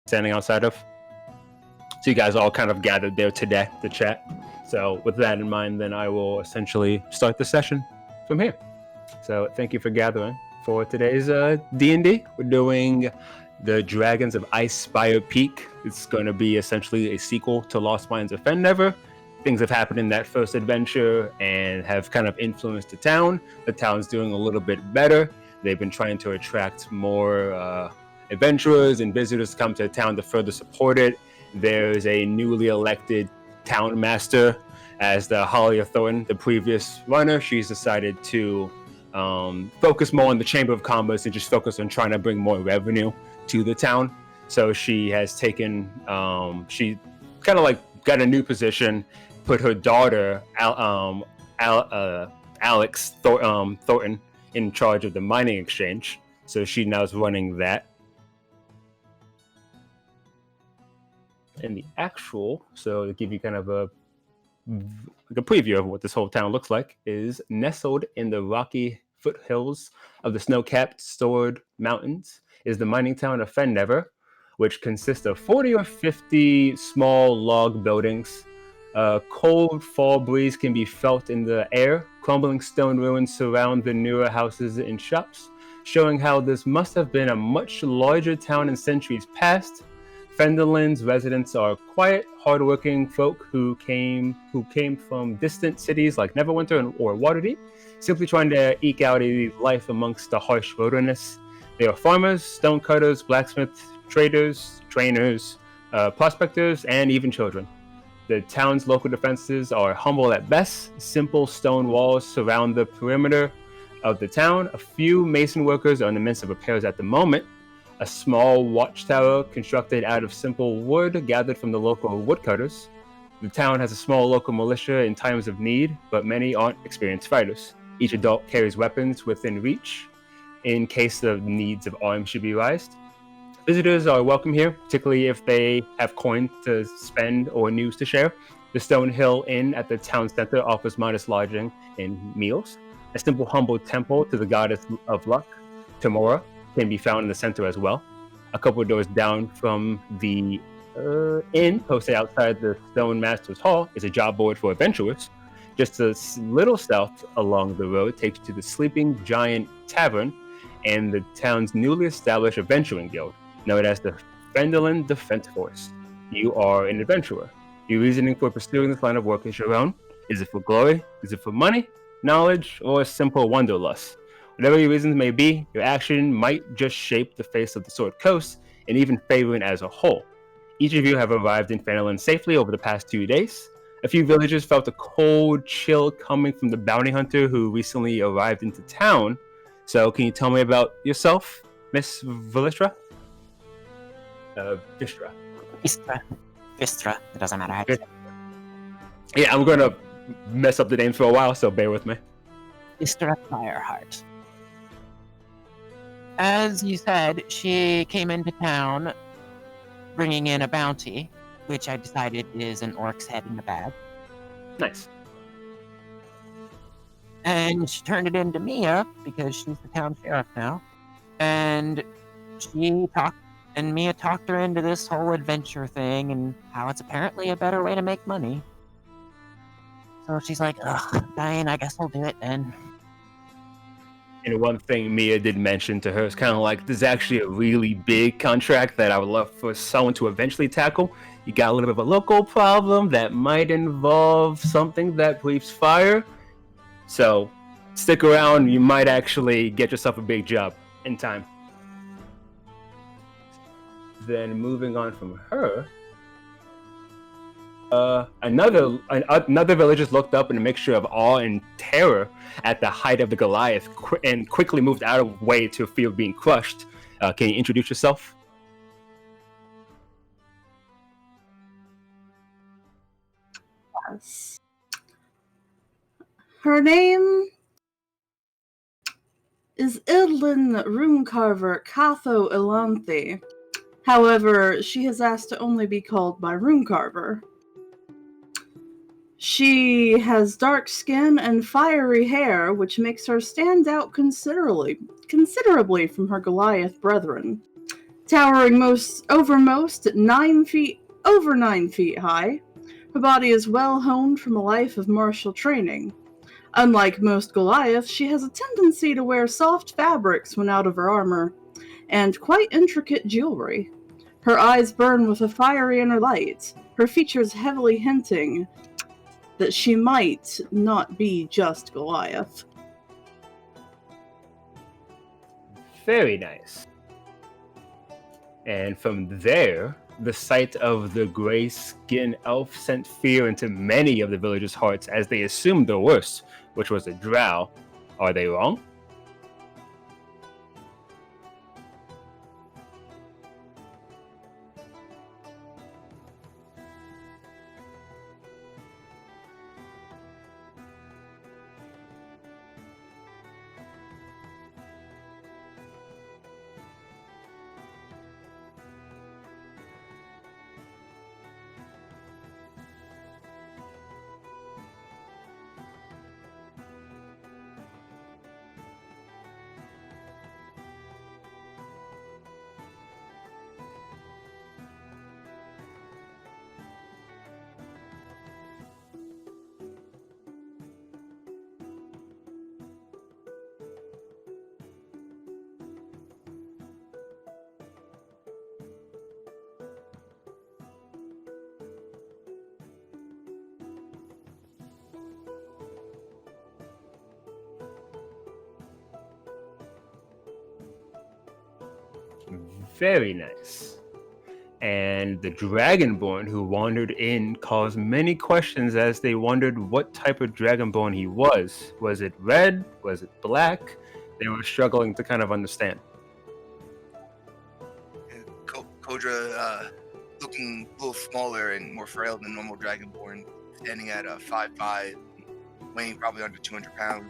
standing outside of. So you guys all kind of gathered there today to chat. So with that in mind, then I will essentially start the session from here. So thank you for gathering for today's D&D. We're doing the Dragons of Icespire Peak. It's going to be essentially a sequel to Lost Mines of Fennever. Things have happened in that first adventure and have kind of influenced the town. The town's doing a little bit better. They've been trying to attract more adventurers and visitors to come to the town to further support it. There's a newly elected town master as the Holly Thornton, the previous runner. She's decided to focus more on the Chamber of Commerce and just focus on trying to bring more revenue to the town. So she has taken, she kind of like got a new position, put her daughter, Alex Thornton, in charge of the mining exchange. So she now is running that. And the actual, so to give you kind of a preview of what this whole town looks like, is nestled in the rocky foothills of the snow-capped Sword Mountains is the mining town of Fennever, which consists of 40 or 50 small log buildings. A cold fall breeze can be felt in the air. Crumbling stone ruins surround the newer houses and shops, showing how this must have been a much larger town in centuries past. Phandalin's residents are quiet, hardworking folk who came from distant cities like Neverwinter or Waterdeep, simply trying to eke out a life amongst the harsh wilderness. They are farmers, stonecutters, blacksmiths, traders, trainers, prospectors, and even children. The town's local defenses are humble at best. Simple stone walls surround the perimeter of the town. A few mason workers are in the midst of repairs at the moment. A small watchtower constructed out of simple wood gathered from the local woodcutters. The town has a small local militia in times of need, but many aren't experienced fighters. Each adult carries weapons within reach in case the needs of arms should be raised. Visitors are welcome here, particularly if they have coin to spend or news to share. The Stone Hill Inn at the town center offers modest lodging and meals. A simple, humble temple to the goddess of luck, Tamora, can be found in the center as well. A couple of doors down from the inn, posted outside the Stone Master's Hall, is a job board for adventurers. Just a little south along the road takes you to the Sleeping Giant Tavern and the town's newly established adventuring guild, known as the Phandalin Defense Force. You are an adventurer. Your reasoning for pursuing this line of work is your own. Is it for glory? Is it for money, knowledge, or a simple wanderlust? Whatever your reasons may be, your action might just shape the face of the Sword Coast and even favor it as a whole. Each of you have arrived in Phandalin safely over the past 2 days. A few villagers felt a cold chill coming from the bounty hunter who recently arrived into town. So can you tell me about yourself, Miss Vistra? Vistra. Vistra. It doesn't matter how you say it. Yeah, I'm going to mess up the name for a while, so bear with me. Vistra Fireheart. As you said, she came into town bringing in a bounty, which I decided is an orc's head in a bag. Nice. And she turned it into Mia, because she's the town sheriff now. And Mia talked her into this whole adventure thing and how it's apparently a better way to make money. So she's like, ugh, fine, I guess I'll do it then. And one thing Mia did mention to her is kind of like, there's actually a really big contract that I would love for someone to eventually tackle. You got a little bit of a local problem that might involve something that breathes fire. So stick around, you might actually get yourself a big job in time. Then moving on from her, another villagers looked up in a mixture of awe and terror at the height of the Goliath and quickly moved out of the way to feel being crushed. Can you introduce yourself? Yes. Her name is Idlin Runecarver Catho Ilanthe. However, she has asked to only be called by Runecarver. She has dark skin and fiery hair, which makes her stand out considerably from her Goliath brethren. Towering overmost at 9 feet high, her body is well honed from a life of martial training. Unlike most Goliaths, she has a tendency to wear soft fabrics when out of her armor, and quite intricate jewelry. Her eyes burn with a fiery inner light, her features heavily hinting that she might not be just Goliath. Very nice. And from there, the sight of the gray-skinned elf sent fear into many of the villagers' hearts as they assumed the worst, which was a drow. Are they wrong? Very nice. And the Dragonborn who wandered in caused many questions as they wondered what type of Dragonborn he was. Was it red? Was it black? They were struggling to kind of understand. Kodra, looking a little smaller and more frail than normal Dragonborn, standing at 5'5", weighing probably under 200 pounds.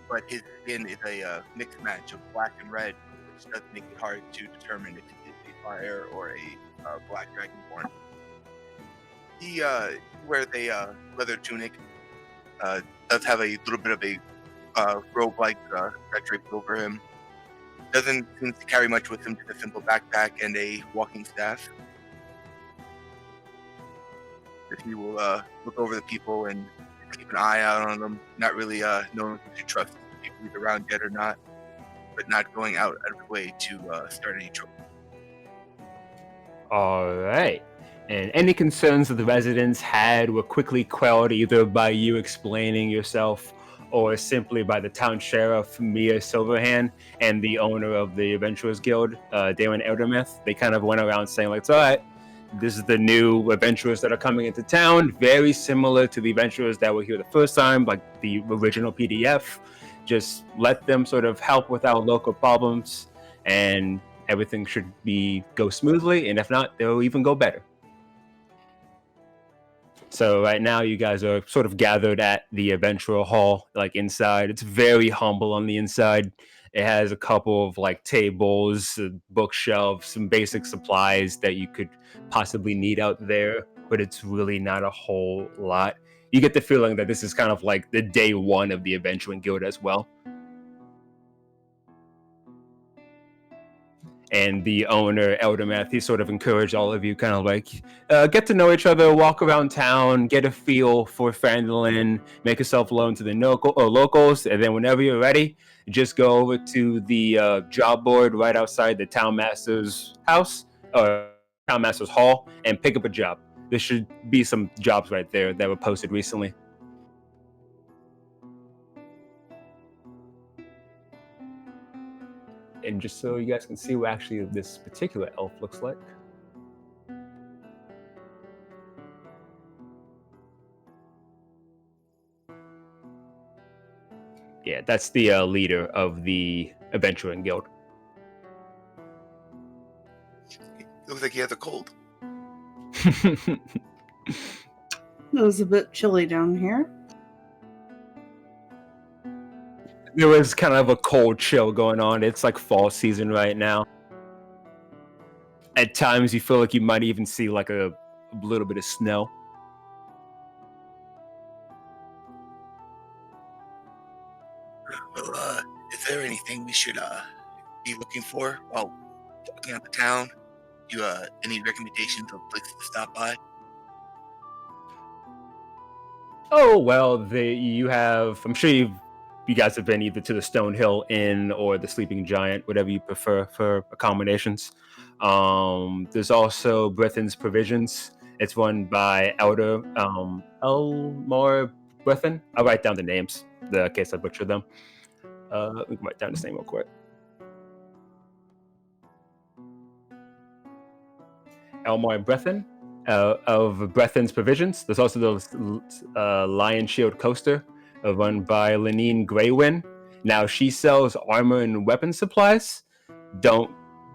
But his skin is a mixed match of black and red, which does make it hard to determine if it is a fire or a black Dragonborn. He wears a leather tunic, does have a little bit of a robe-like that draped over him. Doesn't seem to carry much with him, just a simple backpack and a walking staff. But he will look over the people and keep an eye out on them, not really knowing if to trust people either around dead or not, but not going out of the way to start any trouble. All right. And any concerns that the residents had were quickly quelled either by you explaining yourself or simply by the town sheriff, Mia Silverhand, and the owner of the Adventurers Guild, Darren Eldermith. They kind of went around saying, like, it's all right, this is the new adventurers that are coming into town, very similar to the adventurers that were here the first time, like the original PDF. Just let them sort of help with our local problems, and everything should go smoothly, and if not, they'll even go better. So right now you guys are sort of gathered at the Adventurer Hall, like inside. It's very humble on the inside. It has a couple of like tables, bookshelves, some basic supplies that you could possibly need out there, but it's really not a whole lot. You get the feeling that this is kind of like the day one of the Adventuring Guild as well. And the owner, Eldermath, he sort of encouraged all of you kind of like, get to know each other, walk around town, get a feel for Phandalin, make yourself known to the locals, and then whenever you're ready, just go over to the job board right outside the town master's house, or town master's hall, and pick up a job. There should be some jobs right there that were posted recently. And just so you guys can see what actually this particular elf looks like. Yeah, that's the leader of the Adventuring Guild. Looks like he has a cold. It was a bit chilly down here. There was kind of a cold chill going on. It's like fall season right now. At times you feel like you might even see like a little bit of snow. Well, is there anything we should be looking for? Well, Checking out the town. You any recommendations of places to stop by? Oh well, you have. I'm sure you guys have been either to the Stone Hill Inn or the Sleeping Giant, whatever you prefer for accommodations. There's also Brethren's Provisions. It's run by Elder Elmore Brethren. I'll write down the names, in case I butcher them. We can write down his name real quick. Elmore Brethren of Brethren's Provisions. There's also the Lion Shield Coaster, run by Lenine Graywin. Now, she sells armor and weapon supplies. Don't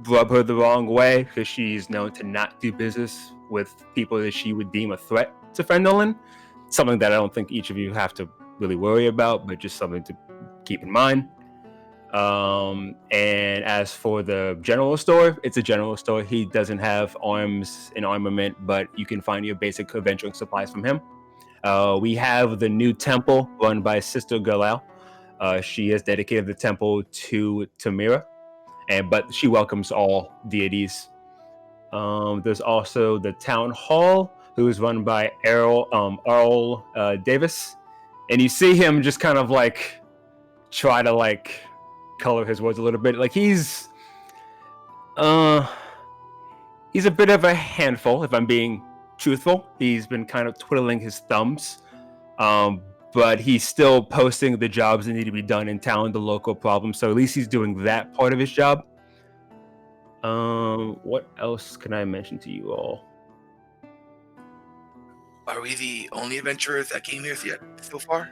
rub her the wrong way, because she's known to not do business with people that she would deem a threat to Phandalin. Something that I don't think each of you have to really worry about, but just something to keep in mind. And as for the general store, it's a general store. He doesn't have arms and armament, but you can find your basic adventuring supplies from him. We have the new temple run by Sister Galal. She has dedicated the temple to Tamira, but she welcomes all deities. There's also the town hall, who is run by Earl Davis, and you see him just kind of like try to like color his words a little bit. Like he's a bit of a handful, if I'm being truthful. He's been kind of twiddling his thumbs, but he's still posting the jobs that need to be done in town, the local problems. So at least he's doing that part of his job. What else can I mention to you all? Are we the only adventurers that came here yet so far?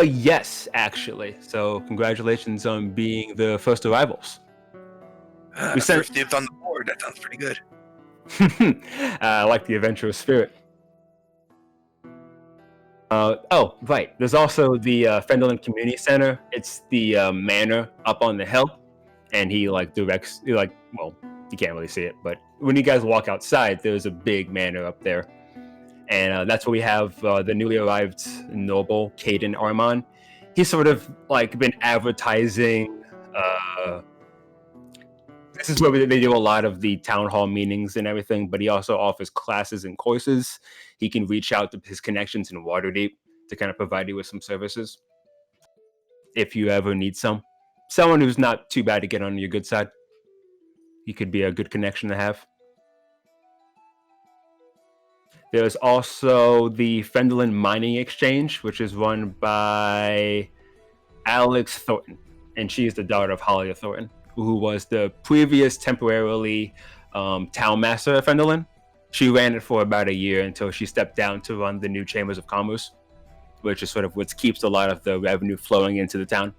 Yes, actually. So congratulations on being the first arrivals. First dibs on the board. That sounds pretty good. I like the adventurous spirit. Oh, right. There's also the Friendline Community Center. It's the manor up on the hill, and he directs. Well, you can't really see it, but when you guys walk outside, there's a big manor up there, and that's where we have the newly arrived noble, Caden Armon. He's sort of been advertising. This is where they do a lot of the town hall meetings and everything, but he also offers classes and courses. He can reach out to his connections in Waterdeep to kind of provide you with some services if you ever need someone who's not too bad to get on your good side. He could be a good connection to have. There's also the Phandalin Mining Exchange, which is run by Alex Thornton, and she is the daughter of Halia Thornton, who was the previous temporarily town master of Phandalin. She ran it for about a year until she stepped down to run the new Chambers of Commerce, which is sort of what keeps a lot of the revenue flowing into the town.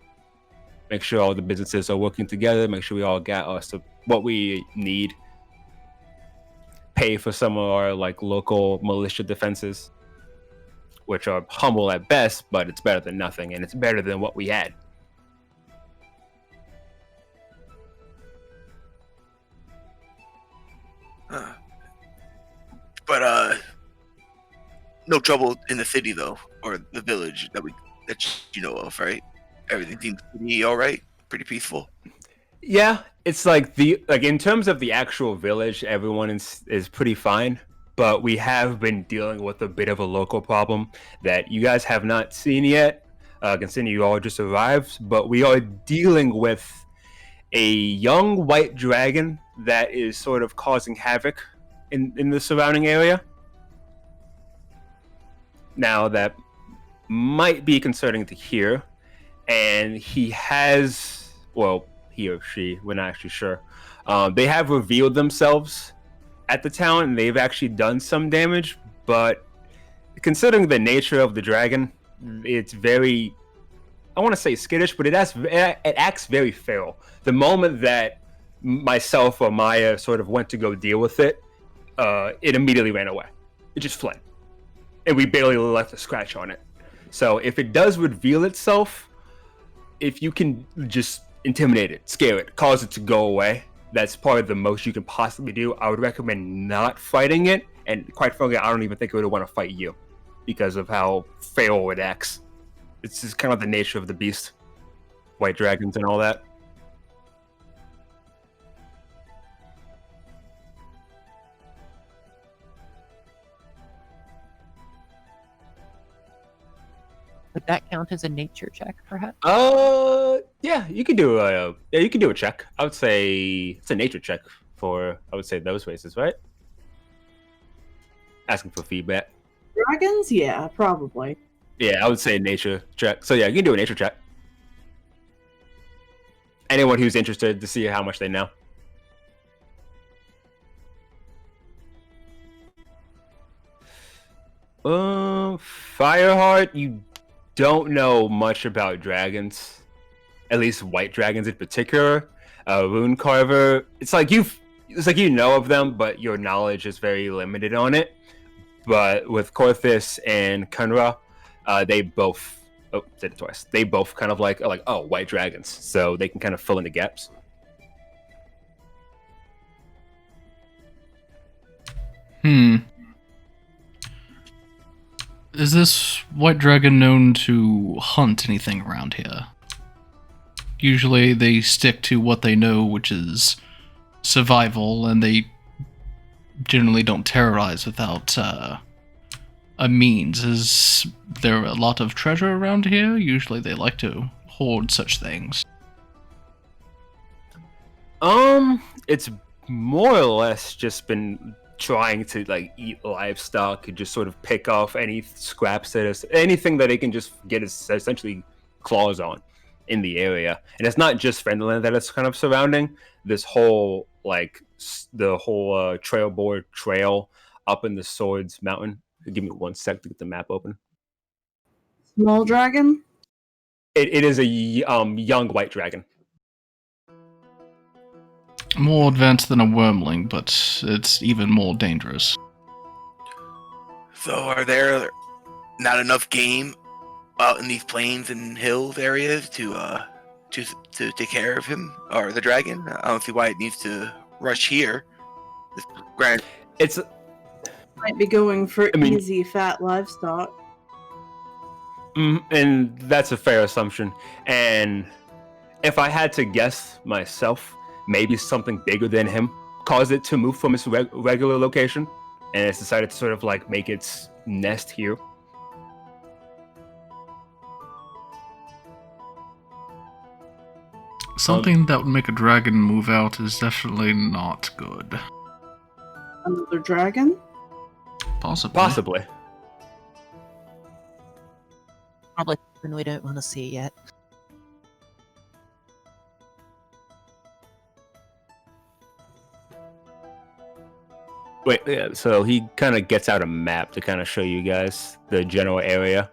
Make sure all the businesses are working together, make sure we all get us what we need. Pay for some of our local militia defenses, which are humble at best, but it's better than nothing, and it's better than what we had. But no trouble in the city though, or the village that you know of, right? Everything seems to be all right, pretty peaceful. Yeah, it's in terms of the actual village, everyone is pretty fine. But we have been dealing with a bit of a local problem that you guys have not seen yet, considering you all just arrived. But we are dealing with a young white dragon that is sort of causing havoc in the surrounding area. Now, that might be concerning to hear, and he or she, we're not actually sure. They have revealed themselves at the town, and they've actually done some damage, but considering the nature of the dragon, it's very, I want to say skittish, but it acts very feral. The moment that myself or Maya sort of went to go deal with it, it immediately ran away. It just fled. And we barely left a scratch on it. So if it does reveal itself, if you can just intimidate it, scare it, cause it to go away, that's probably the most you can possibly do. I would recommend not fighting it, and quite frankly, I don't even think it would want to fight you because of how feral it acts. It's just kind of the nature of the beast, white dragons and all that. Could that count as a nature check, perhaps? Yeah, you could do a check. I would say it's a nature check for those races, right? Asking for feedback. Dragons? Yeah, probably. Yeah, I would say nature check. So yeah, you can do a nature check. Anyone who's interested to see how much they know. Fireheart, you don't know much about dragons, at least white dragons in particular. Rune Carver, it's like you know of them, but your knowledge is very limited on it. But with Korthus and Kunra, they both did it twice. They both kind of like white dragons, so they can kind of fill in the gaps. Is this white dragon known to hunt anything around here? Usually they stick to what they know, which is survival, and they generally don't terrorize without a means. Is there a lot of treasure around here? Usually they like to hoard such things. It's more or less just been trying to like eat livestock and just sort of pick off any scraps anything that they can just get essentially claws on in the area. And it's not just Friendline that it's kind of surrounding this whole the whole trailboard trail up in the Swords Mountain. Give me 1 sec to get the map open. Small dragon? It is a young white dragon. More advanced than a wormling, but it's even more dangerous. So are there not enough game out in these plains and hills areas to take care of him or the dragon? I don't see why it needs to rush here. It's Might be going for easy fat livestock. And that's a fair assumption. And if I had to guess myself, maybe something bigger than him caused it to move from its regular location, and it's decided to sort of like make its nest here. Something that would make a dragon move out is definitely not good. Another dragon? Possibly. Probably something we don't want to see yet. Wait, yeah, so he kind of gets out a map to kind of show you guys the general area.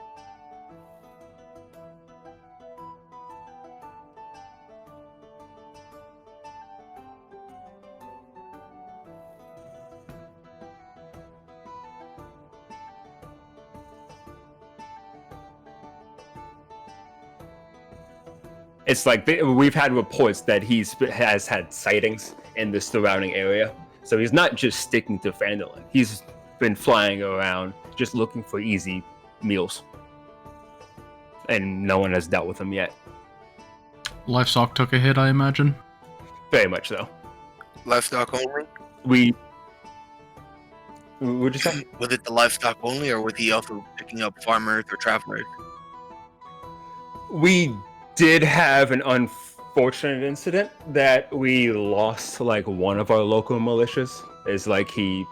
It's like we've had reports that has had sightings in the surrounding area. So he's not just sticking to Phandalin. He's been flying around just looking for easy meals. And no one has dealt with him yet. Livestock took a hit, I imagine. Very much so. Livestock only? What'd you say? Was it the livestock only, or was he also picking up farmers or travelers? We did have an unfortunate incident that we lost like one of our local militias. Is like he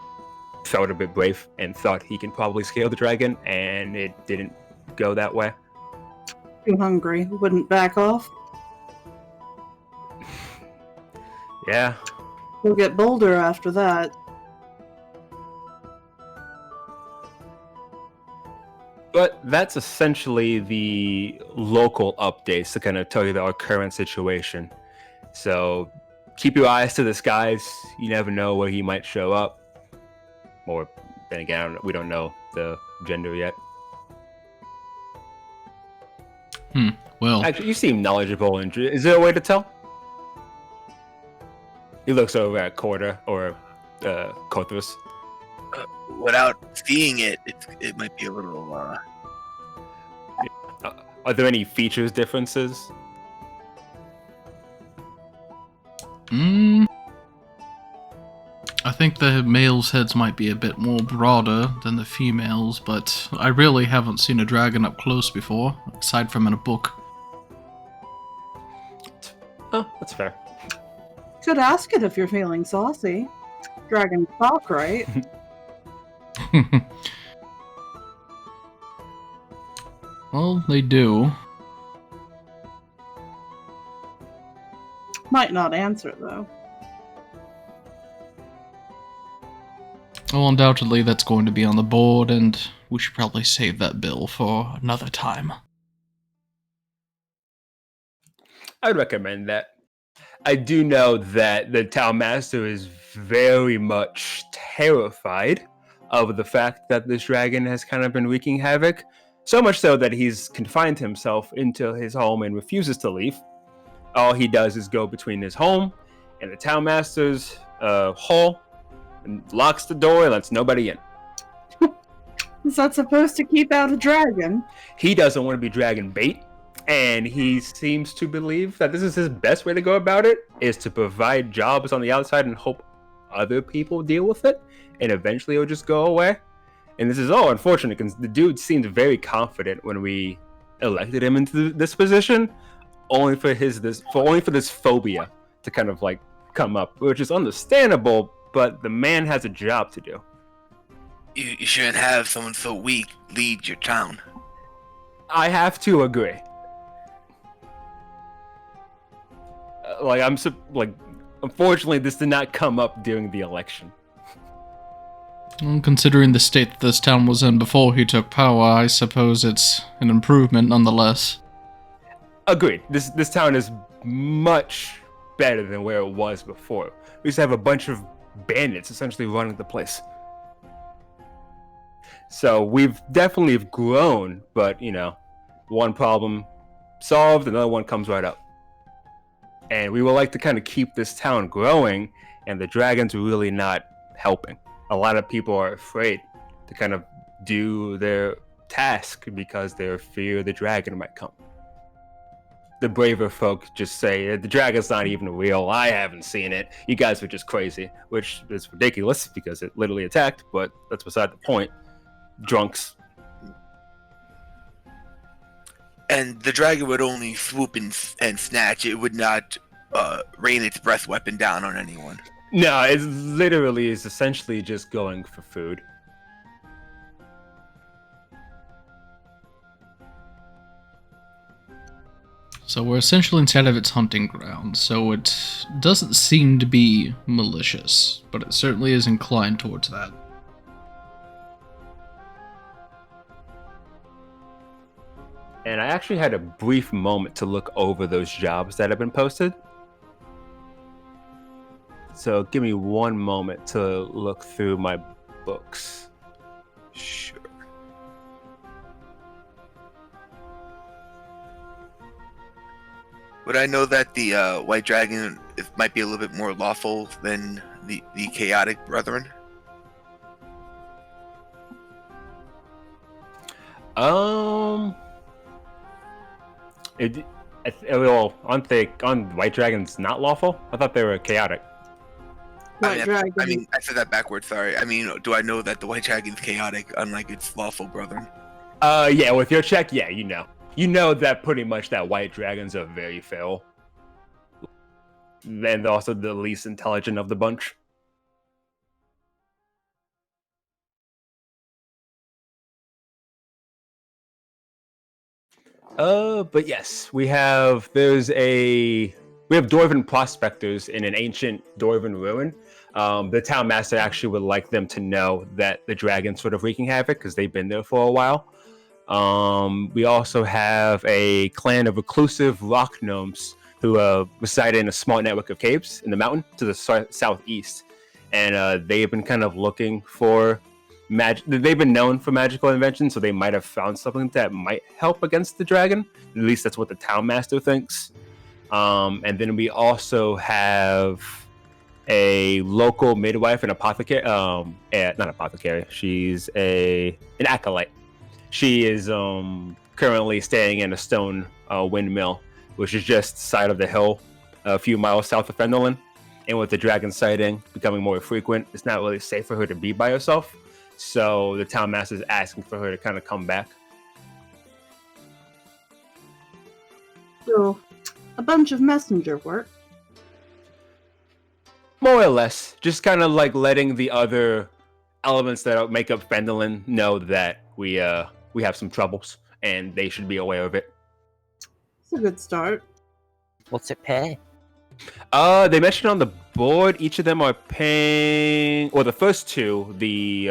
felt a bit brave and thought he can probably scale the dragon, and it didn't go that way. Too hungry. Wouldn't back off. Yeah. We'll get bolder after that. But that's essentially the local updates to kind of tell you our current situation. So keep your eyes to the skies. You never know where he might show up. Or then again, we don't know the gender yet. Well, Actually, you seem knowledgeable. Is there a way to tell? He looks over at Corda or Kothus. Without seeing it, it might be a little. Are there any features differences? I think think the males' heads might be a bit more broader than the females, but I really haven't seen a dragon up close before, aside from in a book. Oh, that's fair. Could ask it if you're feeling saucy. Dragons talk, right? Well, they do. Might not answer, though. Well, undoubtedly that's going to be on the board, and we should probably save that bill for another time. I'd recommend that. I do know that the town master is very much terrified of the fact that this dragon has kind of been wreaking havoc. So much so that he's confined himself into his home and refuses to leave. All he does is go between his home and the town master's hall and locks the door and lets nobody in. Is that supposed to keep out a dragon? He doesn't want to be dragon bait, and he seems to believe that this is his best way to go about it, is to provide jobs on the outside and hope other people deal with it, and eventually it'll just go away. And this is all unfortunate because the dude seemed very confident when we elected him into this position, only for this phobia to kind of like come up, which is understandable, but the man has a job to do. You shouldn't have someone so weak lead your town. I have to agree. Unfortunately, this did not come up during the election. Well, considering the state that this town was in before he took power, I suppose it's an improvement nonetheless. Agreed. This town is much better than where it was before. We used to have a bunch of bandits essentially running the place. So we've definitely grown, but one problem solved, another one comes right up. And we would like to kind of keep this town growing, and the dragons are really not helping. A lot of people are afraid to kind of do their task because they fear the dragon might come. The braver folk just say, the dragon's not even real, I haven't seen it, you guys are just crazy, which is ridiculous because it literally attacked, but that's beside the point. Drunks. And the dragon would only swoop and snatch. It would not rain its breath weapon down on anyone. No, it literally is essentially just going for food. So we're essentially inside of its hunting ground, so it doesn't seem to be malicious, but it certainly is inclined towards that. And I actually had a brief moment to look over those jobs that have been posted. So give me one moment to look through my books. Sure. Would I know that the white dragon might be a little bit more lawful than the chaotic brethren? On white dragons not lawful? I thought they were chaotic. Dragon. I said that backwards, sorry. Do I know that the white dragon's chaotic, unlike its lawful brethren? Yeah, with your check, yeah, you know. You know that pretty much that white dragons are very feral. And also the least intelligent of the bunch. But yes, we have Dwarven prospectors in an ancient Dwarven ruin. The town master actually would like them to know that the dragon's sort of wreaking havoc because they've been there for a while. We also have a clan of reclusive rock gnomes who reside in a small network of caves in the mountain to the southeast. And they've been kind of looking for they've been known for magical inventions, so they might have found something that might help against the dragon. At least that's what the town master thinks. And then we also have a local midwife and apothecary. Not apothecary. She's an acolyte. She is currently staying in a stone windmill, which is just side of the hill, a few miles south of Phandalin. And with the dragon sighting becoming more frequent, it's not really safe for her to be by herself. So the town master is asking for her to kind of come back. So, a bunch of messenger work. More or less, just kind of like letting the other elements that make up Phandalin know that we have some troubles and they should be aware of it. It's a good start. What's it pay? They mentioned on the board each of them are paying, or the first two, the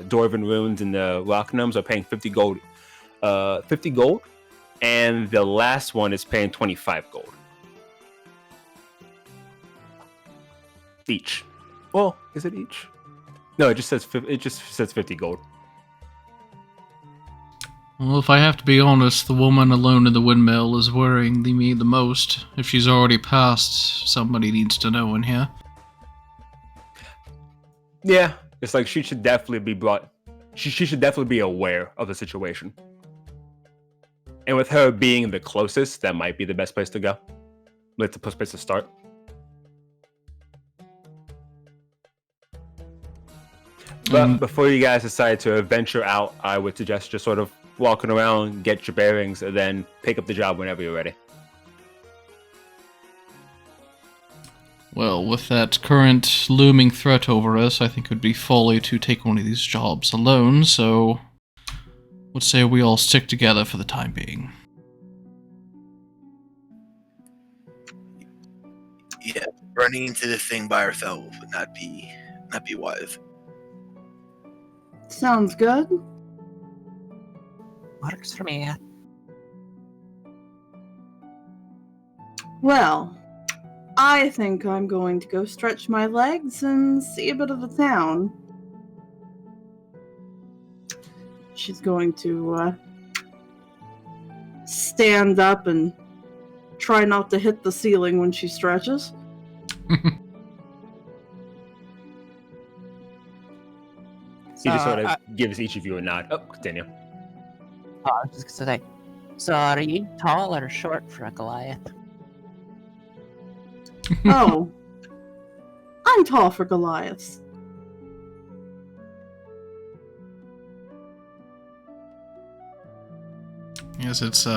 Dwarven runes and the rock gnomes are paying 50 gold. 50 gold, and the last one is paying 25 gold. Each. Well, is it each? No, it just says 50 gold. Well, if I have to be honest, the woman alone in the windmill is worrying me the most. If she's already passed, somebody needs to know in here. Yeah, it's like she should definitely be brought. She should definitely be aware of the situation. And with her being the closest, that might be the best place to go. Like the best place to start. But before you guys decide to venture out, I would suggest just sort of walking around, get your bearings, and then pick up the job whenever you're ready. Well, with that current looming threat over us, I think it would be folly to take one of these jobs alone, so let's say we all stick together for the time being. Yeah, running into this thing by ourselves would not be wise. Sounds good. Works for me. Well, I think I'm going to go stretch my legs and see a bit of the town. She's going to stand up and try not to hit the ceiling when she stretches. He just sort of gives each of you a nod. Oh, continue. I was just gonna say, so are you tall or short for a Goliath? Oh, I'm tall for Goliaths. Yes, it's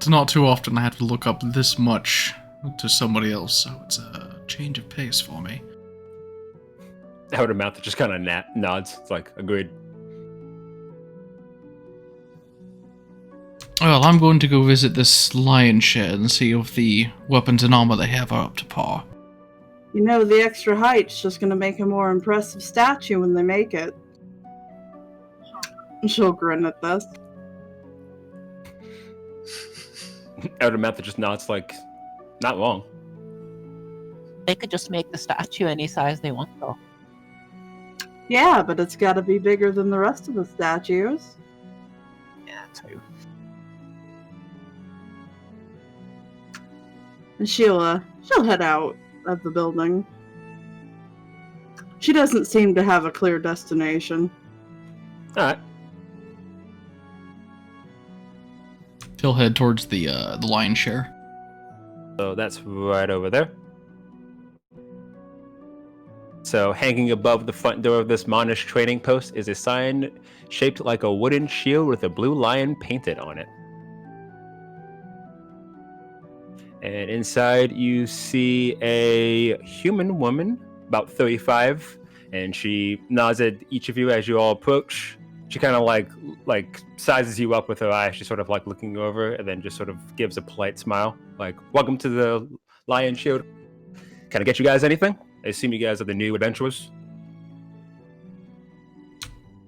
not too often I have to look up this much to somebody else, so it's a change of pace for me. Out of mouth just kind of nods. It's like, agreed. Well, I'm going to go visit this lion shed and see if the weapons and armor they have are up to par. You know, the extra height's just going to make a more impressive statue when they make it. She'll grin at this. Out of mouth just nods like, not wrong. They could just make the statue any size they want, though. Yeah, but it's got to be bigger than the rest of the statues. Yeah, true. And she'll head out of the building. She doesn't seem to have a clear destination. Alright. He'll head towards the lion's share. So that's right over there. So hanging above the front door of this Monish trading post is a sign shaped like a wooden shield with a blue lion painted on it. And inside you see a human woman, about 35, and she nods at each of you as you all approach. She kind of like sizes you up with her eyes. She's sort of like looking over and then just sort of gives a polite smile. Like, welcome to the Lion Shield. Can I get you guys anything? I assume you guys are the new adventurers.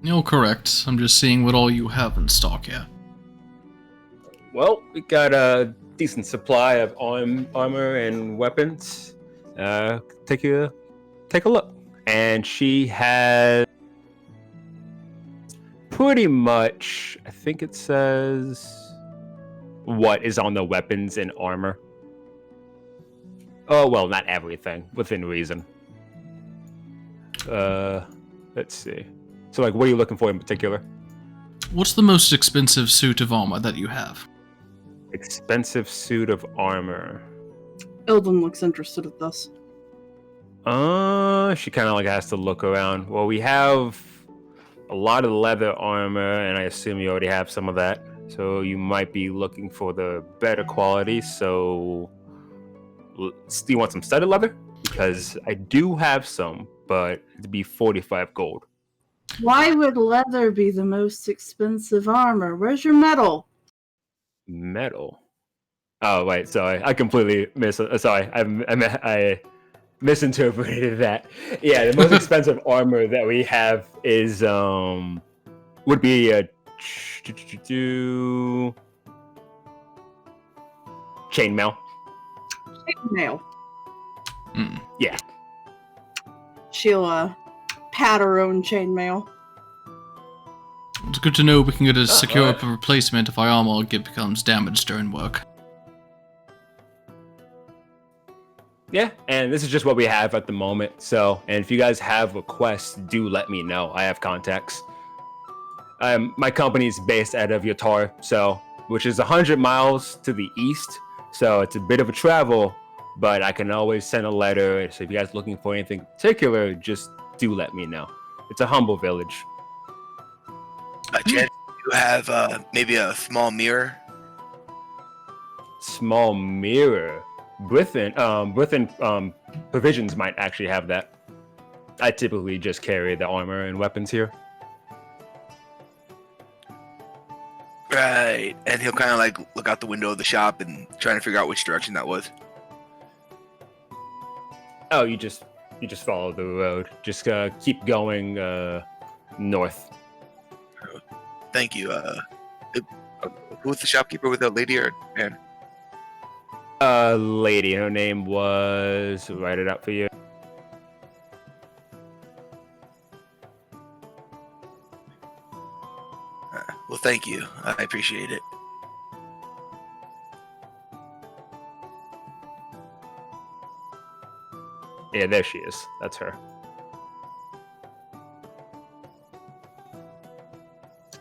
No, correct. I'm just seeing what all you have in stock here. Well, we got a decent supply of armor and weapons. Take a look. And she has pretty much, I think it says what is on the weapons and armor. Oh, well, not everything, within reason. Let's see. So, like, what are you looking for in particular? What's the most expensive suit of armor that you have? Expensive suit of armor. Ilden looks interested at this. She kind of like has to look around. Well, we have a lot of leather armor, and I assume you already have some of that. So you might be looking for the better quality. So, do you want some studded leather? Because I do have some, but it'd be 45 gold. Why would leather be the most expensive armor? Where's your metal? Metal. Oh wait, sorry. I completely sorry. I misinterpreted that. Yeah, the most expensive armor that we have is would be a chainmail. Nail. Yeah. She'll pat her own chainmail. It's good to know we can get a secure alright. replacement if our armor becomes damaged during work. Yeah, and this is just what we have at the moment. So, and if you guys have requests, do let me know. I have contacts. My company's based out of Yatar, so which is 100 miles to the east. So it's a bit of a travel, but I can always send a letter. So if you guys are looking for anything particular, just do let me know. It's a humble village. Jen, you have maybe a small mirror? Small mirror. Brithin provisions might actually have that. I typically just carry the armor and weapons here. Right. And he'll kind of like look out the window of the shop and trying to figure out which direction that was. Oh, you just follow the road. Just keep going north. Thank you. Who was the shopkeeper, with a lady or man? Lady. Her name was. Write it up for you. Well, thank you. I appreciate it. Yeah, there she is. That's her.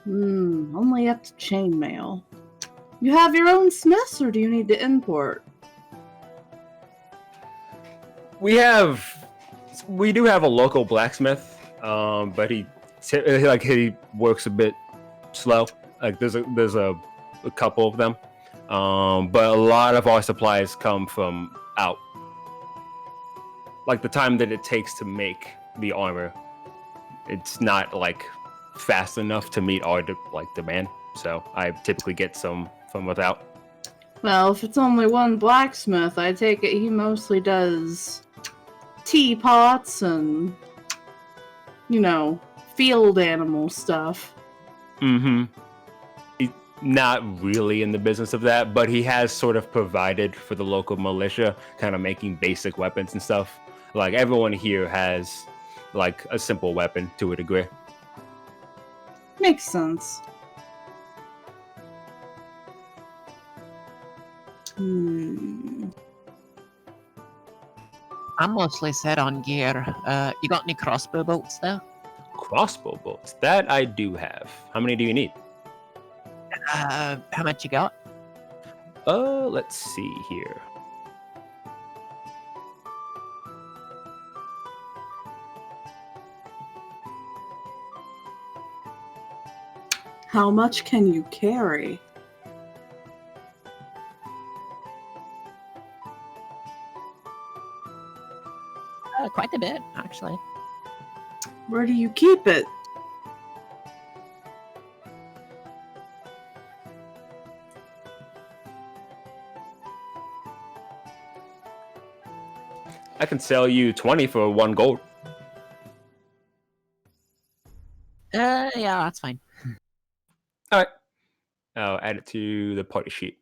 Only up to chainmail. You have your own smiths, or do you need to import? We do have a local blacksmith, but he works a bit slow. Like there's a couple of them, but a lot of our supplies come from out. Like the time that it takes to make the armor, it's not like fast enough to meet our demand. So I typically get some from without. Well, if it's only one blacksmith, I take it he mostly does teapots and, field animal stuff. Mm-hmm. He's not really in the business of that, but he has sort of provided for the local militia, kind of making basic weapons and stuff. Like everyone here has like a simple weapon to a degree. Makes sense. I'm mostly set on gear. You got any crossbow bolts there? Crossbow bolts. That I do have. How many do you need? How much you got? Let's see here. How much can you carry? Quite a bit, actually. Where do you keep it? I can sell you 20 for 1 gold. Yeah, that's fine. All right. I'll add it to the party sheet.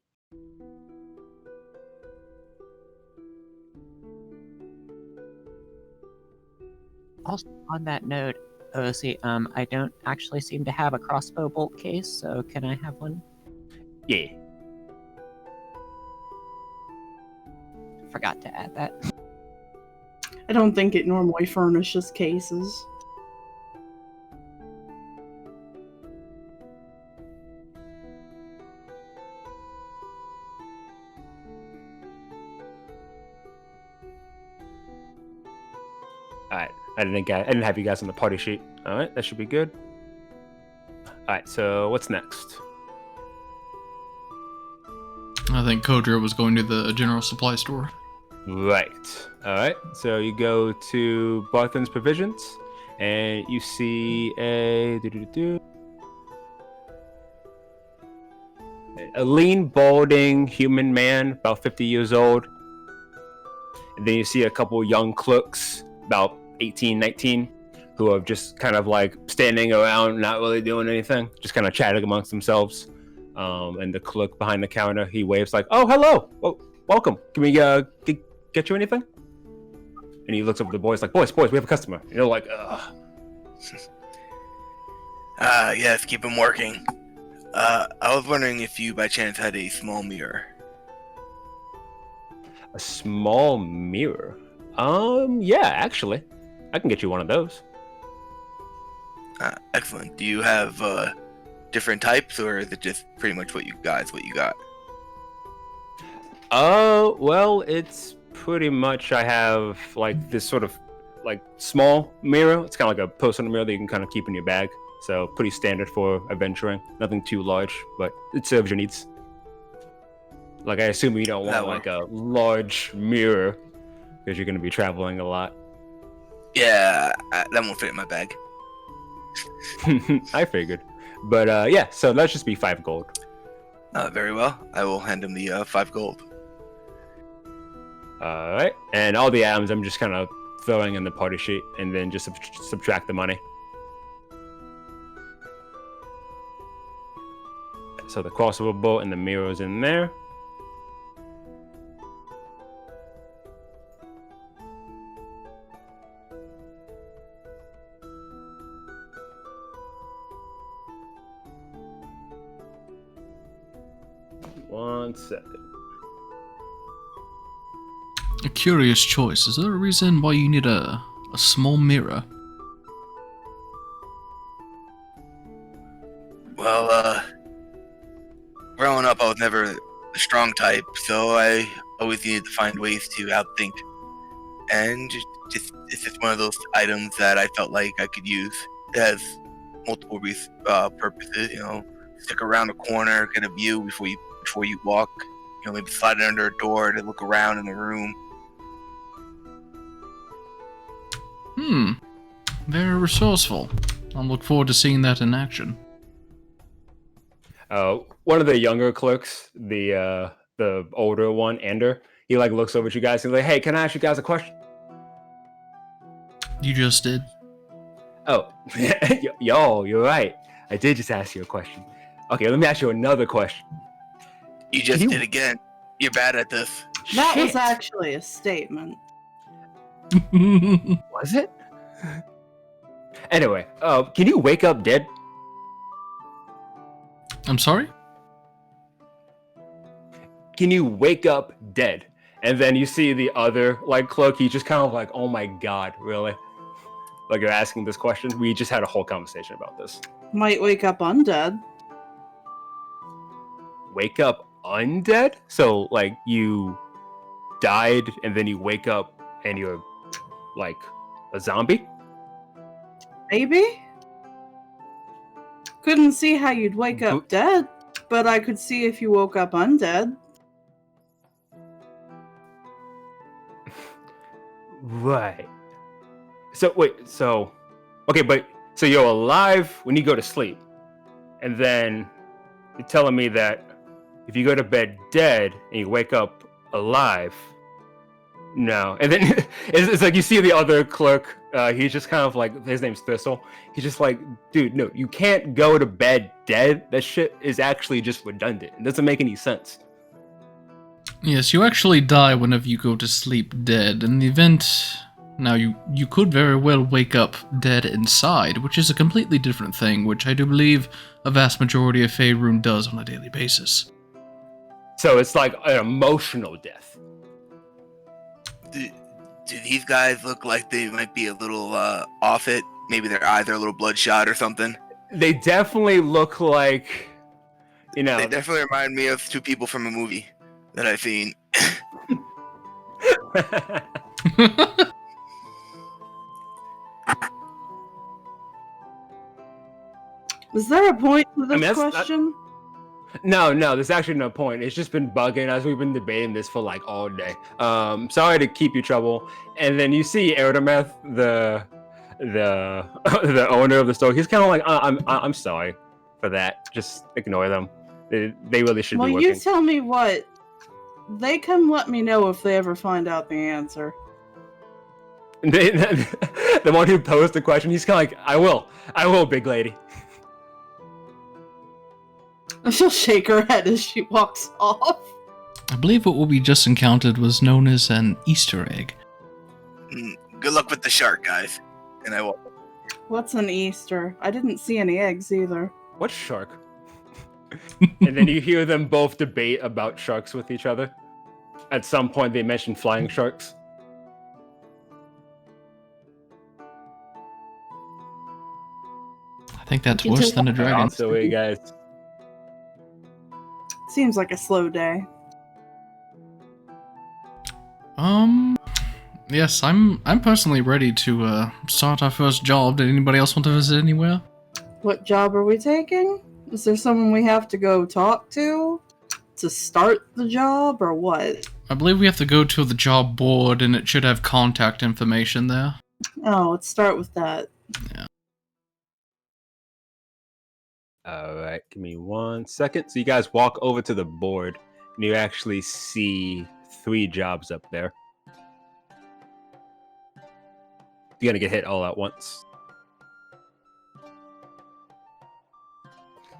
Also, on that note, Odyssey, I don't actually seem to have a crossbow bolt case, so can I have one? Yeah. Forgot to add that. I don't think it normally furnishes cases. All right. I didn't have you guys on the party sheet. All right, that should be good. All right. So what's next? I think Kodra was going to the general supply store. Right. All right. So you go to Barthen's Provisions, and you see a lean, balding human man, about 50 years old. And then you see a couple young clerks, about 18, 19, who are just kind of like standing around, not really doing anything, just kind of chatting amongst themselves. And the clerk behind the counter, he waves like, "Oh, hello. Well, welcome. Can we get you anything?" And he looks over at the boys like, boys, we have a customer. And they're like, ugh. Yes, keep him working. I was wondering if you by chance had a small mirror. A small mirror? Yeah, actually. I can get you one of those. Excellent. Do you have different types, or is it just pretty much what you got? Well, it's pretty much, I have like this sort of like small mirror. It's kind of like a personal mirror that you can kind of keep in your bag. So pretty standard for adventuring. Nothing too large, but it serves your needs. Like, I assume you don't want like a large mirror because you're going to be traveling a lot. Yeah, that won't fit in my bag. I figured. But yeah, so let's just be 5 gold. Very well. I will hand him the 5 gold. Alright. And all the items I'm just kind of throwing in the party sheet and then just subtract the money. So the crossover bolt and the mirror's in there. One second. A curious choice. Is there a reason why you need a small mirror? Well, growing up, I was never a strong type, so I always needed to find ways to outthink. And it's just one of those items that I felt like I could use. It has multiple purposes, stick around a corner, get a view before you walk, maybe slide it under a door to look around in the room. Very resourceful. I'll look forward to seeing that in action. One of the younger clerks, the older one, Ander, he like looks over at you guys and he's like, "Hey, can I ask you guys a question?" You just did. Oh, yo, you're right. I did just ask you a question. Okay, let me ask you another question. You just did again. You're bad at this. That was actually a statement. Was it? Anyway, can you wake up dead? I'm sorry? Can you wake up dead? And then you see the other like clerk, he's just kind of like, "Oh my god, really?" Like, you're asking this question? We just had a whole conversation about this. Might wake up undead. Wake up undead? So, like, you died and then you wake up and you're, like, a zombie? Maybe? Couldn't see how you'd wake up dead, but I could see if you woke up undead. Right. So, wait, okay, but, so you're alive when you go to sleep, and then you're telling me that if you go to bed dead and you wake up alive, no. And then it's like you see the other clerk, he's just kind of like, his name's Thistle, he's just like, "Dude, no, you can't go to bed dead. That shit is actually just redundant. It doesn't make any sense." Yes, you actually die whenever you go to sleep dead. In the event... Now, you could very well wake up dead inside, which is a completely different thing, which I do believe a vast majority of Faerun does on a daily basis. So it's like an emotional death. Do these guys look like they might be a little off it? Maybe their eyes are a little bloodshot or something? They definitely look like, They definitely remind me of 2 people from a movie that I've seen. Is there a point to this that's- question? No, there's actually no point. It's just been bugging as we've been debating this for like all day. Sorry to keep you trouble. And then you see Erdometh, the the owner of the store. He's kind of like, I'm sorry for that. Just ignore them. They really should Well, be you working. tell me what. They can let me know if they ever find out the answer. The one who posed the question, he's kind of like, I will, big lady. She'll shake her head as she walks off. I believe what we just encountered was known as an Easter egg. Good luck with the shark, guys. And I will. What's an Easter? I didn't see any eggs either. What shark? And then you hear them both debate about sharks with each other. At some point, they mention flying sharks. I think that's You can worse take than a that dragon. off. So, hey guys. Seems like a slow day. Yes, I'm personally ready to start our first job. Did anybody else want to visit anywhere? What job are we taking? Is there someone we have to go talk to start the job, or what? I believe we have to go to the job board, and it should have contact information there. Oh, let's start with that. All right, give me 1 second. So you guys walk over to the board, and you actually see 3 jobs up there. You're gonna get hit all at once.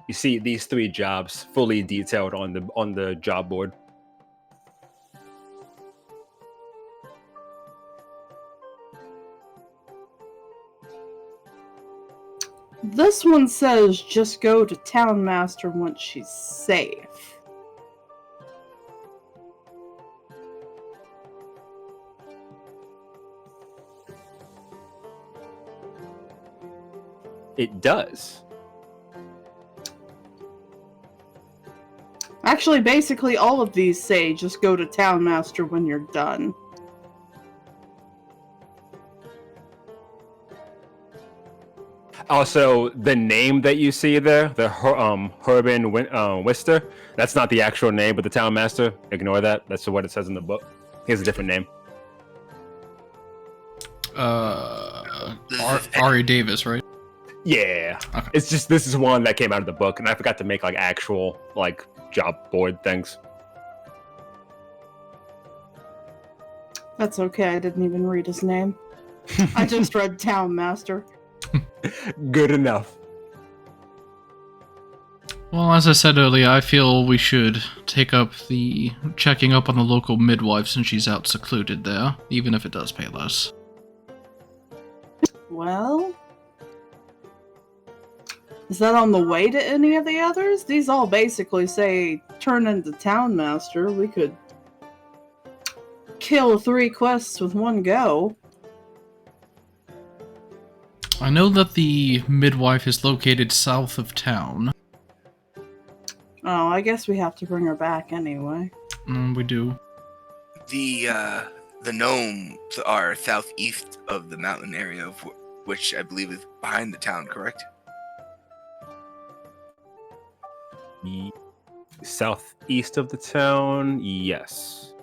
You see these 3 jobs fully detailed on the job board. This one says just go to Town Master once she's safe. It does. Actually, basically all of these say just go to Town Master when you're done. Also, the name that you see there, the Herben Wister, that's not the actual name, but the Town Master, ignore that. That's what it says in the book. He has a different name. Ari Davis, right? Yeah. Okay. It's just, this is one that came out of the book, and I forgot to make like actual like job board things. That's okay, I didn't even read his name. I just read Town Master. Good enough. Well, as I said earlier, I feel we should take up the checking up on the local midwife since she's out secluded there, even if it does pay less. Well... is that on the way to any of the others? These all basically say turn into Town Master. We could kill 3 quests with one go. I know that the midwife is located south of town. Oh, I guess we have to bring her back anyway. We do. The gnomes are southeast of the mountain area, of which I believe is behind the town, correct? Southeast of the town, yes.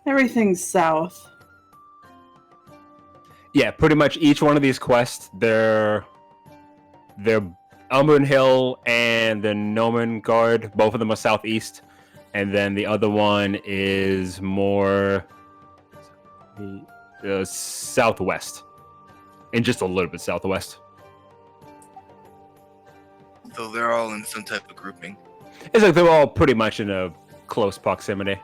Everything's south. Yeah, pretty much each one of these quests, they're Elmern Hill and the Nomen Guard, both of them are southeast, and then the other one is more southwest, and just a little bit southwest. So they're all in some type of grouping. It's like they're all pretty much in a close proximity.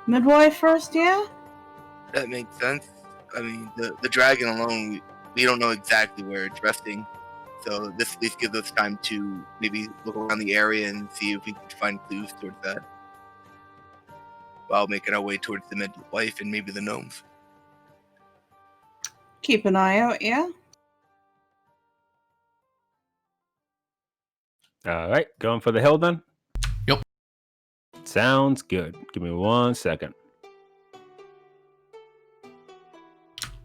Midwife first, yeah? That makes sense. I mean, the dragon alone, we don't know exactly where it's resting. So this at least gives us time to maybe look around the area and see if we can find clues towards that. While making our way towards the midwife and maybe the gnomes. Keep an eye out, yeah? All right, going for the hill then? Yep. Sounds good. Give me 1 second.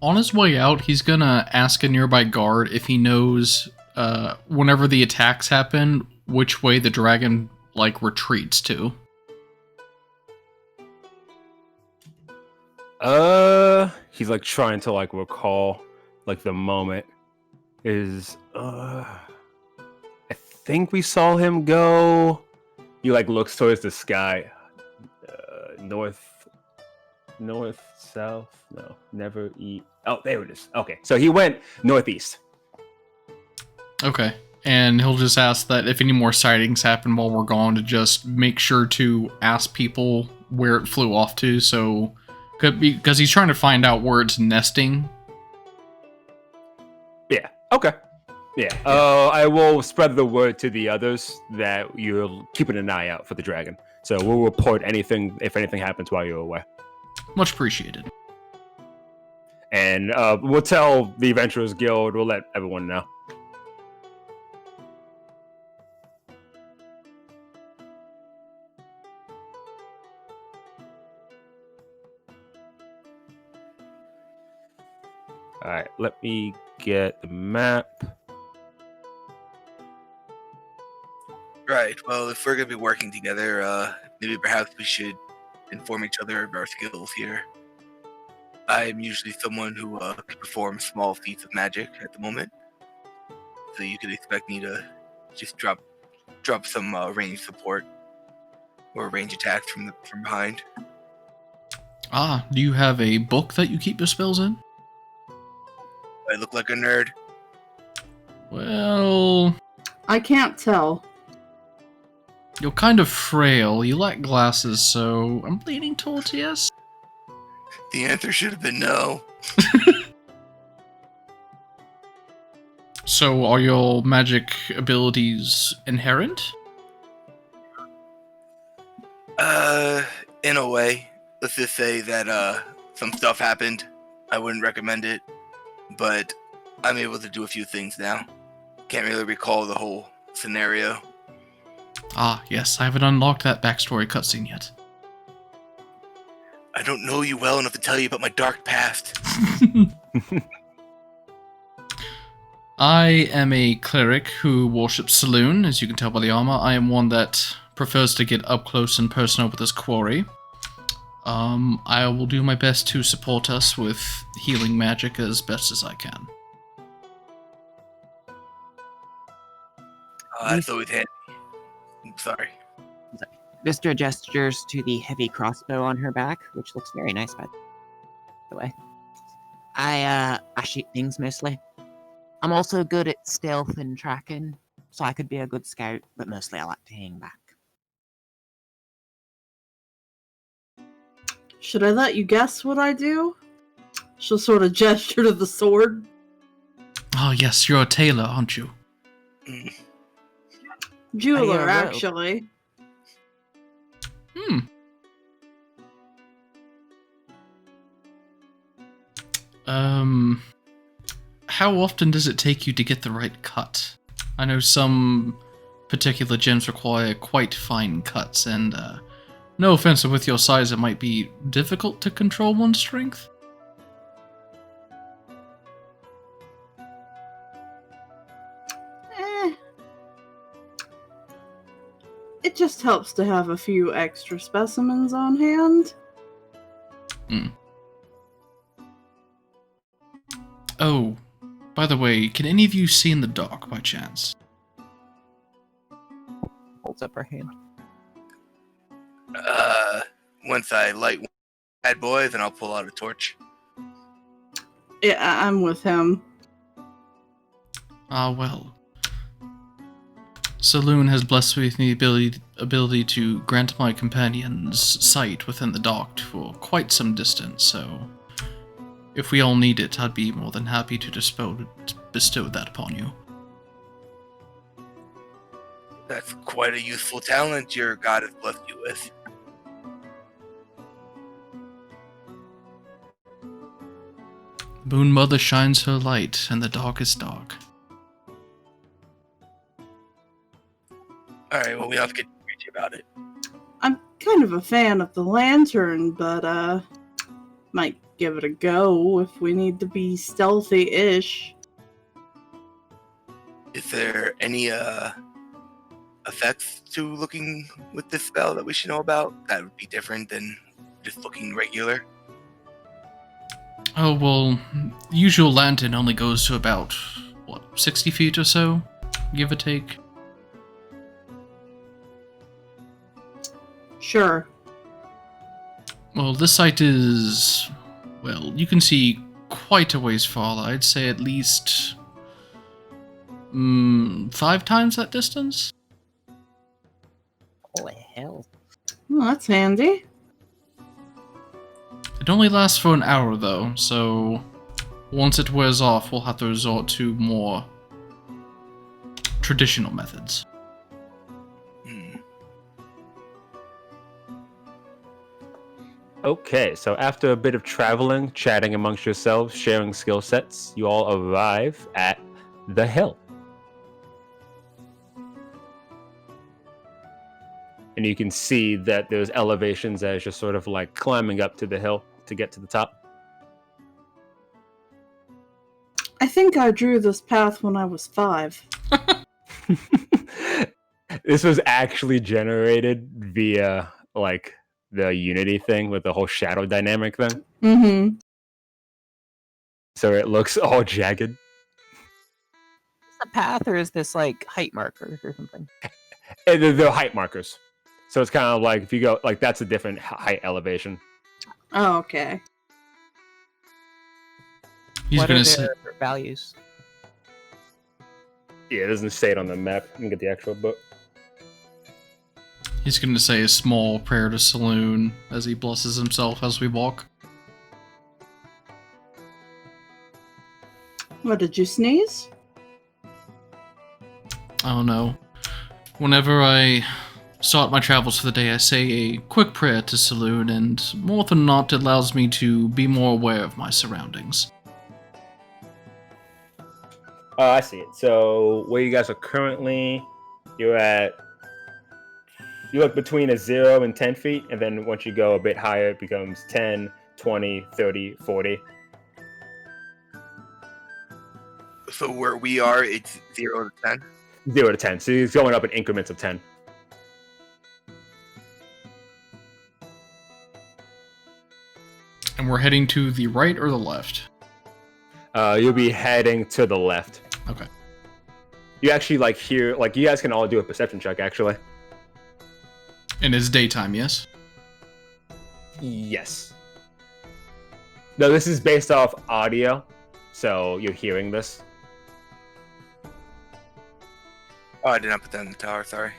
On his way out, he's gonna ask a nearby guard if he knows, whenever the attacks happen, which way the dragon, retreats to. He's trying to recall the moment is I think we saw him go. He looks towards the sky. North, south, no, never eat. Oh, there it is. Okay, so he went northeast. Okay, and he'll just ask that if any more sightings happen while we're gone, to just make sure to ask people where it flew off to, so because he's trying to find out where it's nesting. Yeah. Okay. Yeah. I will spread the word to the others that you're keeping an eye out for the dragon. So we'll report if anything happens while you're away. Much appreciated. And we'll tell the Adventurers Guild. We'll let everyone know. All right. Let me get the map. Right. Well, if we're going to be working together, maybe perhaps we should inform each other of our skills here. I am usually someone who can perform small feats of magic at the moment, so you could expect me to just drop some range support or range attacks from behind. Do you have a book that you keep your spells in? I look like a nerd. Well, I can't tell. you're kind of frail. You lack glasses, so I'm leaning towards yes. The answer should have been no. So, are your magic abilities inherent? In a way. Let's just say that some stuff happened. I wouldn't recommend it, but I'm able to do a few things now. Can't really recall the whole scenario. Ah, yes, I haven't unlocked that backstory cutscene yet. I don't know you well enough to tell you about my dark past. I am a cleric who worships Saloon, as you can tell by the armor. I am one that prefers to get up close and personal with his quarry. I will do my best to support us with healing magic as best as I can. It's always handy. I'm sorry. Vistra gestures to the heavy crossbow on her back, which looks very nice, by the way. I shoot things mostly. I'm also good at stealth and tracking, so I could be a good scout, but mostly I like to hang back. Should I let you guess what I do? She'll sort of gesture to the sword. Oh yes, you're a tailor, aren't you? Jeweler, rogue. actually. How often does it take you to get the right cut? I know some particular gems require quite fine cuts, and no offense, with your size, it might be difficult to control one's strength. It just helps to have a few extra specimens on hand. Oh, by the way, can any of you see in the dark by chance? Holds up her hand. Once I light one bad boy, then I'll pull out a torch. Yeah, I'm with him. Ah, well. Saloon has blessed me with the ability to grant my companions sight within the dark for quite some distance, so if we all need it, I'd be more than happy to bestow that upon you. That's quite a useful talent your god has blessed you with. Moon Mother shines her light, and the dark is dark. Alright, well, we don't have to get preachy about it. I'm kind of a fan of the lantern, but might give it a go if we need to be stealthy-ish. Is there any effects to looking with this spell that we should know about that would be different than just looking regular? Oh, well, usual lantern only goes to about, 60 feet or so, give or take. Sure. Well, this site is, well, you can see quite a ways farther. I'd say at least 5 times that distance. Holy hell. Well, that's handy. It only lasts for an hour, though, so once it wears off, we'll have to resort to more traditional methods. Okay, so after a bit of traveling, chatting amongst yourselves, sharing skill sets, you all arrive at the hill. And you can see that there's elevations as you're sort of like climbing up to the hill to get to the top. I think I drew this path when I was 5. This was actually generated via like the Unity thing with the whole shadow dynamic thing. Mm-hmm. So it looks all jagged. Is this a path or is this like height markers or something? And they're height markers. So it's kind of like if you go, like that's a different height elevation. Oh, okay. He's What gonna are say, their values? Yeah, it doesn't say it on the map. Let me get the actual book. he's gonna say a small prayer to Saloon as he blesses himself as we walk. What, did you sneeze? Oh no. Whenever I start my travels for the day, I say a quick prayer to Saloon, and more than not, it allows me to be more aware of my surroundings. Oh, I see it. So where you guys are currently, you're look between a 0 and 10 feet, and then once you go a bit higher, it becomes 10, 20, 30, 40. So where we are, it's 0 to 10. 0 to 10. So it's going up in increments of 10. And we're heading to the right or the left? You'll be heading to the left. Okay. You actually like hear, like you guys can all do a perception check actually. And it's daytime, yes? Yes. No, this is based off audio, so you're hearing this. Oh, I did not put that in the tower, sorry.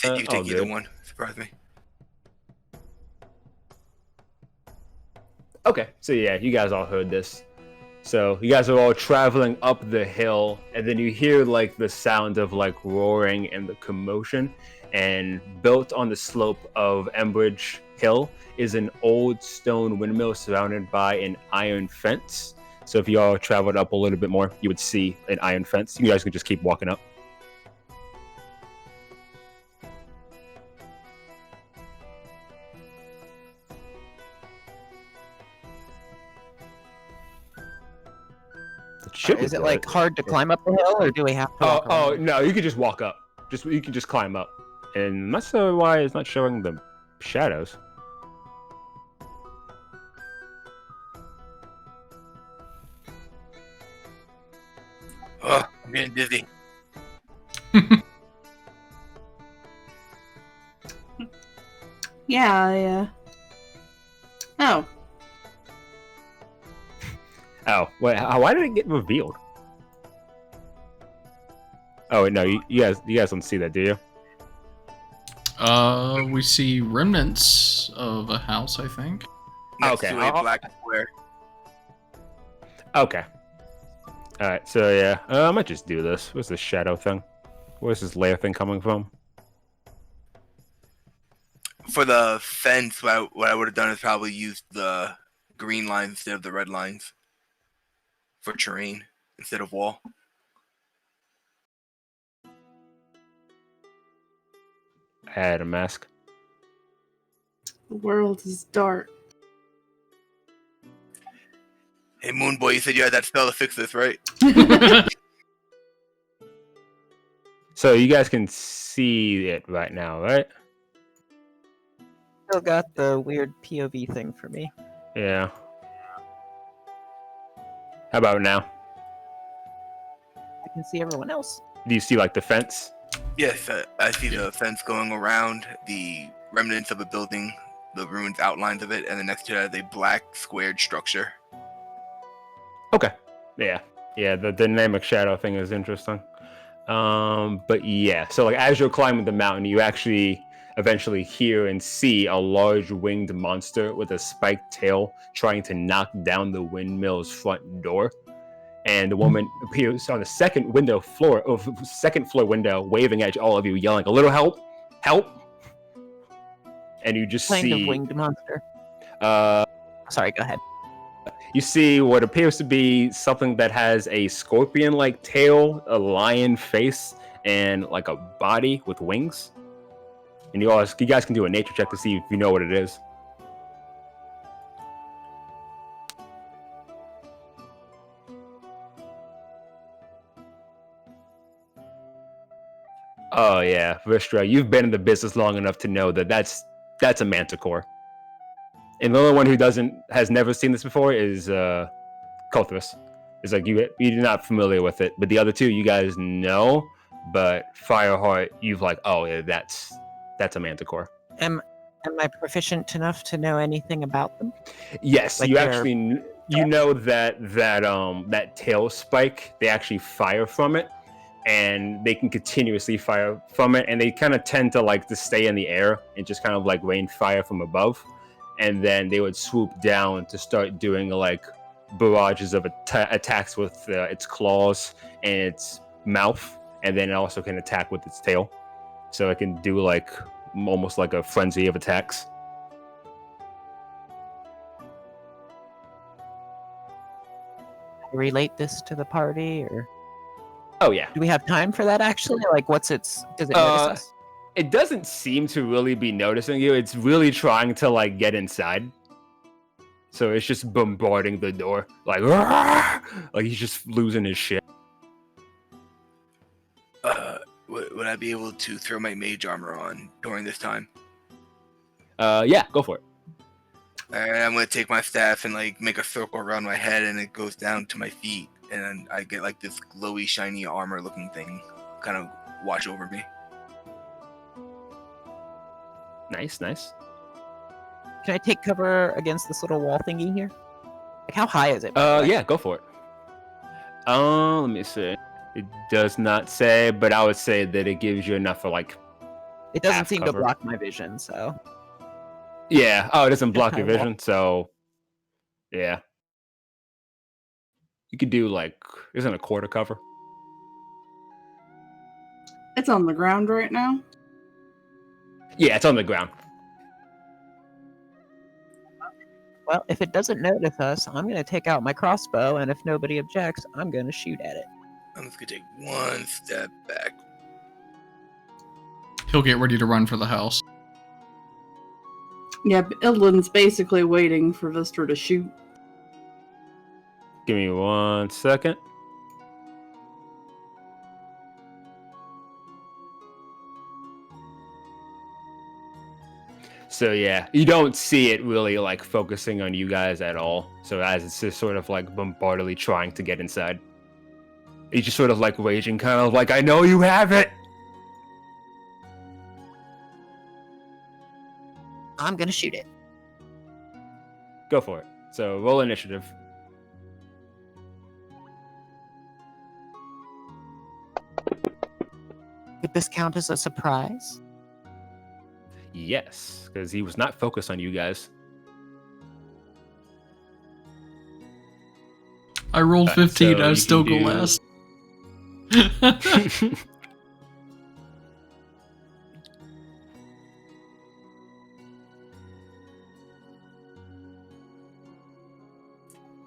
You all take either good. one. Surprised me. Okay, so yeah, you guys all heard this. So you guys are all traveling up the hill, and then you hear like the sound of like roaring and the commotion. And built on the slope of Umbrage Hill is an old stone windmill surrounded by an iron fence. So if you all traveled up a little bit more, you would see an iron fence. You guys could just keep walking up. Is it like hard to climb up the hill, or do we have to walk around? No, you could just walk up. You can just climb up. And I'm not sure why it's not showing the shadows. Oh, I'm getting dizzy. Yeah. Oh. Oh, wait, why did it get revealed? Oh, wait, no, you guys don't see that, do you? We see remnants of a house, I think. Next Okay, to a black square. Okay. Alright, so yeah, I might just do this. What's this shadow thing? Where's this layer thing coming from? For the fence, what I would have done is probably used the green lines instead of the red lines. For terrain instead of wall. Add a mask. The world is dark. Hey, Moon Boy, you said you had that spell to fix this, right? So you guys can see it right now, right? Still got the weird POV thing for me. Yeah. How about now? I can see everyone else. Do you see like the fence? Yes, I see the fence going around, the remnants of a building, the ruins outlines of it, and then next to that is a black squared structure. Okay. Yeah. Yeah, the dynamic shadow thing is interesting. But yeah, so like as you're climbing the mountain, you actually eventually hear and see a large winged monster with a spiked tail trying to knock down the windmill's front door. And the woman appears on the second floor window, waving at all of you, yelling, "A little help! Help!" And you just Kind see of winged monster. Sorry, go ahead. you see what appears to be something that has a scorpion-like tail, a lion face, and like a body with wings. And you guys can do a nature check to see if you know what it is. Oh yeah, Vistra, you've been in the business long enough to know that that's a manticore. And the only one who has never seen this before is Kothras. It's like you're not familiar with it, but the other two you guys know. But Fireheart, you've like, oh yeah, that's a manticore. Am I proficient enough to know anything about them? Yes, Like you they're- actually know that tail spike. They actually fire from it, and they can continuously fire from it, and they kind of tend to like to stay in the air and just kind of like rain fire from above, and then they would swoop down to start doing like barrages of attacks with its claws and its mouth, and then it also can attack with its tail, so it can do like almost like a frenzy of attacks. Relate this to the party, or Oh yeah. do we have time for that? Actually, like, does it notice us? It doesn't seem to really be noticing you. It's really trying to like get inside. So it's just bombarding the door, like he's just losing his shit. Would I be able to throw my mage armor on during this time? Yeah, go for it. And I'm gonna take my staff and like make a circle around my head, and it goes down to my feet, and then I get like this glowy, shiny armor-looking thing, kind of watch over me. Nice. Can I take cover against this little wall thingy here? Like, how high is it? Yeah, go for it. Let me see. It does not say, but I would say that it gives you enough for like. It doesn't half seem cover. to block my vision, so. Yeah. Oh, it doesn't block your kinda wall. vision, so. Yeah. You could do like, isn't a quarter cover? It's on the ground right now. Yeah, it's on the ground. Well, if it doesn't notice us, I'm gonna take out my crossbow, and if nobody objects, I'm gonna shoot at it. I'm just gonna take one step back. He'll get ready to run for the house. Yeah, Ildlin's basically waiting for Vistra to shoot. Give me 1 second. So yeah, you don't see it really like focusing on you guys at all. So as it's just sort of like bombardedly trying to get inside. He's just sort of like raging, kind of like, I know you have it! I'm gonna shoot it. Go for it. So roll initiative. Could this count as a surprise? Yes, because he was not focused on you guys. I rolled 15, so I you still can go do- last.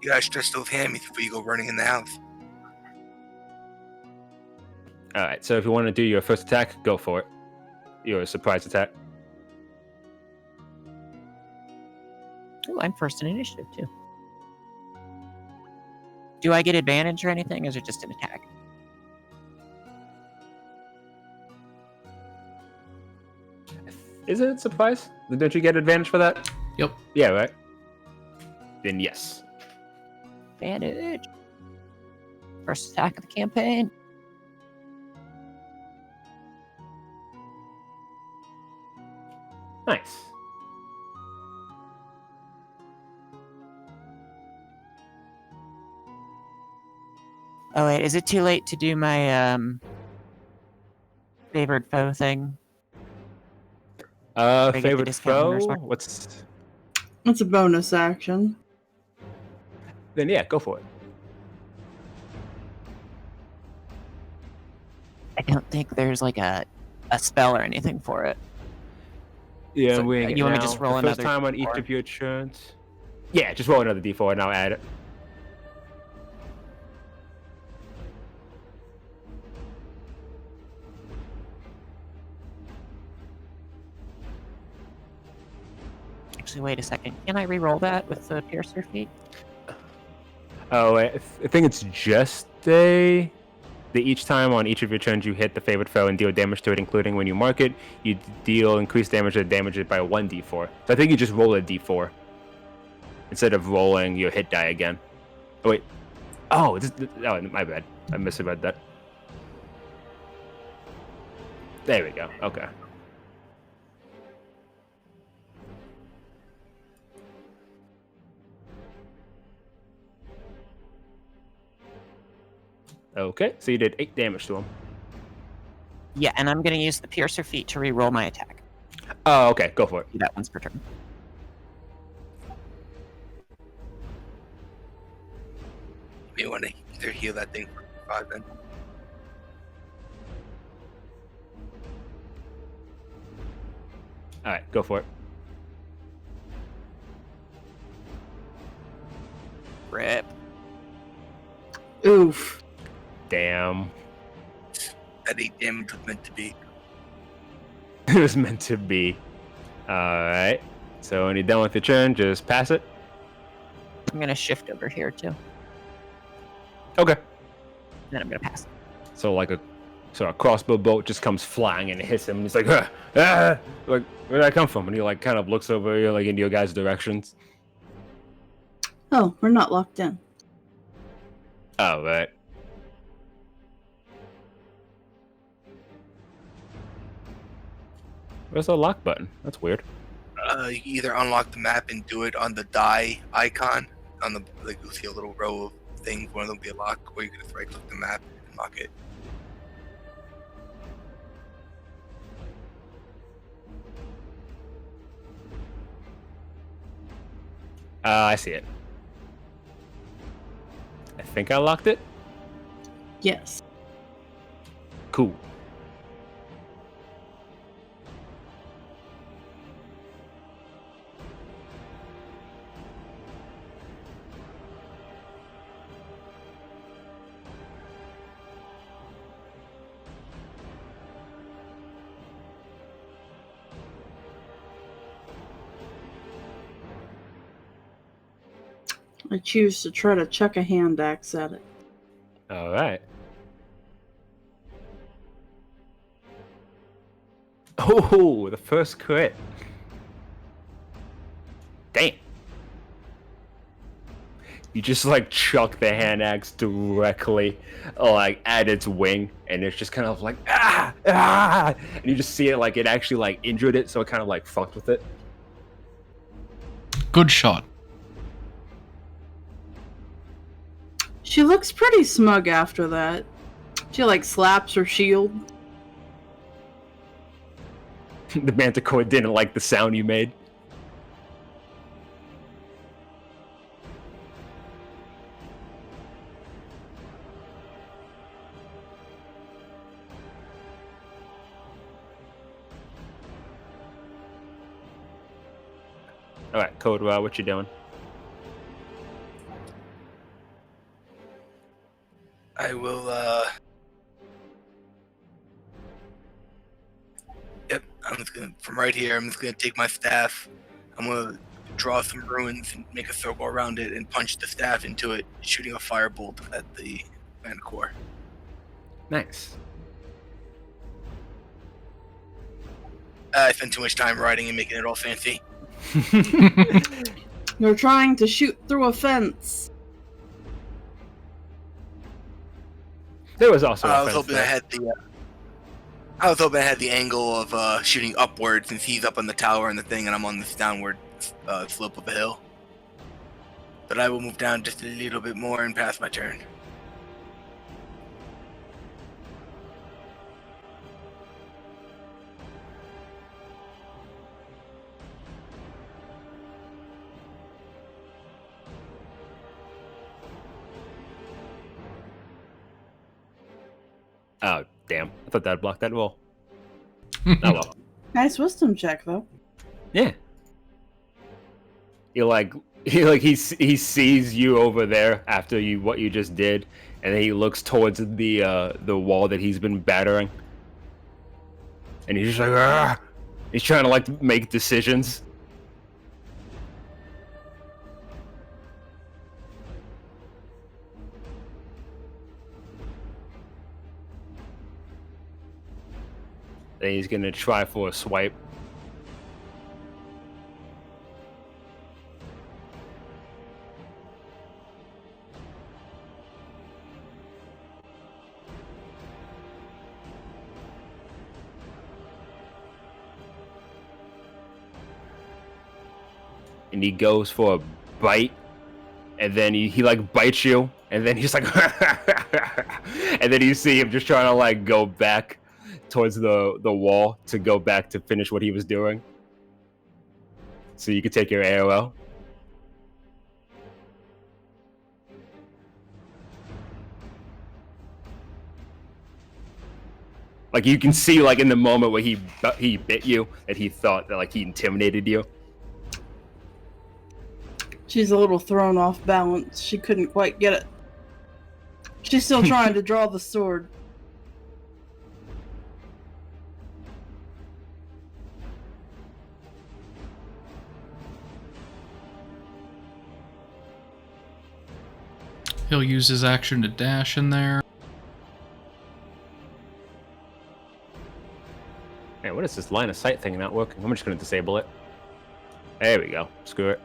You gotta stretch those hammies before you go running in the house. Alright, so if you want to do your first attack, go for it. Your surprise attack. Oh, I'm first in initiative, too. Do I get advantage or anything, or is it just an attack? Isn't it surprise? Don't you get advantage for that? Yep. Yeah, right? Then yes. Advantage. First attack of the campaign. Nice. Oh wait, is it too late to do my favored foe thing? I get the Favorite discount on foe? Nurse What's... It's a bonus action. Then yeah, go for it. I don't think there's like a spell or anything for it. Yeah, So, we you want me to just roll the first another time on each D4? of your turns. Yeah, just roll another d4 and I'll add it. Actually, wait a second. Can I re-roll that with the piercer feat? Oh, I think it's just a... Each time on each of your turns you hit the favorite foe and deal damage to it, including when you mark it, you deal increased damage and damage it by 1d4. So I think you just roll a d4 instead of rolling your hit die again. Oh wait. Oh, my bad. I misread that. There we go. Okay. Okay, so you did 8 damage to him. Yeah, and I'm gonna use the piercer feat to re-roll my attack. Oh, okay, go for it. Do that once per turn. You want to either heal that thing for 5 then. Alright, go for it. Rip. Oof. Damn. That 8 damage was meant to be. It was meant to be. Alright. So when you're done with your turn, just pass it. I'm gonna shift over here too. Okay. And then I'm gonna pass. So like a crossbow bolt just comes flying and it hits him and he's like, ah, ah! Like, where'd that come from? And he like kind of looks over here like into your guys' directions. Oh, we're not locked in. Oh, right. Where's the lock button? That's weird. You can either unlock the map and do it on the die icon on the you'll see a little row of things. One of them will be a lock, or you can just right-click the map and lock it. I see it. I think I locked it. Yes. Cool. I choose to try to chuck a hand axe at it. All right. Oh, the first crit. Damn. You just like chuck the hand axe directly like at its wing, and it's just kind of like ah, and you just see it like it actually like injured it, so it kind of like fucked with it. Good shot. She looks pretty smug after that. She like slaps her shield. The manticore didn't like the sound you made. All right, Code, what you doing? I will, yep, I'm just gonna, from right here, I'm just gonna take my staff. I'm gonna draw some runes and make a circle around it and punch the staff into it, shooting a firebolt at the Manticore. Nice. I spent too much time writing and making it all fancy. You're trying to shoot through a fence. There was also I a was fence hoping there. I was hoping I had the angle of shooting upward since he's up on the tower and the thing, and I'm on this downward slope of the hill. But I will move down just a little bit more and pass my turn. Oh, damn. I thought that blocked that wall. Oh, well. Nice wisdom check, though. Yeah. He sees you over there after what you just did, and then he looks towards the wall that he's been battering. And he's just like, ah! He's trying to like make decisions. Then he's gonna try for a swipe. And he goes for a bite, and then he like bites you, and then he's like, and then you see him just trying to like go back towards the wall to go back to finish what he was doing. So you could take your AOL. Like you can see, like in the moment where he bit you, that he thought that like he intimidated you. She's a little thrown off balance. She couldn't quite get it. She's still trying to draw the sword. He'll use his action to dash in there. Man, what is this line of sight thing not working? I'm just gonna disable it. There we go. Screw it.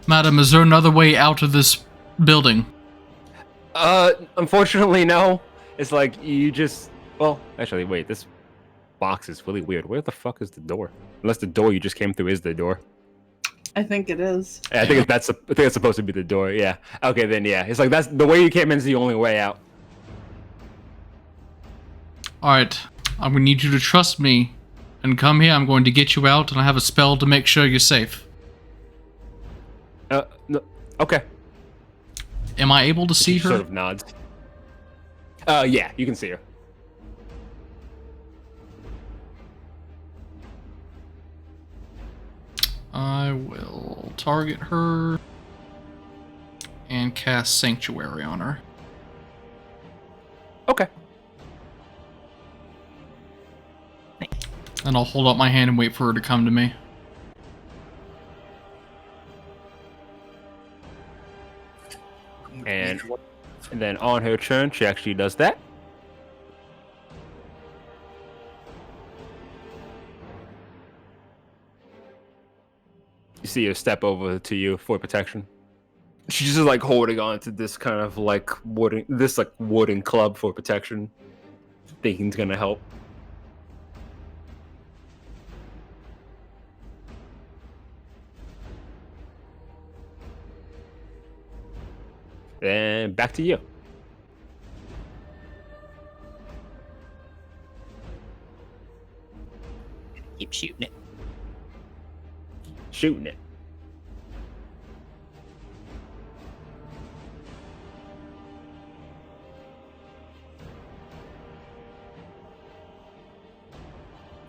Madam, is there another way out of this building? Unfortunately, no. It's like you just. Well, actually, wait. This box is really weird. Where the fuck is the door? Unless the door you just came through is the door. I think it is. Yeah, I think that's supposed to be the door. Yeah. Okay, then yeah. It's like that's the way you came in is the only way out. All right, I'm gonna need you to trust me and come here. I'm going to get you out, and I have a spell to make sure you're safe. No, okay. Am I able to see She her? sort of nods. Yeah, you can see her. I will target her and cast Sanctuary on her. Okay. And I'll hold up my hand and wait for her to come to me. And then on her turn, she actually does that. You see her step over to you for protection. She's just like holding on to this kind of like wooden club for protection, thinking it's gonna help. Then back to you. Keep shooting it. Shooting it.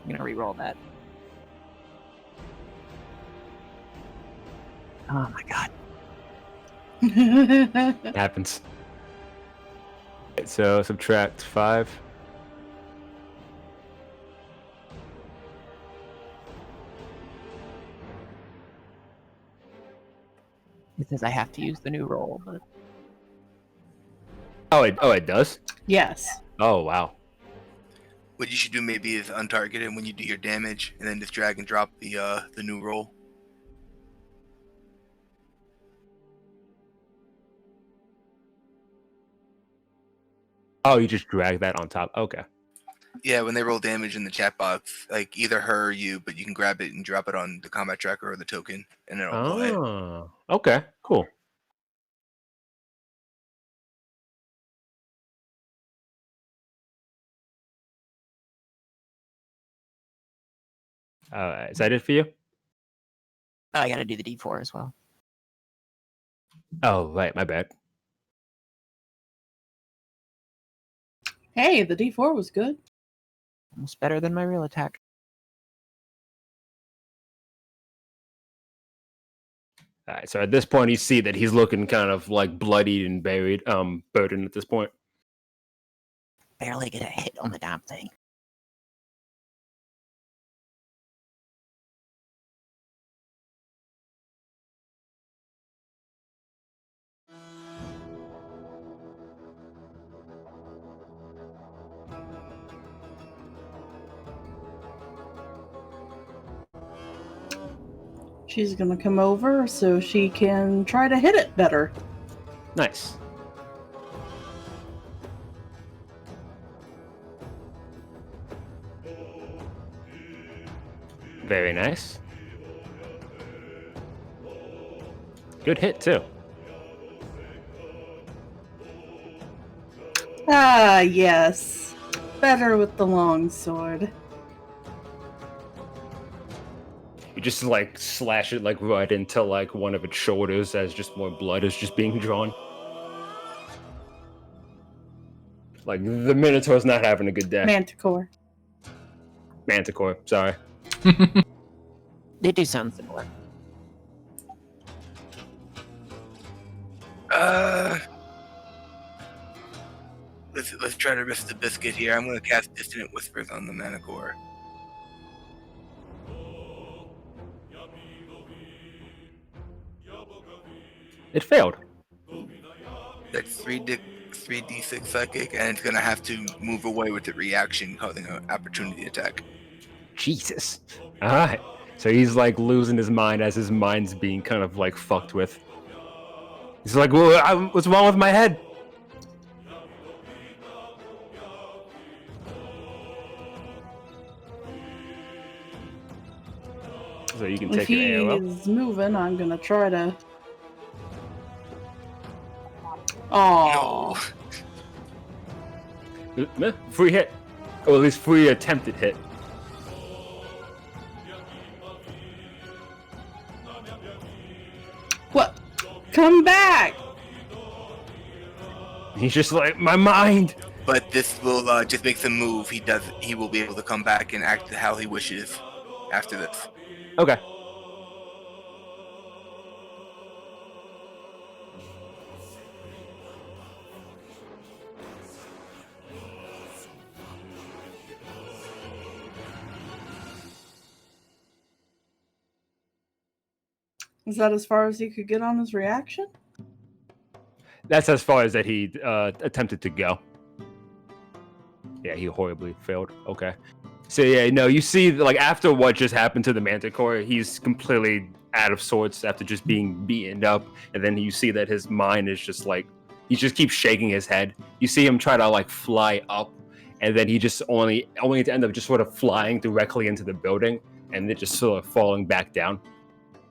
I'm gonna re-roll that. Oh my god. It happens. So subtract 5. because I have to use the new roll. But it does. Yes. Oh wow. What you should do maybe is untargeted when you do your damage, and then just drag and drop the new roll. Oh, you just drag that on top. Okay. Yeah, when they roll damage in the chat box, like either her or you, but you can grab it and drop it on the combat tracker or the token, and it'll apply it. Oh, okay, cool. Is that it for you? I gotta do the D4 as well. Oh, right, my bad. Hey, the D4 was good. Almost better than my real attack. All right, so at this point, you see that he's looking kind of like bloodied and buried, burdened at this point. Barely get a hit on the damn thing. She's gonna come over so she can try to hit it better. Nice. Very nice. Good hit, too. Ah, yes. Better with the long sword. You just like slash it like right into like one of its shoulders as just more blood is just being drawn. Like the Minotaur's not having a good day. Manticore. Manticore, sorry. They do sound similar. Let's try to risk the biscuit here. I'm gonna cast Dissonant Whispers on the Manticore. It failed. That's 3d6 psychic, and it's gonna have to move away with the reaction, causing an opportunity attack. Jesus. All right. So he's like losing his mind as his mind's being kind of like fucked with. He's like, well, what's wrong with my head? So you can If take an arrow. he's moving, I'm gonna try to. Oh, Free hit. Or at least free attempted hit. what? Come back! He's just like, my mind. But this will just make him move. He will be able to come back and act how he wishes after this. Okay. Is that as far as he could get on his reaction? That's as far as that he attempted to go. Yeah, he horribly failed. Okay. So yeah, no, you see, like after what just happened to the Manticore, he's completely out of sorts after just being beaten up, and then you see that his mind is just like he just keeps shaking his head. You see him try to like fly up, and then he just only to end up just sort of flying directly into the building, and then just sort of falling back down.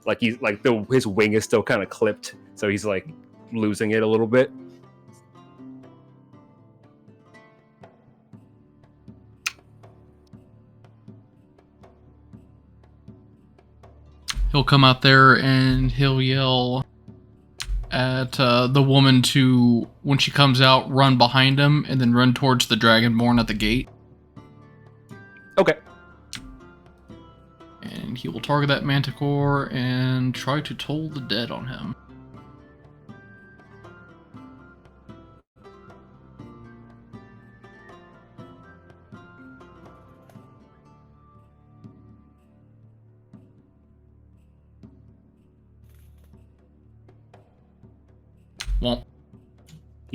Like he's like his wing is still kind of clipped, so he's like losing it a little bit. He'll come out there and he'll yell at the woman to, when she comes out, run behind him and then run towards the Dragonborn at the gate. Okay. And he will target that Manticore and try to toll the dead on him.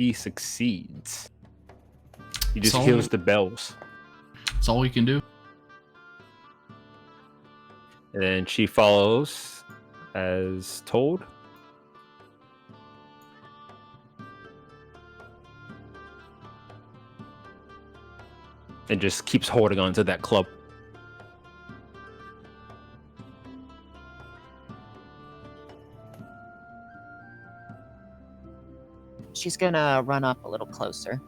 He succeeds. He just So- hears the bells. That's all we can do. And then she follows as told. And just keeps holding on to that club. She's gonna run up a little closer.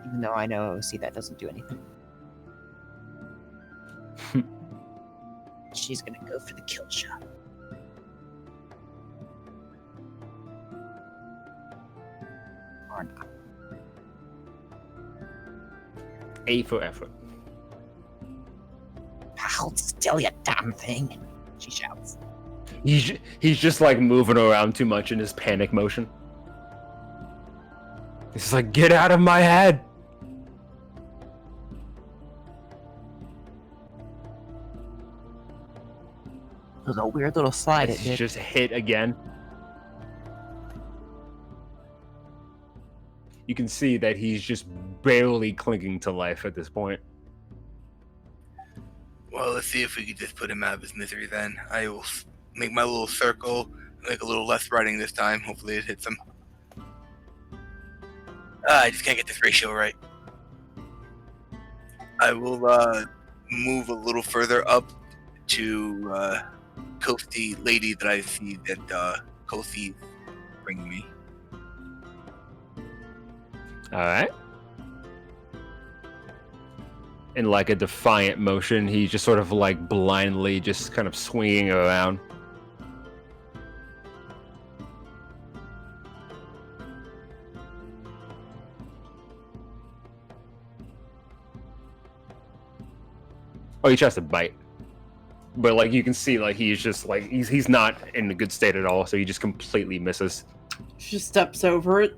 Even though I know OC that doesn't do anything. She's gonna go for the kill shot. Or not. A for effort. Hold still, you damn thing! She shouts. He's just like moving around too much in his panic motion. He's like, get out of my head! It was a weird little slide it It's did. just hit again. You can see that he's just barely clinging to life at this point. Well, let's see if we can just put him out of his misery then. I will make my little circle, make a little less writing this time. Hopefully it hits him. I just can't get this ratio right. I will move a little further up to coast the lady that I see that Kosi bringing me. Alright. In like a defiant motion, he's just sort of like blindly just kind of swinging around. Oh, he tries to bite. But like you can see like he's just like he's not in a good state at all, so he just completely misses. She just steps over it.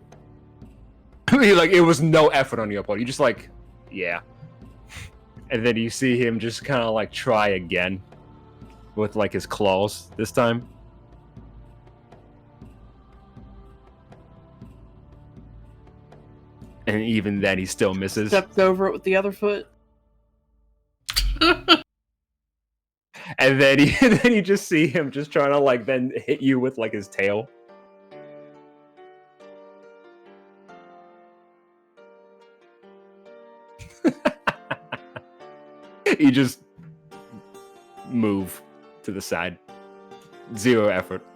Like it was no effort on your part. You just like, yeah. And then you see him just kind of like try again with like his claws this time. And even then he still misses. Steps over it with the other foot. And then you just see him just trying to like then hit you with like his tail. You just move to the side. Zero effort.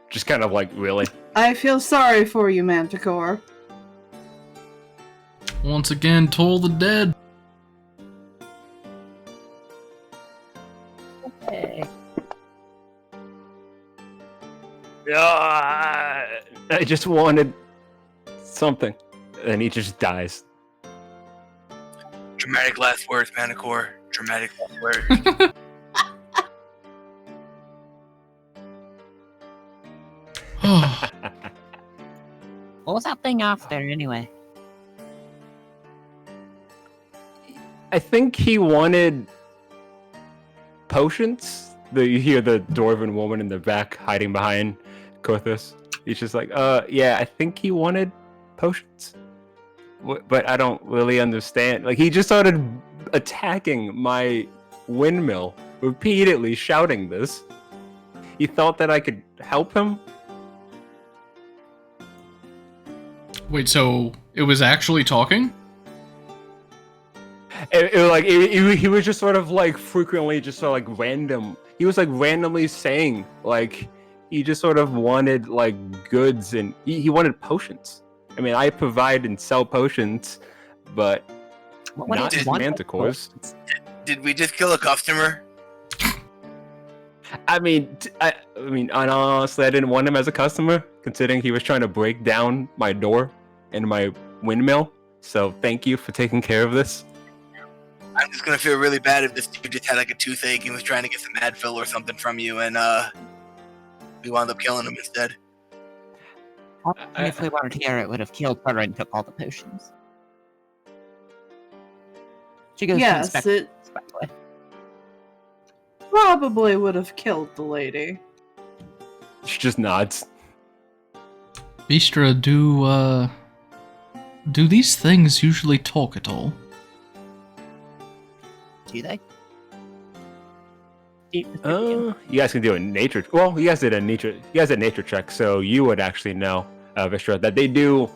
Just kind of like, really? I feel sorry for you, Manticore. Once again, toll the dead. Hey. I just wanted something. And he just dies. Dramatic last words, Manicore. Dramatic last words. What was that thing off there anyway? I think he wanted potions. You hear the Dwarven woman in the back hiding behind Kothis. He's just like, yeah, I think he wanted potions. But I don't really understand. Like, he just started attacking my windmill, repeatedly shouting this. He thought that I could help him? Wait, so it was actually talking? He was just sort of like frequently just sort of like random. He was like randomly saying like he just sort of wanted like goods and he wanted potions. I mean, I provide and sell potions, but not manticores. Did we just kill a customer? I mean, honestly, I didn't want him as a customer, considering he was trying to break down my door and my windmill. So thank you for taking care of this. I'm just gonna feel really bad if this dude just had like a toothache and was trying to get some Advil or something from you, and we wound up killing him instead. If we weren't here, it would have killed her and took all the potions. She goes Yes, to it probably would have killed the lady. She just nods. Vistra, do these things usually talk at all? Do they? You guys can do a nature. Well, you guys did a nature. You guys did a nature check, so you would actually know, Vistra, that they do.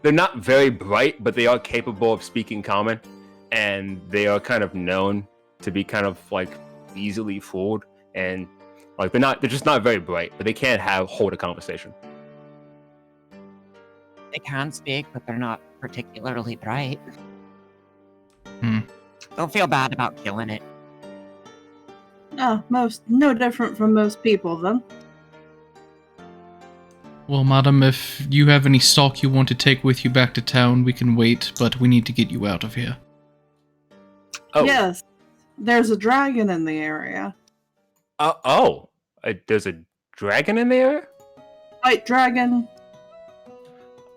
They're not very bright, but they are capable of speaking common, and they are kind of known to be kind of like easily fooled, and like they're just not very bright, but they can hold a conversation. They can speak, but they're not particularly bright. Hmm. Don't feel bad about killing it. No different from most people then. Well, madam, if you have any stock you want to take with you back to town, we can wait, but we need to get you out of here. Oh. Yes, there's a dragon in the area. There's a dragon in there? White dragon.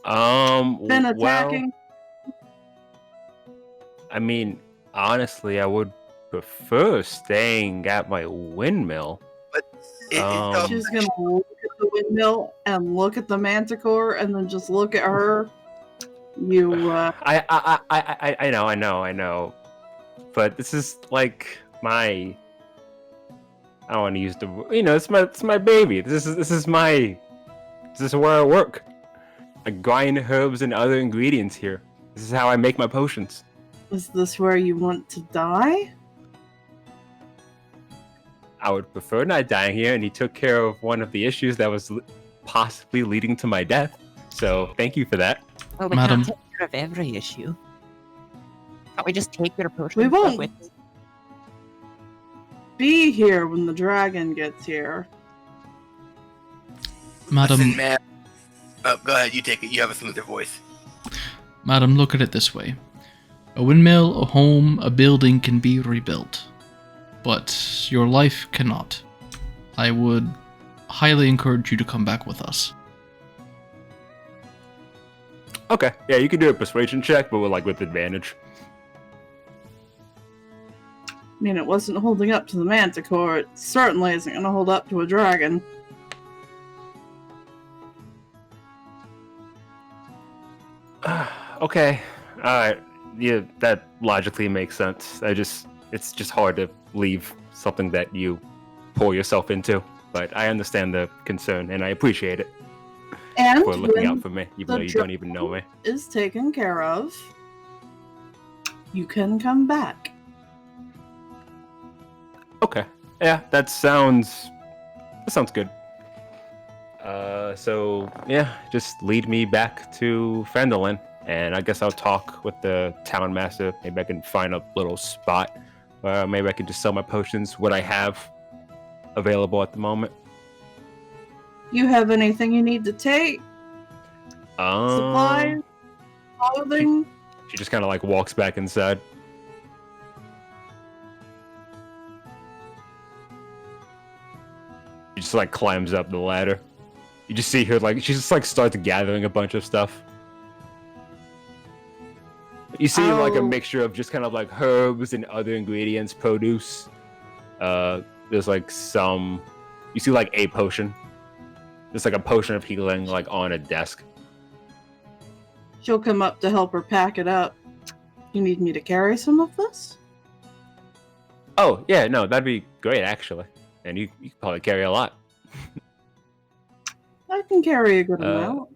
Been attacking. Well, I mean, honestly, I would prefer staying at my windmill. But She's gonna look at the windmill and look at the manticore and then just look at her. I know. But this is like my. I don't want to use the. It's my baby. This is where I work. I grind herbs and other ingredients here. This is how I make my potions. Is this where you want to die? I would prefer not dying here, and he took care of one of the issues that was possibly leading to my death. So thank you for that. Well, we Madam. can't take care of every issue. Can't we just take your potion? We won't with be here when the dragon gets here. Madam, Listen, man. Oh, go ahead, you take it. You have a smoother voice. madam, look at it this way. A windmill, a home, a building can be rebuilt, but your life cannot. I would highly encourage you to come back with us. Okay, yeah, you can do a persuasion check, but with advantage. I mean, it wasn't holding up to the manticore. It certainly isn't going to hold up to a dragon. Okay, alright. Yeah, that logically makes sense. It's just hard to leave something that you pour yourself into. But I understand the concern, and I appreciate it And for looking when out for me, even though you don't even know me. is taken care of, you can come back. Okay. Yeah, that sounds good. So yeah, just lead me back to Phandalin, and I guess I'll talk with the town master. Maybe I can find a little spot where maybe I can just sell my potions, what I have available at the moment. You have anything you need to take? Supplies? Clothing? She just kind of walks back inside. She just climbs up the ladder. You just see her she just starts gathering a bunch of stuff. You see a mixture of just kind of herbs and other ingredients, produce. There's some. You see a potion. There's a potion of healing on a desk. She'll come up to help her pack it up. You need me to carry some of this? Oh yeah, no, that'd be great actually, and you could probably carry a lot. I can carry a good amount.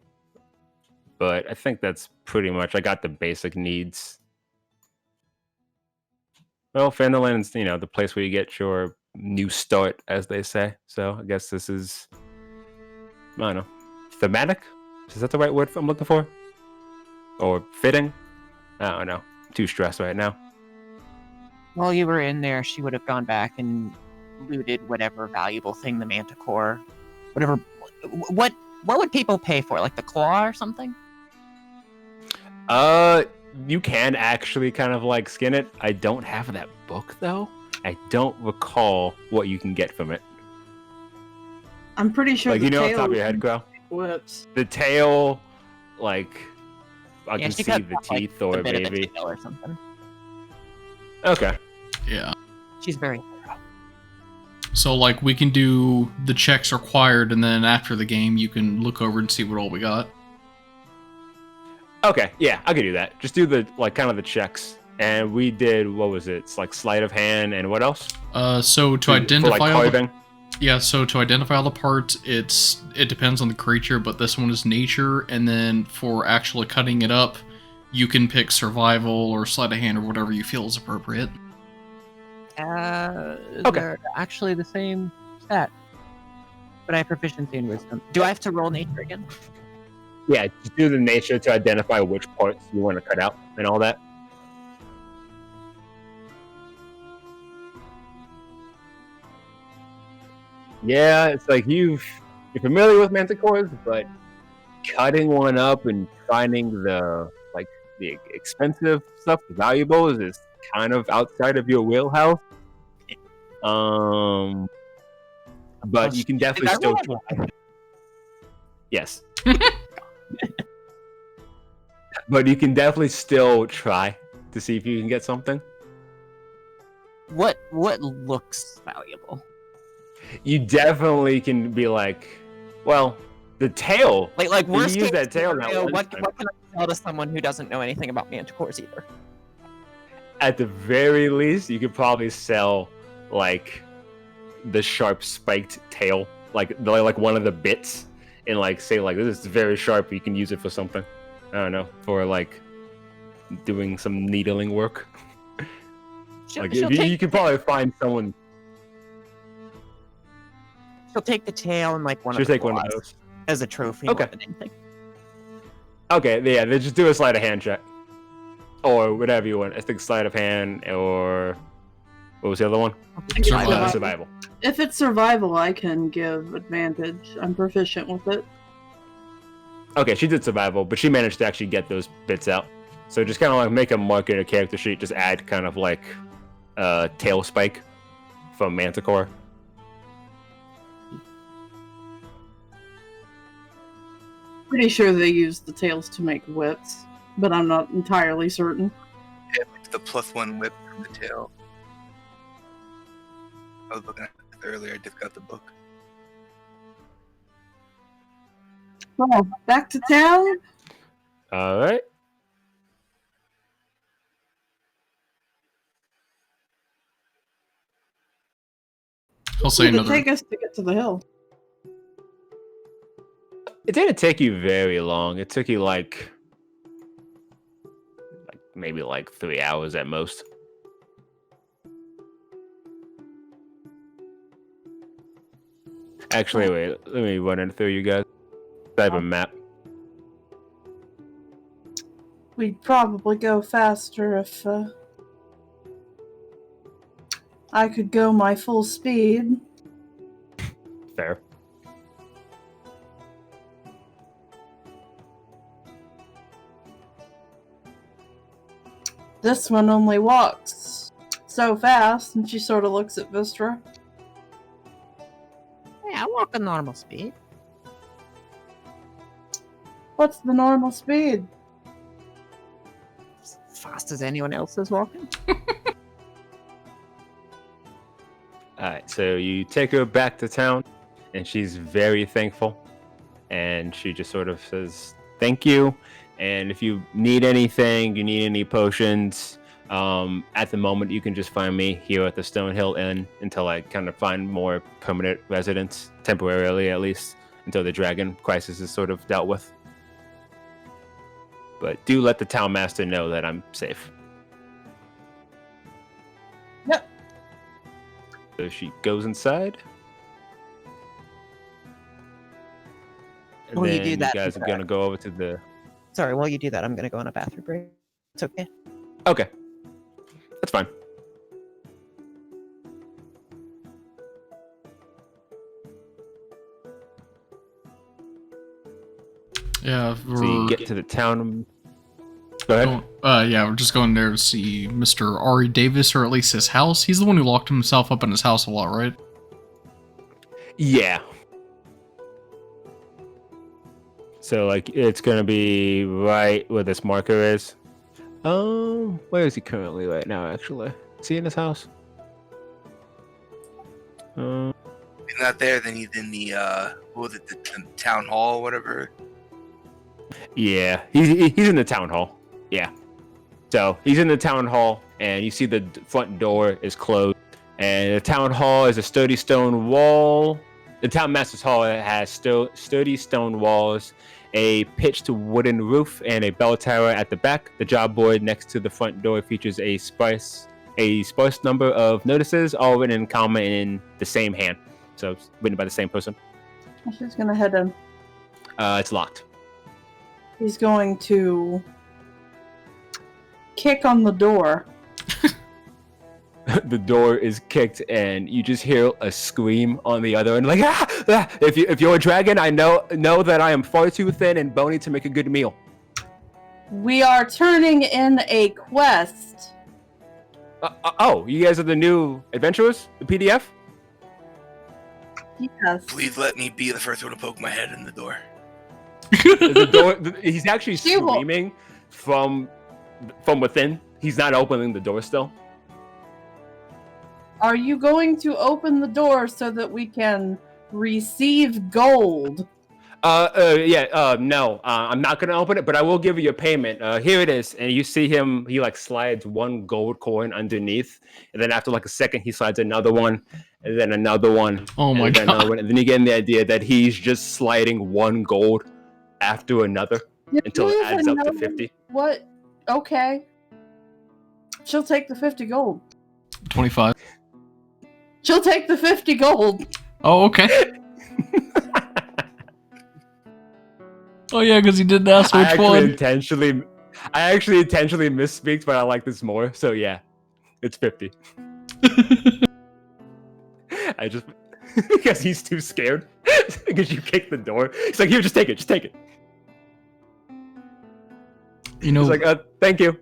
But I think that's pretty much. I got the basic needs. Well, Phandalin's, the place where you get your new start, as they say. So I guess this is, I don't know, thematic? Is that the right word I'm looking for? Or fitting? I don't know. I'm too stressed right now. While you were in there, she would have gone back and looted whatever valuable thing the manticore, whatever. What would people pay for? The claw or something? You can actually kind of skin it. I don't have that book though. I don't recall what you can get from it. I'm pretty sure the off the tail top of your head, Crow? whips. The tail, I can she see could the have, teeth a or bit of a maybe. tail or something. Okay. Yeah. She's very thorough. So, like, we can do the checks required, and then after the game, you can look over and see what all we got. Okay, yeah, I could do that. Just do the, like, kind of the checks. And we did, what was it? It's like sleight of hand and what else? So to identify for, like, all the, carving? yeah, so to identify all the parts, it depends on the creature, but this one is nature, and then for actually cutting it up, you can pick survival or sleight of hand or whatever you feel is appropriate. They're actually the same stat, but I have proficiency in wisdom. Do I have to roll nature again? Yeah, just do the nature to identify which parts you want to cut out and all that. Yeah, it's like you're familiar with manticores, but cutting one up and finding the expensive stuff, the valuables, is kind of outside of your wheelhouse. But you can definitely still try. Yes. But you can definitely still try to see if you can get something. What looks valuable? You definitely can be like, well, the tail. Like worst you use case that tail now. scenario, what can I sell to someone who doesn't know anything about manticores either? At the very least, you could probably sell like the sharp spiked tail, like one of the bits, and like say like this is very sharp. You can use it for something. I don't know, for like doing some needling work. Like you could probably find someone. She'll take the tail and like She'll take one of those as a trophy. Okay. More than anything. Okay, yeah, they just do a sleight of hand check. Or whatever you want. I think sleight of hand, or what was the other one? Survival. If it's survival, I can give advantage. I'm proficient with it. Okay, she did survival, but she managed to actually get those bits out. So just kind of like make a mark in a character sheet, just add kind of like tail spike from Manticore. Pretty sure they use the tails to make whips, but I'm not entirely certain. Yeah, it's the +1 whip from the tail. I was looking at it earlier. I just got the book. Well, back to town. All right. I'll say What did it another. take us to get to the hill? It didn't take you very long. It took you like maybe like 3 hours at most. Actually, wait. Let me run it through you guys. I have a map. We'd probably go faster if I could go my full speed. Fair. This one only walks so fast, and she sort of looks at Vistra. Yeah, I walk a normal speed. What's the normal speed? As fast as anyone else is walking. Alright, so you take her back to town, and she's very thankful. And she just sort of says, thank you. And if you need anything, you need any potions, at the moment you can just find me here at the Stonehill Inn until I kind of find more permanent residents, temporarily at least, until the dragon crisis is sort of dealt with. But do let the town master know that I'm safe. Yep. So she goes inside. And Will you then do that? You guys are going to go over to the... Sorry, while you do that, I'm gonna go on a bathroom break. It's okay. Okay. That's fine. Yeah, So you get to the town. Go ahead. Yeah, we're just going there to see Mr. Ari Davis, or at least his house. He's the one who locked himself up in his house a lot, right? Yeah. So, like, it's gonna be right where this marker is. Where is he currently right now, actually? Is he in his house? If he's not there, then he's in the what was it, the town hall, whatever. Yeah, he's in the town hall. Yeah. So he's in the town hall, and you see the front door is closed. And the town hall is a sturdy stone wall. The town master's hall has sturdy stone walls, a pitched wooden roof, and a bell tower at the back. The job board next to the front door features a sparse number of notices, all written in common in the same hand. So it's written by the same person. She's gonna head in. It's locked. He's going to kick on the door. The door is kicked, and you just hear a scream on the other end, like ah! Ah! If you're a dragon, I know that I am far too thin and bony to make a good meal. We are turning in a quest. Oh, you guys are the new adventurers, the PDF. Yes. Please let me be the first one to poke my head in the door. The door. He's actually She will- screaming from within. He's not opening the door still. Are you going to open the door so that we can receive gold? No. I'm not gonna open it, but I will give you a payment. Here it is, and you see him. He like slides one gold coin underneath, and then after like a second, he slides another one, and then another one. Oh my and then god. another one, and then you get the idea that he's just sliding one gold after another until it adds up to 50. What? Okay. She'll take the 50 gold. 25. She'll take the 50 gold. Oh, okay. Oh yeah, because he didn't ask I which actually one. intentionally misspeaks, but I like this more. So yeah, it's 50. I just because he's too scared because you kicked the door. He's like, here, just take it. You know, He's like, thank you.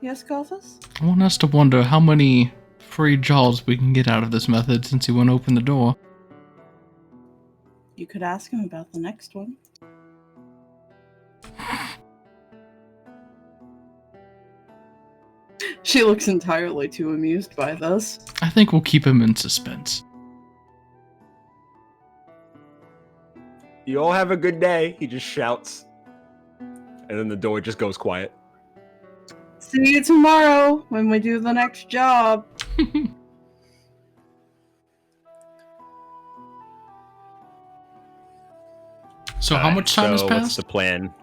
Yes, Gothas? I want us to wonder how many free jobs we can get out of this method since he won't open the door. You could ask him about the next one. She looks entirely too amused by this. I think we'll keep him in suspense. You all have a good day. He just shouts, and then the door just goes quiet. See you tomorrow when we do the next job. So how much time has What's passed? the plan?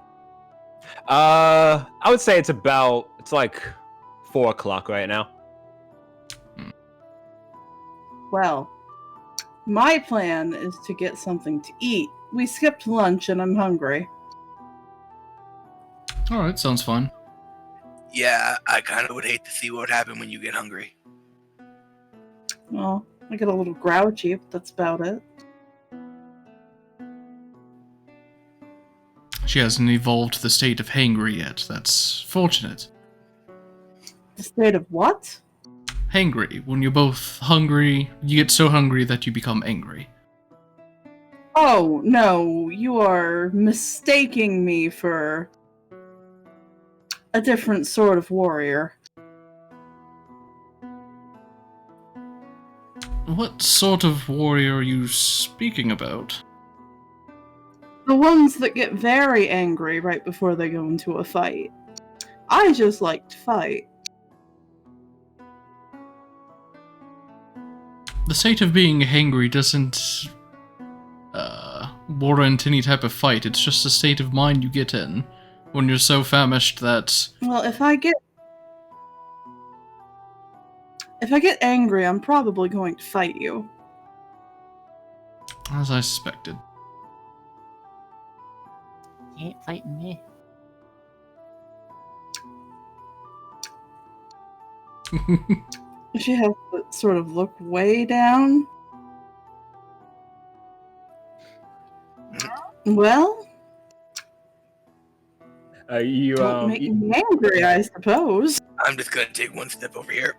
I would say it's like 4 o'clock right now. Well, my plan is to get something to eat. We skipped lunch and I'm hungry. Alright, sounds fun. Yeah, I kind of would hate to see what would happen when you get hungry. Well, I get a little grouchy, but that's about it. She hasn't evolved to the state of hangry yet. That's fortunate. The state of what? Hangry. When you're both hungry, you get so hungry that you become angry. Oh, no, you are mistaking me for a different sort of warrior. What sort of warrior are you speaking about? The ones that get very angry right before they go into a fight. I just like to fight. The state of being hangry doesn't warrant any type of fight. It's just a state of mind you get in when you're so famished that... Well, if I get angry, I'm probably going to fight you. As I suspected. You ain't fighting me. She has to sort of look way down. Well, don't make me angry, I suppose. I'm just gonna take one step over here.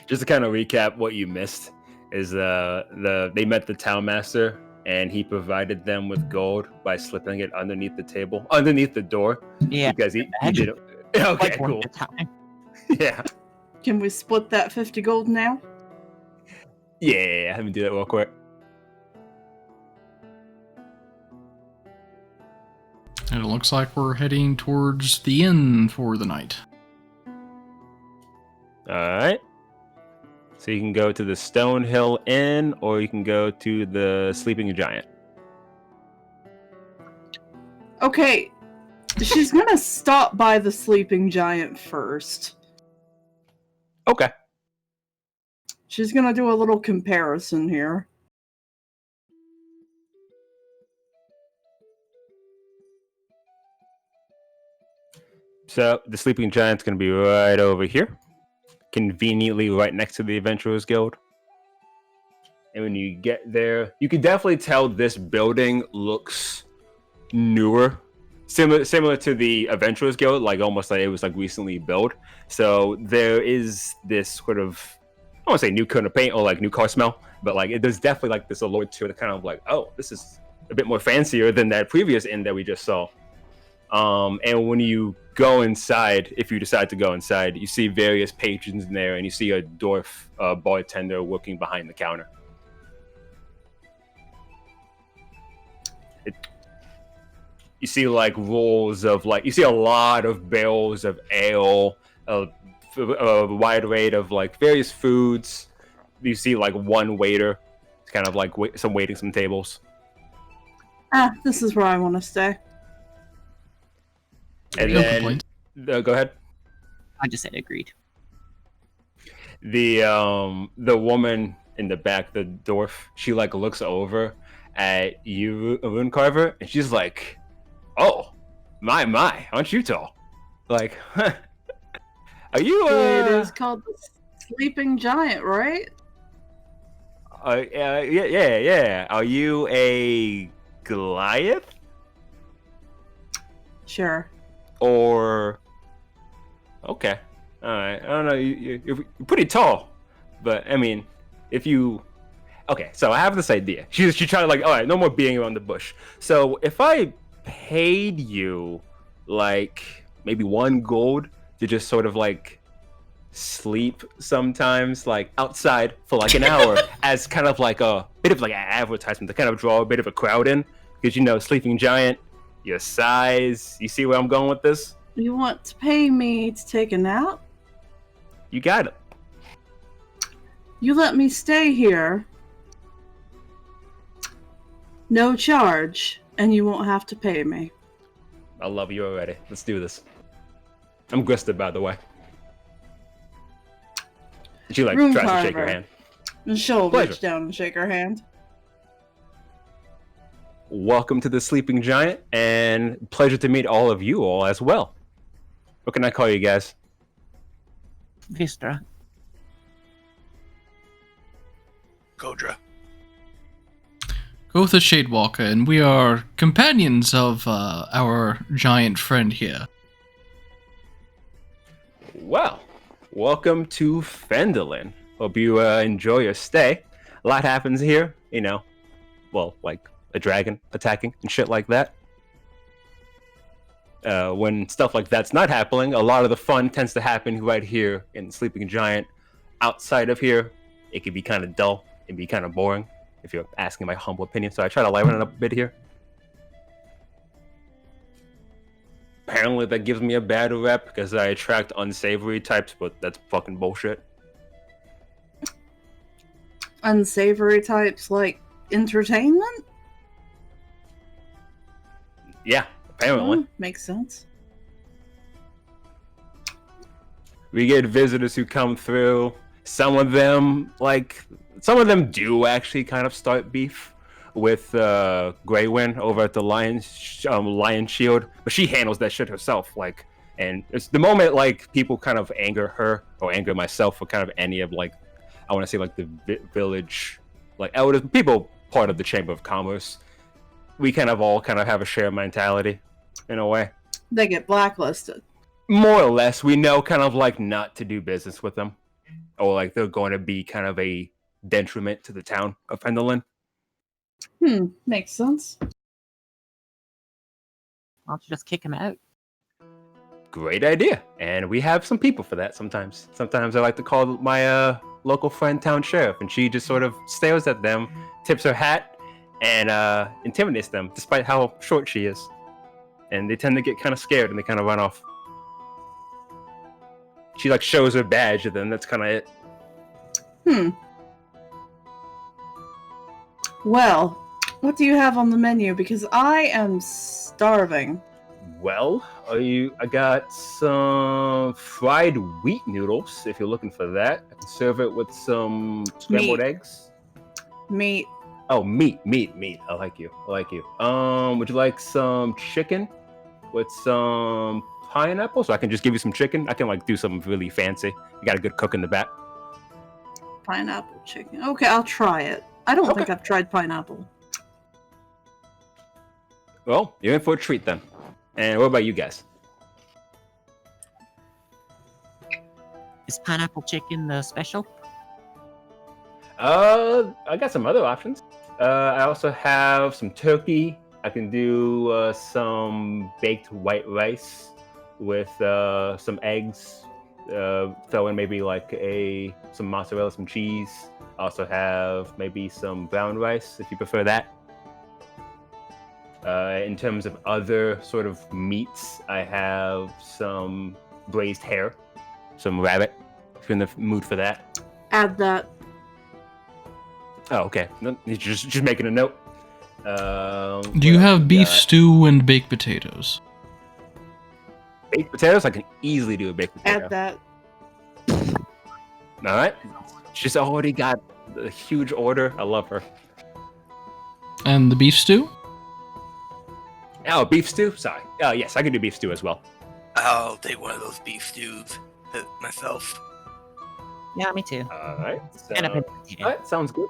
Just to kind of recap what you missed is they met the town master, and he provided them with gold by slipping it underneath the door. Yeah. Because he didn't. Okay, Like one cool. at a time. Yeah. Can we split that 50 gold now? Yeah, let me do that real quick. And it looks like we're heading towards the inn for the night. Alright. So you can go to the Stonehill Inn, or you can go to the Sleeping Giant. Okay, she's gonna stop by the Sleeping Giant first. Okay. She's gonna do a little comparison here. So the Sleeping Giant's going to be right over here, conveniently right next to the Adventurers Guild. And when you get there, you can definitely tell this building looks newer, similar to the Adventurers Guild, like almost like it was like recently built. So there is this sort of, I don't want to say new coat of paint or like new car smell, but like there's definitely like this allure to it, kind of like, oh, this is a bit more fancier than that previous inn that we just saw. And when you go inside, if you decide to go inside, you see various patrons in there, and you see a dwarf bartender working behind the counter. You see like rolls of like, you see a lot of barrels of ale, a wide array of like various foods. You see like one waiter, kind of like waiting some tables. This is where I want to stay. And No then, complaints. go ahead. I just said agreed. The woman in the back, the dwarf, she like looks over at you, Rune Carver, and she's like, "Oh, my, aren't you tall? Like, huh. Are you It is called the Sleeping Giant, right? yeah. Are you a Goliath Sure. or okay? All right. I don't know. You're pretty tall, but I mean, if you okay, so I have this idea. She's trying to like, all right, no more being around the bush. So if I paid you like maybe 1 gold to just sort of like sleep sometimes like outside for like an hour as kind of like a bit of like an advertisement to kind of draw a bit of a crowd in, because you know, Sleeping Giant, your size, you see where I'm going with this? You want to pay me to take a nap? You got it. You let me stay here. No charge, and you won't have to pay me. I love you already. Let's do this. I'm Grista, by the way. She like Rune tries to shake Carver. her hand. And she'll Pleasure. reach down and shake her hand. Welcome to the Sleeping Giant, and pleasure to meet all of you all as well. What can I call you guys? Vistra. Kodra. Go with the Shadewalker, and we are companions of our giant friend here. Well, welcome to Phandalin. Hope you enjoy your stay. A lot happens here, you know. Well, like a dragon attacking and shit like that. When stuff like that's not happening, a lot of the fun tends to happen right here in Sleeping Giant. Outside of here, it can be kind of dull and be kind of boring, if you're asking my humble opinion. So I try to liven it up a bit here. Apparently that gives me a bad rep because I attract unsavory types, but that's fucking bullshit. Unsavory types like entertainment? Yeah, apparently. Makes sense. We get visitors who come through. Some of them do actually kind of start beef with Greywin over at the Lion Shield, but she handles that shit herself. Like, and it's the moment like people kind of anger her or anger myself for kind of any of like, I want to say like the village, like elders, people part of the Chamber of Commerce. We kind of all kind of have a shared mentality in a way. They get blacklisted. More or less, we know kind of like not to do business with them, or like they're going to be kind of a detriment to the town of Phandalin. Makes sense. Why don't you just kick him out? great idea. And we have some people for that sometimes. Sometimes I like to call my local friend town sheriff, and she just sort of stares at them, tips her hat, and intimidates them, despite how short she is. And they tend to get kind of scared and they kind of run off. She like shows her badge at them. That's kind of it. Well, what do you have on the menu? Because I am starving. Well, I got some fried wheat noodles. If you're looking for that, I can serve it with some scrambled eggs. Meat. Oh, meat. I like you. Would you like some chicken with some pineapple? So I can just give you some chicken. I can like do something really fancy. You got a good cook in the back. Pineapple chicken. Okay, I'll try it. I don't think I've tried pineapple. Well, you're in for a treat then. And what about you guys? Is pineapple chicken the special? I got some other options. I also have some turkey. I can do some baked white rice with some eggs. Throw in maybe like some mozzarella, some cheese. I also have maybe some brown rice if you prefer that. In terms of other sort of meats, I have some braised hare, some rabbit, if you're in the mood for that. Add that. Oh, okay. No, just making a note. Do you have beef stew and baked potatoes? Baked potatoes? I can easily do a baked potato. Add that. All right. She's already got a huge order. I love her. And the beef stew? Oh, beef stew? Sorry. Yes, I can do beef stew as well. I'll take one of those beef stews myself. Yeah, me too. All right. So, And a all potato. right, sounds good.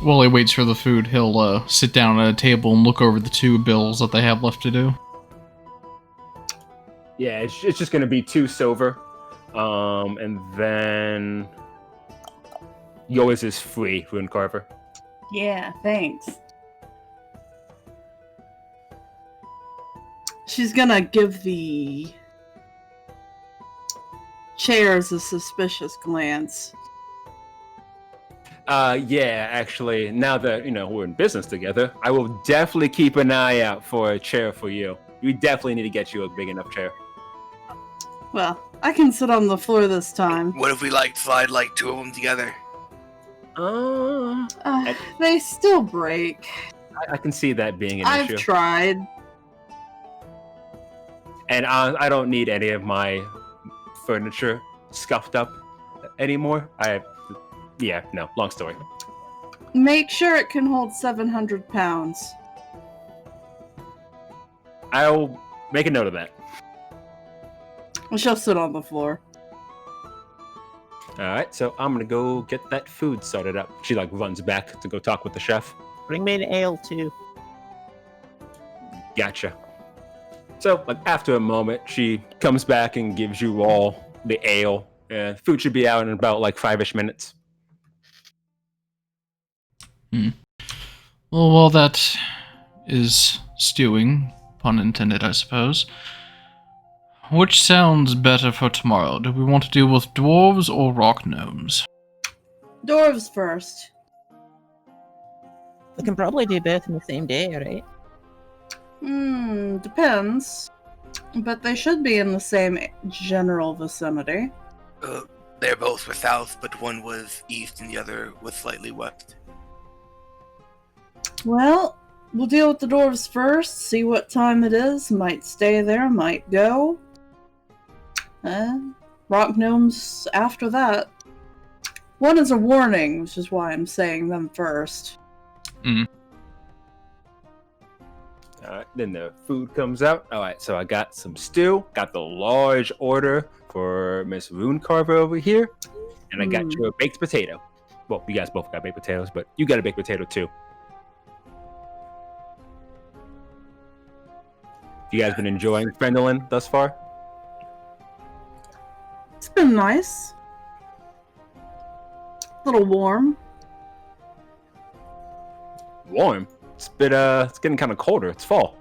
While he waits for the food, he'll sit down at a table and look over the 2 bills that they have left to do. Yeah, it's just going to be 2 silver. And then yours is free, Rune Carver. Yeah, thanks. She's gonna give the chairs a suspicious glance. Yeah, actually, now that, we're in business together, I will definitely keep an eye out for a chair for you. We definitely need to get you a big enough chair. Well, I can sit on the floor this time. What if we slide 2 of them together? They still break. I can see that being an I've issue. tried. And I don't need any of my furniture scuffed up anymore. Long story. Make sure it can hold 700 pounds. I'll make a note of that. She'll sit on the floor. All right, so I'm gonna go get that food started up. She runs back to go talk with the chef. Bring me an ale too. Gotcha. So after a moment, she comes back and gives you all the ale. Food should be out in about 5-ish minutes. Well, while that is stewing, pun intended, I suppose, which sounds better for tomorrow? Do we want to deal with dwarves or rock gnomes? Dwarves first. We can probably do both in the same day, right? Depends. But they should be in the same general vicinity. They're both were south, but one was east and the other was slightly west. Well, we'll deal with the dwarves first, see what time it is. Might stay there, might go. Rock gnomes after that. One is a warning, which is why I'm saying them first. Alright, then the food comes out. Alright, so I got some stew, got the large order for Miss Rune Carver over here, and I got you a baked potato. Well, you guys both got baked potatoes, but you got a baked potato too. You guys been enjoying Phandalin thus far? It's been nice. A little warm. Warm? It's getting kind of colder. It's fall.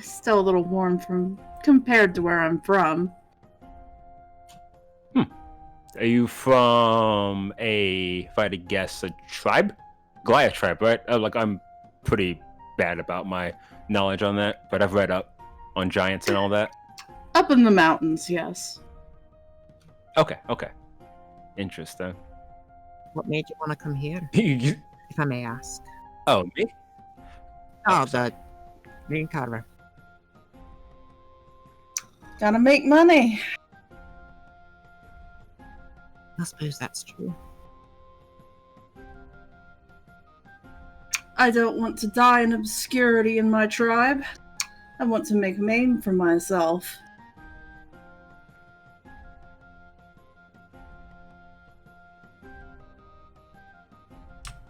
Still a little warm compared to where I'm from. Are you from if I had to guess, a tribe? Goliath tribe, right? I'm pretty bad about my knowledge on that, but I've read up on giants and all that. Up in the mountains, yes. Okay. Interesting. What made you want to come here, You- if I may ask? oh, me? Oh, the green carver. Gotta make money. I suppose that's true. I don't want to die in obscurity in my tribe. I want to make a name for myself.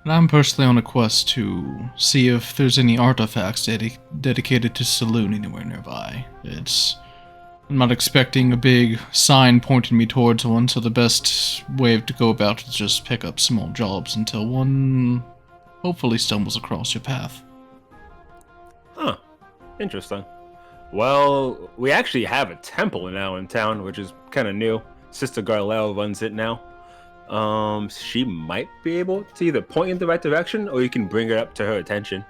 And I'm personally on a quest to see if there's any artifacts dedicated to Saloon anywhere nearby. I'm not expecting a big sign pointing me towards one, so the best way to go about it is just pick up small jobs until one hopefully stumbles across your path. Huh. Interesting. Well, we actually have a temple now in town, which is kind of new. Sister Garlel runs it now. She might be able to either point you in the right direction, or you can bring it up to her attention.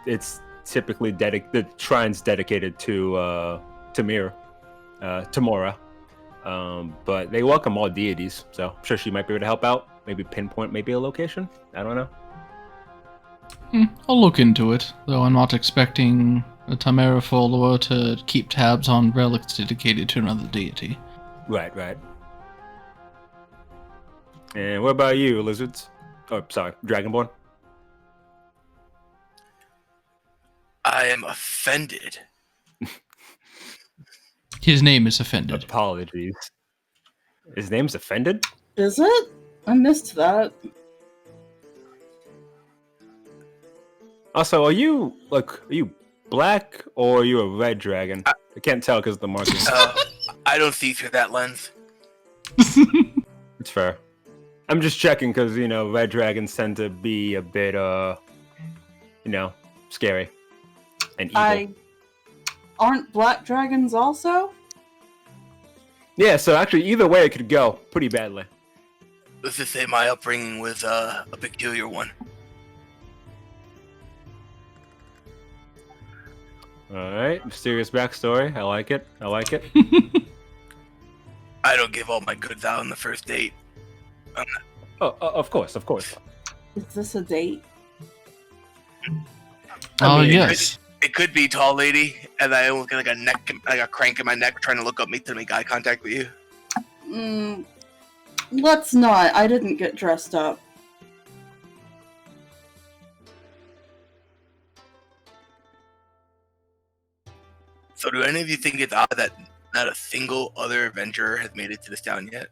It's typically the shrine's dedicated to Tamora. But they welcome all deities, so I'm sure she might be able to help out. Maybe pinpoint maybe a location. I don't know. I'll look into it, though I'm not expecting a Tamara follower to keep tabs on relics dedicated to another deity. Right. And what about you, lizards? Oh, sorry, Dragonborn. I am offended. His name is Offended. Apologies. His name's Offended? Is it? I missed that. Also, are you black or are you a red dragon? I can't tell because of the markings. I don't see through that lens. It's fair. I'm just checking because, red dragons tend to be a bit, scary and evil. Aren't black dragons also? Yeah, so actually, either way, it could go pretty badly. Let's just say my upbringing was a peculiar one. Alright, mysterious backstory. I like it. I don't give all my goods out on the first date. Oh, of course. Is this a date? Yes. It could be tall lady, and I almost get like a crank in my neck trying to look up me to make eye contact with you. Let's not. I didn't get dressed up. So do any of you think it's odd that not a single other adventurer has made it to this town yet?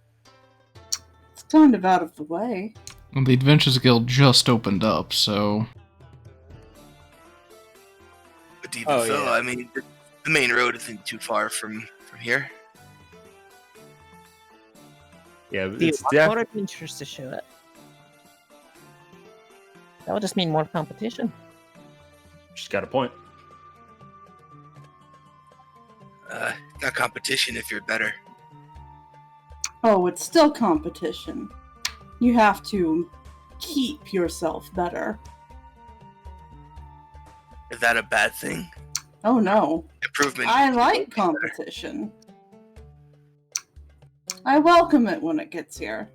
It's kind of out of the way. Well, the Adventures Guild just opened up, so... But even so, yeah. I mean, the main road isn't too far from here. Yeah, It's more adventures to show it. That would just mean more competition. She's got a point. Not competition if you're better. Oh, it's still competition. You have to keep yourself better. Is that a bad thing? Oh no. Improvement. I like competition. I welcome it when it gets here.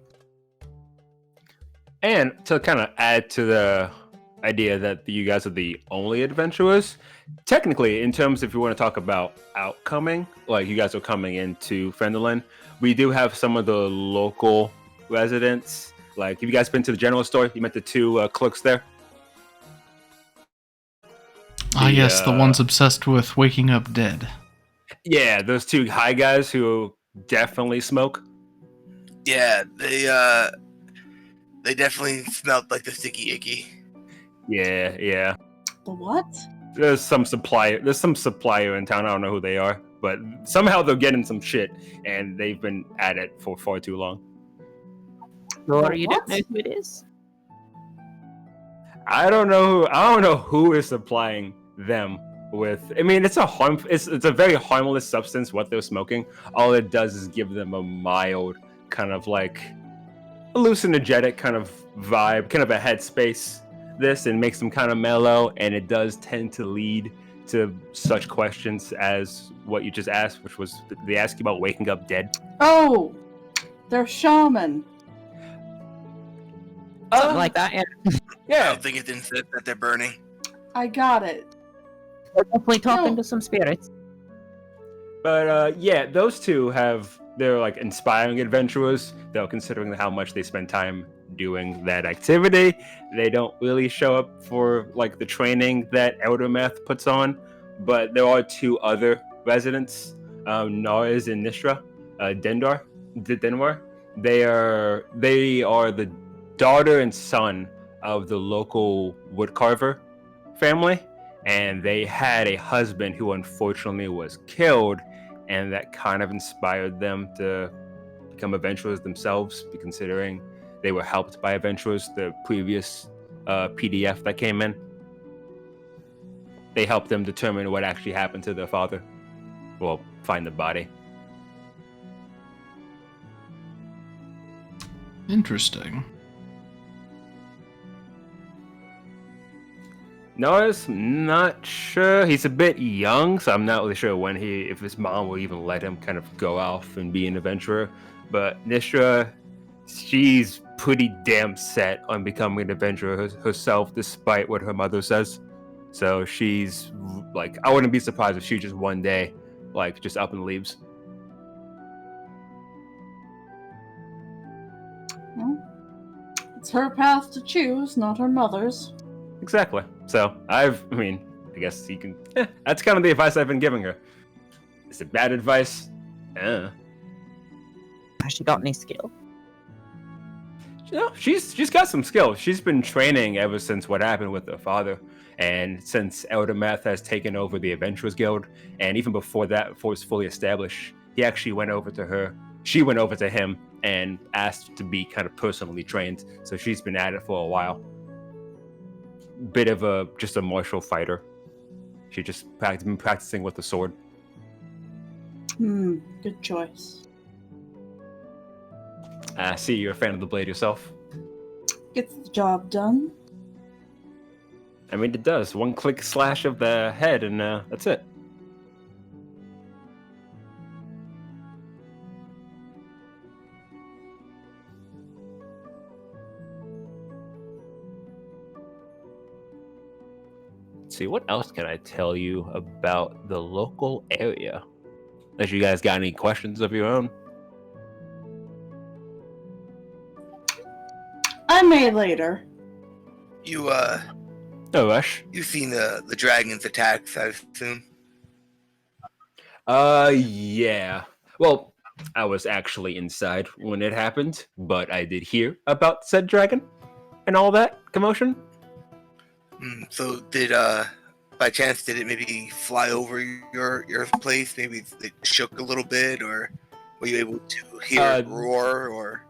And to kind of add to the idea that you guys are the only adventurers, technically, in terms if you want to talk about outcoming, like you guys are coming into Phandalin, we do have some of the local residents. Like, have you guys been to the general store? You met the two clerks there? Yes, the ones obsessed with waking up dead. Yeah, those two high guys who definitely smoke. Yeah, they definitely smelled like the sticky icky. Yeah. The what? There's some supplier in town. I don't know who they are, but somehow they're getting some shit, and they've been at it for far too long. Or you don't know who it is? I don't know who is supplying them with. I mean, it's a very harmless substance what they're smoking. All it does is give them a mild kind of like hallucinogenic kind of vibe, kind of a headspace. This and makes them kind of mellow, and it does tend to lead to such questions as what you just asked, which was they ask you about waking up dead. Oh, they're shaman. Something like that, yeah. I Yeah, don't think it didn't fit that they're burning. I got it. We're definitely talking No. to some spirits. but yeah, those two they're like inspiring adventurers, though considering how much they spend time doing that activity, they don't really show up for like the training that Eldermath puts on. But there are two other residents, Nars and Nistra, Denwar. They are the daughter and son of the local woodcarver family, and they had a husband who unfortunately was killed, and that kind of inspired them to become adventurers themselves, considering they were helped by adventurers. The previous PDF that came in, they helped them determine what actually happened to their father. Well, find the body. Interesting. Noah's not sure. He's a bit young, so I'm not really sure if his mom will even let him kind of go off and be an adventurer. But Nistra, she's pretty damn set on becoming an adventurer herself, despite what her mother says. So she's like, I wouldn't be surprised if she just one day, like, just up and leaves. Well, it's her path to choose, not her mother's. Exactly. So I guess you can. That's kind of the advice I've been giving her. Is it bad advice? Has she got any skill? You know, she's got some skill. She's been training ever since what happened with her father, and since Eldermath has taken over the Adventurers Guild, and even before that, before it was fully established, he actually went over to her. She went over to him and asked to be kind of personally trained. So she's been at it for a while. Bit of just a martial fighter. She just been practicing with the sword. Good choice. I see you're a fan of the blade yourself. Gets the job done. I mean, it does. One click slash of the head, and that's it. Let's see, what else can I tell you about the local area? Unless you guys got any questions of your own. I may later. You No rush. you've seen the dragon's attacks, I assume. Yeah. Well, I was actually inside when it happened, but I did hear about said dragon and all that commotion. So did by chance did it maybe fly over your place? Maybe it shook a little bit, or were you able to hear it roar? Or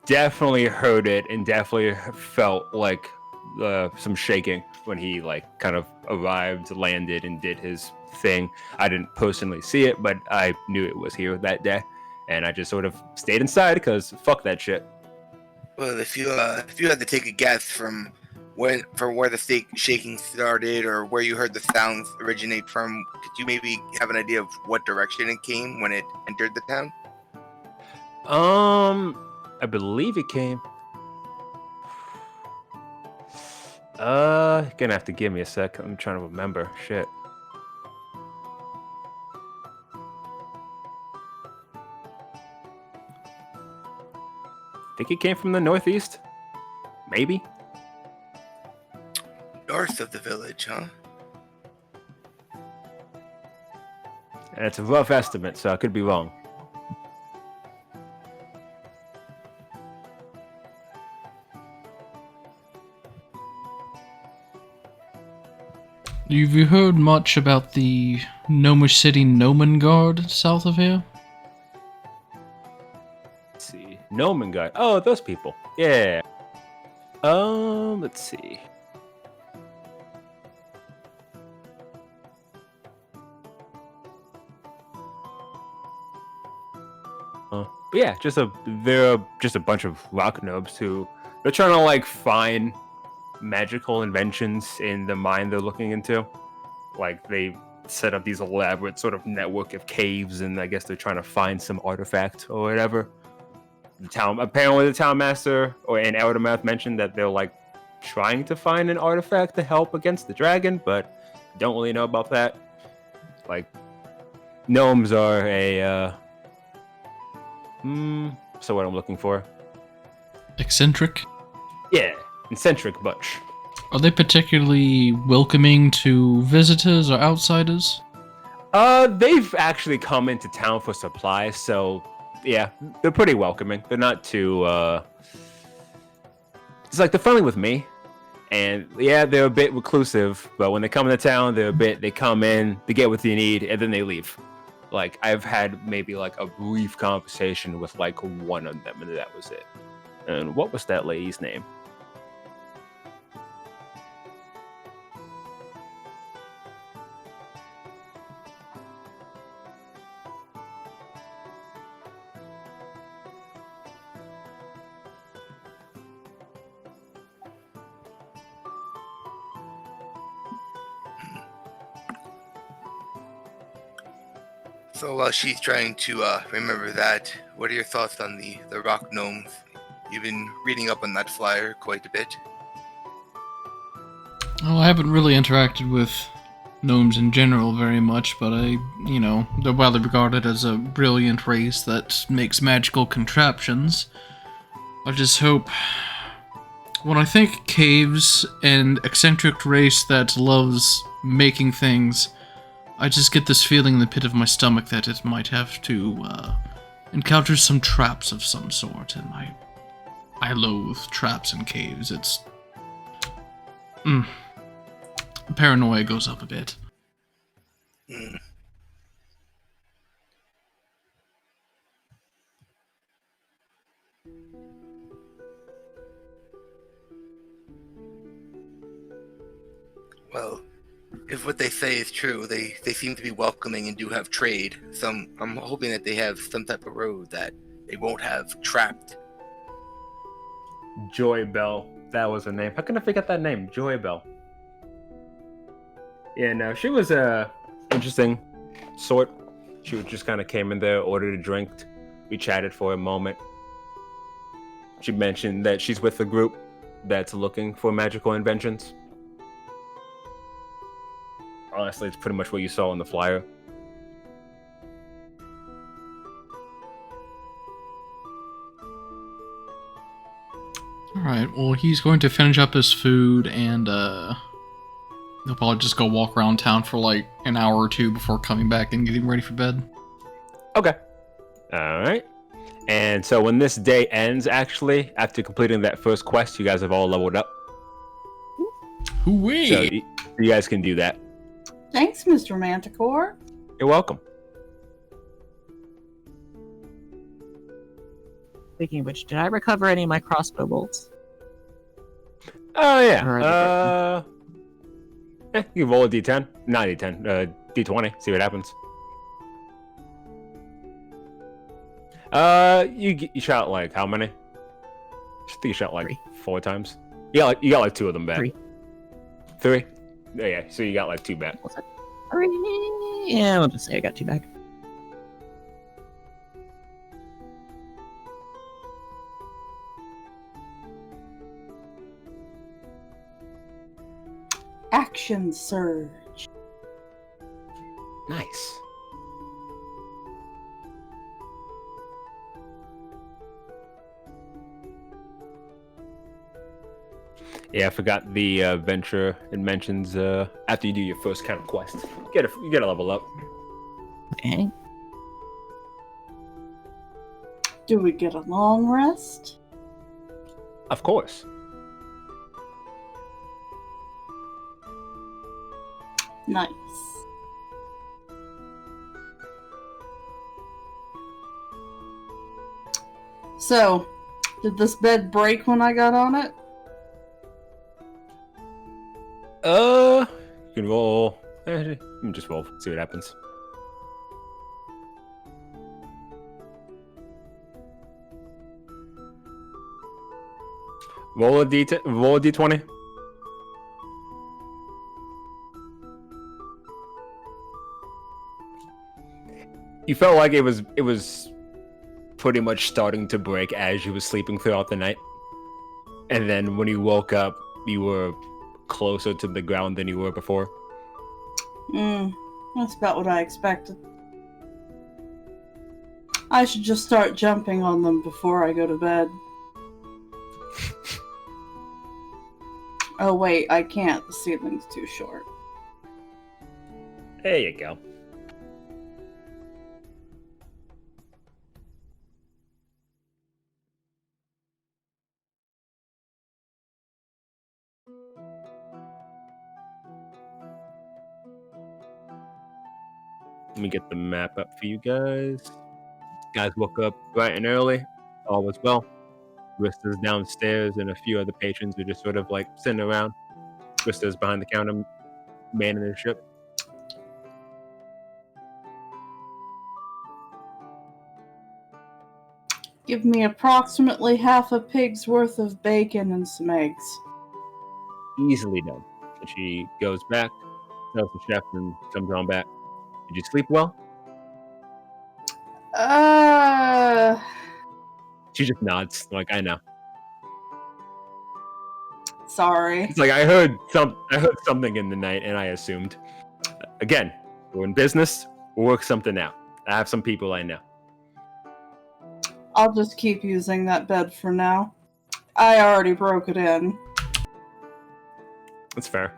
Definitely heard it and definitely felt like some shaking when he like kind of arrived, landed, and did his thing. I didn't personally see it, but I knew it was here that day, and I just sort of stayed inside because fuck that shit. well, if you had to take a guess from where the shaking started, or where you heard the sounds originate from, could you maybe have an idea of what direction it came when it entered the town? I believe it came. Gonna have to give me a sec. I'm trying to remember. Shit. Think it came from the northeast? Maybe? North of the village, huh? And it's a rough estimate, so I could be wrong. Have you heard much about the gnomish city Gnomon Guard south of here? Let's see. Gnomon guy. Oh, those people. Yeah. Let's see. But yeah, they're just a bunch of rock nobs who they're trying to like find magical inventions in the mine they're looking into. Like they set up these elaborate sort of network of caves, and I guess they're trying to find some artifact or whatever. Apparently the town master or an Eldermouth mentioned that they're like trying to find an artifact to help against the dragon, but don't really know about that. Like gnomes are a so what I'm looking for. Eccentric? Yeah, eccentric bunch. Are they particularly welcoming to visitors or outsiders? They've actually come into town for supplies, so yeah, they're pretty welcoming. They're not too it's like they're friendly with me. And yeah, they're a bit reclusive, but when they come into town, they come in, they get what they need, and then they leave. Like I've had maybe like a brief conversation with like one of them, and that was it. And what was that lady's name? So while she's trying to remember that, what are your thoughts on the rock gnomes? You've been reading up on that flyer quite a bit. Well, I haven't really interacted with gnomes in general very much, but they're widely regarded as a brilliant race that makes magical contraptions. I just hope... When I think caves and eccentric race that loves making things, I just get this feeling in the pit of my stomach that it might have to encounter some traps of some sort, and I loathe traps and caves. It's... Paranoia goes up a bit. Well, if what they say is true, they seem to be welcoming and do have trade. I'm hoping that they have some type of road that they won't have trapped. Joy Bell. That was her name. How can I forget that name? Joy Bell. Yeah, no, she was a interesting sort. She just kind of came in there, ordered a drink. We chatted for a moment. She mentioned that she's with a group that's looking for magical inventions. Honestly, it's pretty much what you saw on the flyer. Alright, well, he's going to finish up his food and, he'll probably just go walk around town for like an hour or two before coming back and getting ready for bed. Okay. Alright. And so when this day ends, actually, after completing that first quest, you guys have all leveled up. Hooray! So you guys can do that. Thanks, Mr. Manticore. You're welcome. Speaking of which, did I recover any of my crossbow bolts? Oh, Or yeah. are they You can roll a d10. Not d10. D20. See what happens. You shot like how many? I think you shot like 3. 4 times. You got like 2 of them back. 3. 3? Yeah, so you got like 2 back. Was it 3? Yeah, we'll just say I got 2 back. Action surge. Nice. Yeah, I forgot the venture. It mentions after you do your first kind of quest, you get a level up. Okay. Do we get a long rest? Of course. Nice. So, did this bed break when I got on it? You can roll. Let me just roll. See what happens. Roll a d10. Roll a d20. You felt like it was pretty much starting to break as you were sleeping throughout the night, and then when you woke up, you were closer to the ground than you were before. That's about what I expected. I should just start jumping on them before I go to bed. Oh wait, I can't. The ceiling's too short. There you go. Let me get the map up for you guys. Guys woke up bright and early. All was well. Rista's downstairs, and a few other patrons are just sort of like sitting around. Rista's behind the counter, manning the ship. Give me approximately half a pig's worth of bacon and some eggs. Easily done. And she goes back, tells the chef, and comes on back. Did you sleep well? She just nods, like, I know. Sorry. It's like I heard something in the night, and I assumed. Again, we're in business. We'll work something out. I have some people I know. I'll just keep using that bed for now. I already broke it in. That's fair.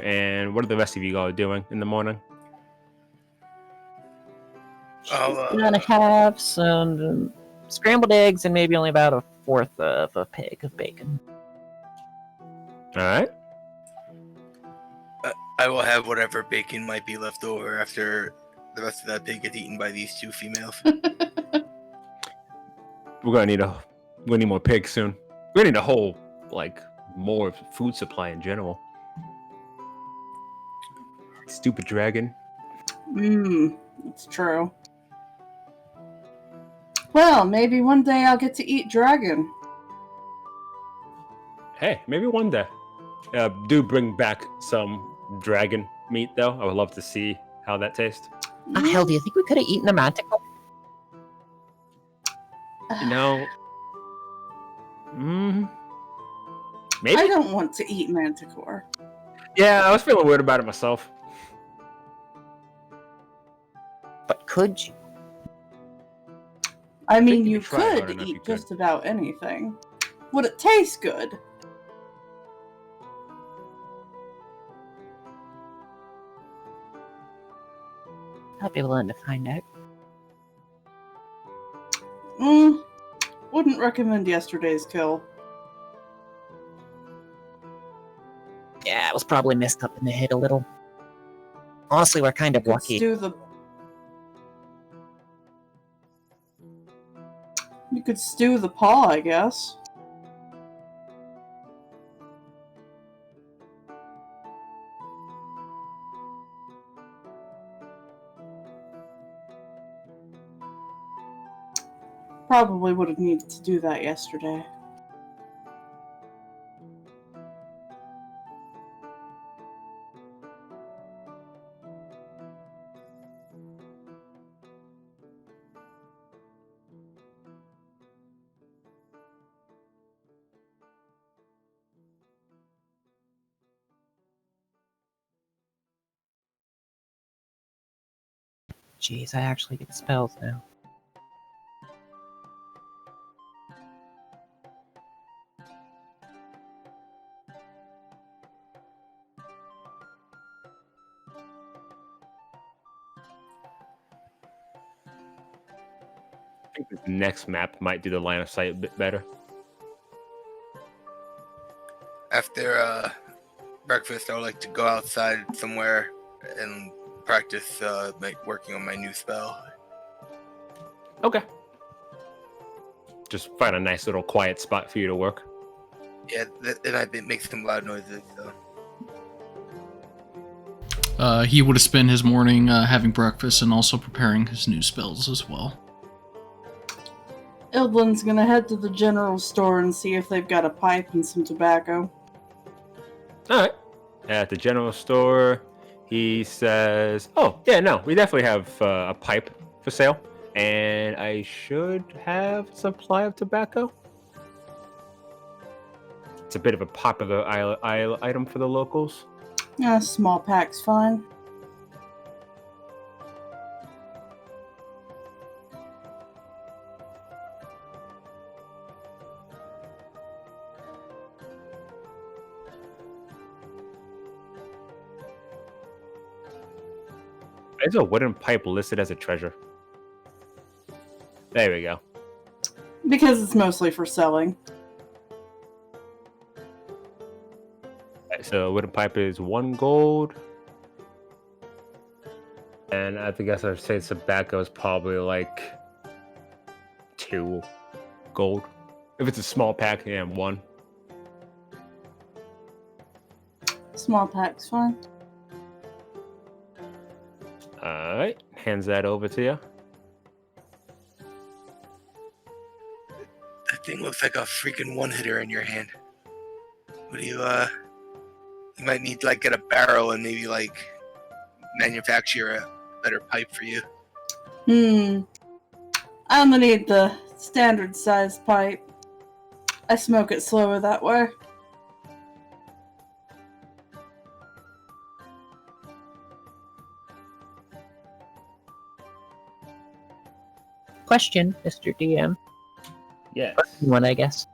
And what are the rest of you all doing in the morning? I'm gonna have some scrambled eggs and maybe only about a fourth of a pig of bacon. All right. I will have whatever bacon might be left over after the rest of that pig gets eaten by these two females. We're gonna need more pigs soon. We're gonna need a whole more food supply in general. Stupid dragon. That's true. Well, maybe one day I'll get to eat dragon. Hey, maybe one day. Do bring back some dragon meat, though. I would love to see how that tastes. Hell, do you think we could have eaten a manticore? You know, maybe. I don't want to eat manticore. Yeah, I was feeling weird about it myself. But could you? I mean, if you you tried hard could enough, you eat could. just about anything. Would it taste good? I'll be willing to find out. Wouldn't recommend yesterday's kill. Yeah, it was probably messed up in the head a little. Honestly, we're kind of lucky. You could stew the paw, I guess. Probably would have needed to do that yesterday. Jeez, I actually get spells now. I think this next map might do the line of sight a bit better. after breakfast, I would like to go outside somewhere and practice working on my new spell. Okay. Just find a nice little quiet spot for you to work. Yeah, and I make some loud noises. So. He would have spent his morning having breakfast and also preparing his new spells as well. Ildlin's gonna head to the general store and see if they've got a pipe and some tobacco. Alright. At the general store, he says, oh, yeah, no, we definitely have a pipe for sale. And I should have a supply of tobacco. It's a bit of a popular item for the locals. Yeah, small pack's fine. There's a wooden pipe listed as a treasure. There we go. Because it's mostly for selling. Right, so wooden pipe is 1 gold. And I guess I'd say tobacco is probably like 2 gold. If it's a small pack, yeah, 1. Small pack's fine. Alright, hands that over to you. That thing looks like a freaking one-hitter in your hand. What do you might need to like get a barrel and maybe like manufacture a better pipe for you. I'm gonna need the standard size pipe. I smoke it slower that way. Question, Mr. DM. Yes. One, I guess.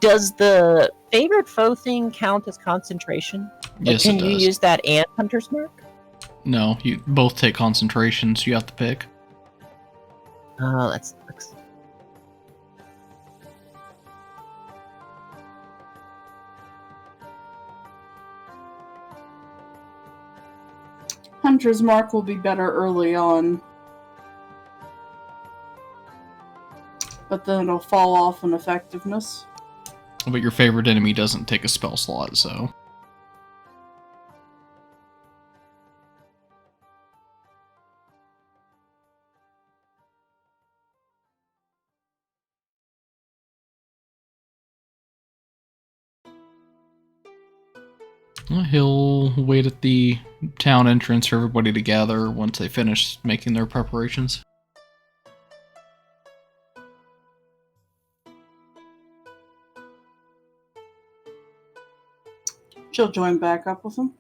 Does the favorite foe thing count as concentration? Yes, Can it does. you use that and Hunter's Mark? No, you both take concentrations. You have to pick. Oh, that sucks. Hunter's Mark will be better early on. But then it'll fall off in effectiveness. But your favorite enemy doesn't take a spell slot, so... He'll wait at the town entrance for everybody to gather once they finish making their preparations. She'll join back up with him.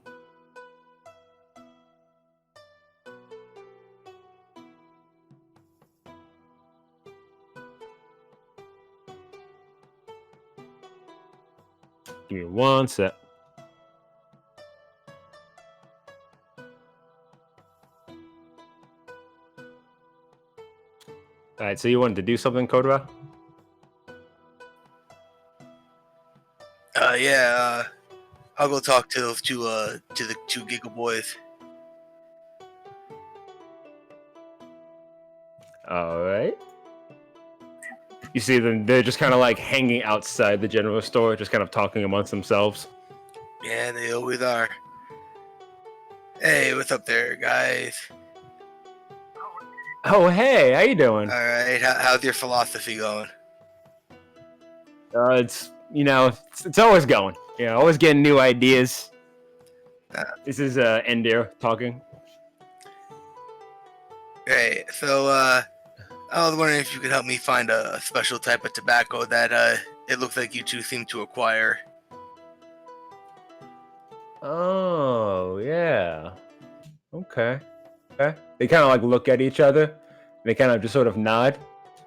Give me 1 sec. Alright, so you wanted to do something, Kodra? Yeah, I'll go talk to those to the 2 Giga boys. Alright. You see them, they're just kind of like hanging outside the general store, just kind of talking amongst themselves. Yeah, they always are. Hey, what's up there, guys? Oh, hey, how you doing? All right, how's your philosophy going? It's, it's always going. Always getting new ideas. This is Endir talking. Hey, so I was wondering if you could help me find a special type of tobacco that it looks like you two seem to acquire. Oh, yeah. Okay. They kind of like look at each other. And they kind of just sort of nod.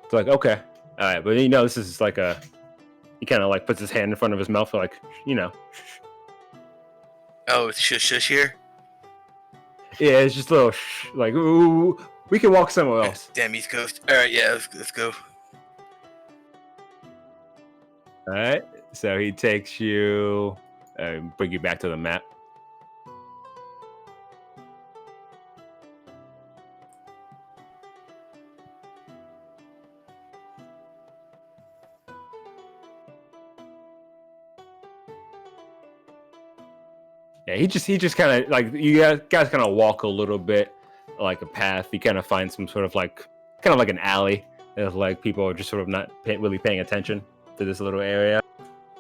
It's like, okay. All right, but this is like he kind of like puts his hand in front of his mouth, like, Oh, it's shush here? Yeah, it's just a little like, ooh, we can walk somewhere else. Damn East Coast. All right, yeah, let's go. All right. So he takes you, bring you back to the map. Yeah, he just kind of like you guys kind of walk a little bit like a path. You kind of find some sort of like kind of like an alley. Of like people are just sort of not really paying attention to this little area.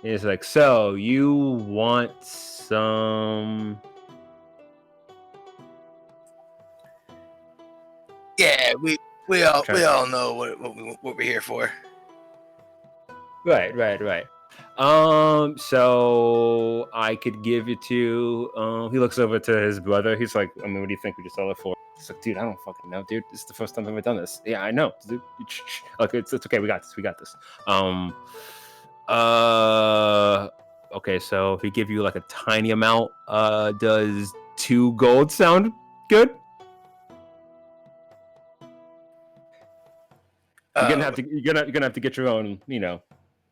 And it's like, so you want some? Yeah, we all know what we're here for. Right. So I could give it to. He looks over to his brother. He's like, I mean, what do you think we just sell it for? He's like, dude, I don't fucking know, dude. This is the first time I've ever done this. Yeah, I know, dude. Okay, it's okay. We got this. Okay, so if we give you like a tiny amount, does 2 gold sound good? You're gonna have to get your own,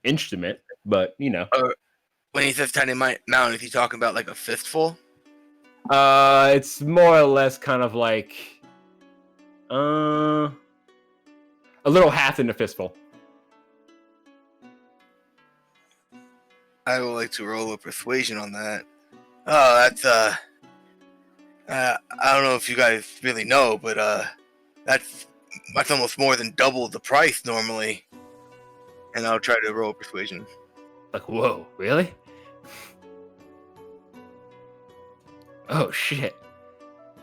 instrument, but When he says tiny amount, is he talking about like a fistful? It's more or less kind of like a little half in a fistful. I would like to roll a persuasion on that. Oh, that's I don't know if you guys really know, but that's almost more than double the price normally. And I'll try to roll persuasion. Like, whoa, really? Oh shit.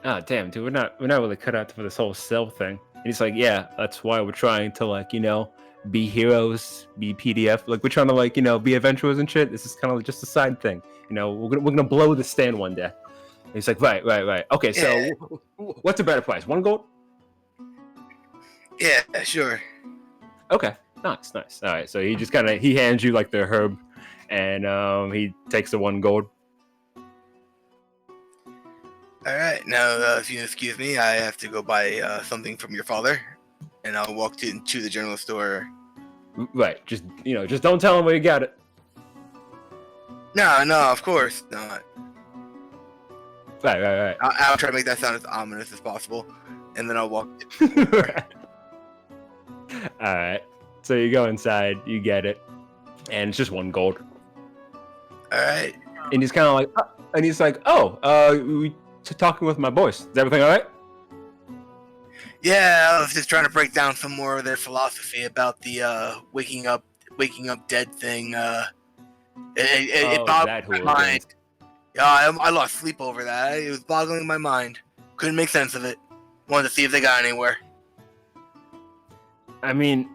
Oh damn, dude, we're not really cut out for this whole sell thing. And he's like, yeah, that's why we're trying to like, be heroes, be PDF. Like we're trying to like, be adventurers and shit. This is kind of just a side thing. We're gonna blow the stand one day. And he's like, right. Okay, Yeah. so what's a better price? 1 gold? Yeah, sure. Okay, nice. All right, so he hands you like the herb, and he takes the 1 gold. All right, now if you excuse me, I have to go buy something from your father, and I'll walk into the general store. Right, just don't tell him where you got it. No, of course not. Right. I'll try to make that sound as ominous as possible, and then I'll walk. Right. All right, so you go inside, you get it, and it's just 1 gold. All right. And he's kind of like, we talking with my boys. Is everything all right? Yeah, I was just trying to break down some more of their philosophy about the waking up dead thing. It boggled my mind. Yeah, I lost sleep over that. It was boggling my mind. Couldn't make sense of it. Wanted to see if they got anywhere. I mean,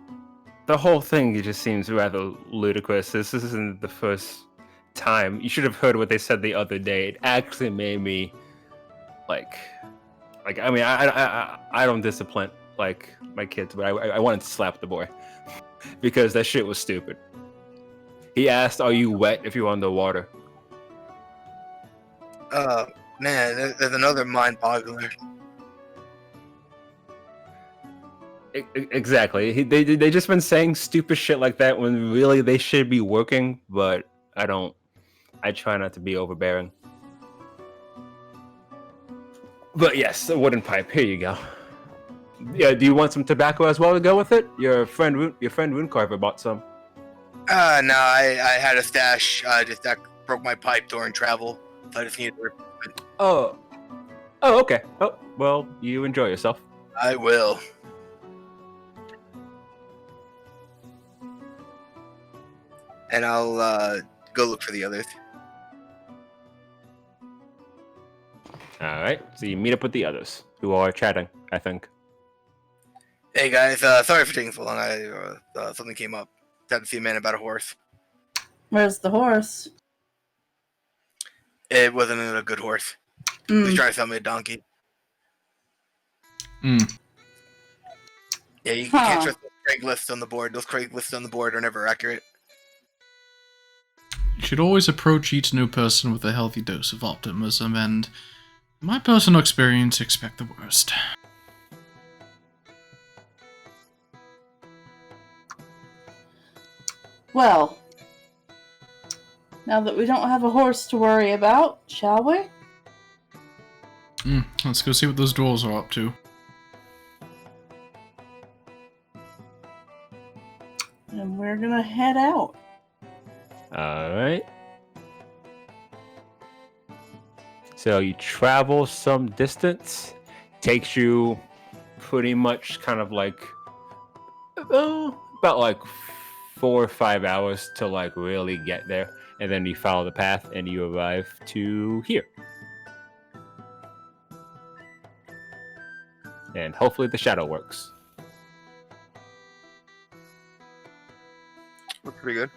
the whole thing just seems rather ludicrous. This isn't the first time. You should have heard what they said the other day. It actually made me like I mean, I don't discipline like my kids, but I wanted to slap the boy because that shit was stupid. He asked, "Are you wet if you're underwater?" Man, there's another mind boggler. Exactly. They just been saying stupid shit like that when really they should be working, but I try not to be overbearing. But yes, a wooden pipe. Here you go. Yeah, do you want some tobacco as well to go with it? Your friend Runecarver bought some. No, I had a stash. Just that broke my pipe during travel, so I just needed to. Oh, okay. Oh, well, you enjoy yourself. I will. And I'll go look for the others. All right. So you meet up with the others who are chatting, I think. Hey guys, sorry for taking so long. Something came up. Had to see a man about a horse. Where's the horse? It wasn't a good horse. He was trying to sell me a donkey. Yeah, you can't trust those Craigslist on the board. Those Craigslist on the board are never accurate. You should always approach each new person with a healthy dose of optimism, and in my personal experience, expect the worst. Well, Now that we don't have a horse to worry about, shall we? Let's go see what those dwarves are up to. And we're gonna head out. All right. So you travel some distance. Takes you pretty much kind of like about like 4 or 5 hours to like really get there, and then you follow the path and you arrive to here. And hopefully the shadow works. Looks pretty good.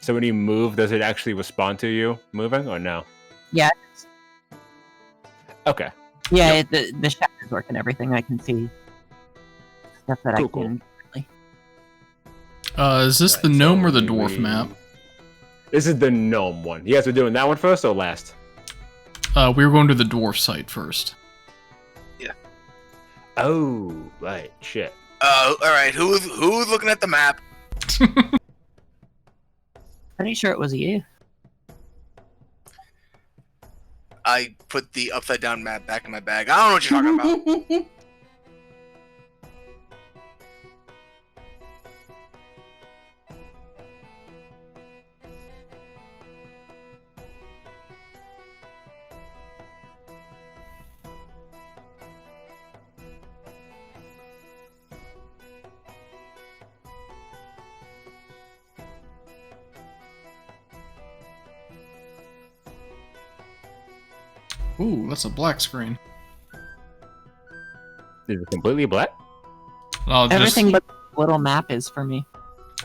So when you move, does it actually respond to you moving or no? Yeah. Okay. Yeah, the shadows work and everything. I can see stuff that Cool, I can. Is this the Right, gnome so or the dwarf we- map? This is the gnome one. You guys are doing that one first or last? We were going to the dwarf site first. Oh, right. Shit. All right. Who's looking at the map? Pretty sure it was you. I put the upside down map back in my bag. I don't know what you're talking about. Ooh, that's a black screen. Is it completely black? Everything but the little map is for me.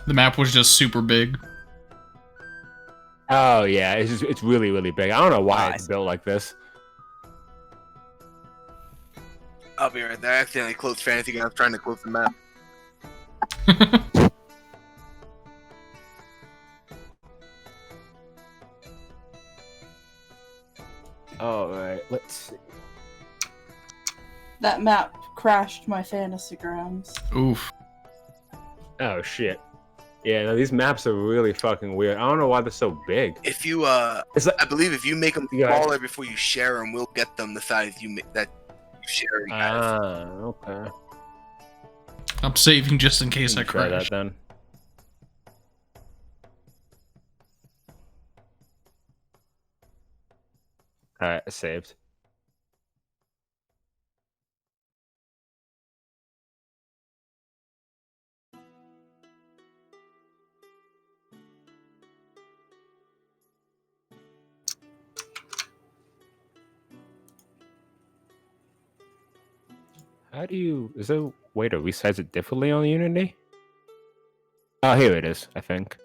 The map was just super big. Oh yeah, it's really really big. I don't know why I it's see. built like this. I'll be right there. I accidentally closed Fantasy Game. I was trying to close the map. All right, let's see. That map crashed my fantasy grounds. Oof. Oh shit. Yeah, no, these maps are really fucking weird. I don't know why they're so big. If you, It's like, I believe if you make them Yeah. smaller before you share them, we'll get them the size that you share them as. okay. I'm saving just in case I Let me try crash. that then. All right, saved. How do you? Is there a way to resize it differently on Unity? Oh, here it is. I think.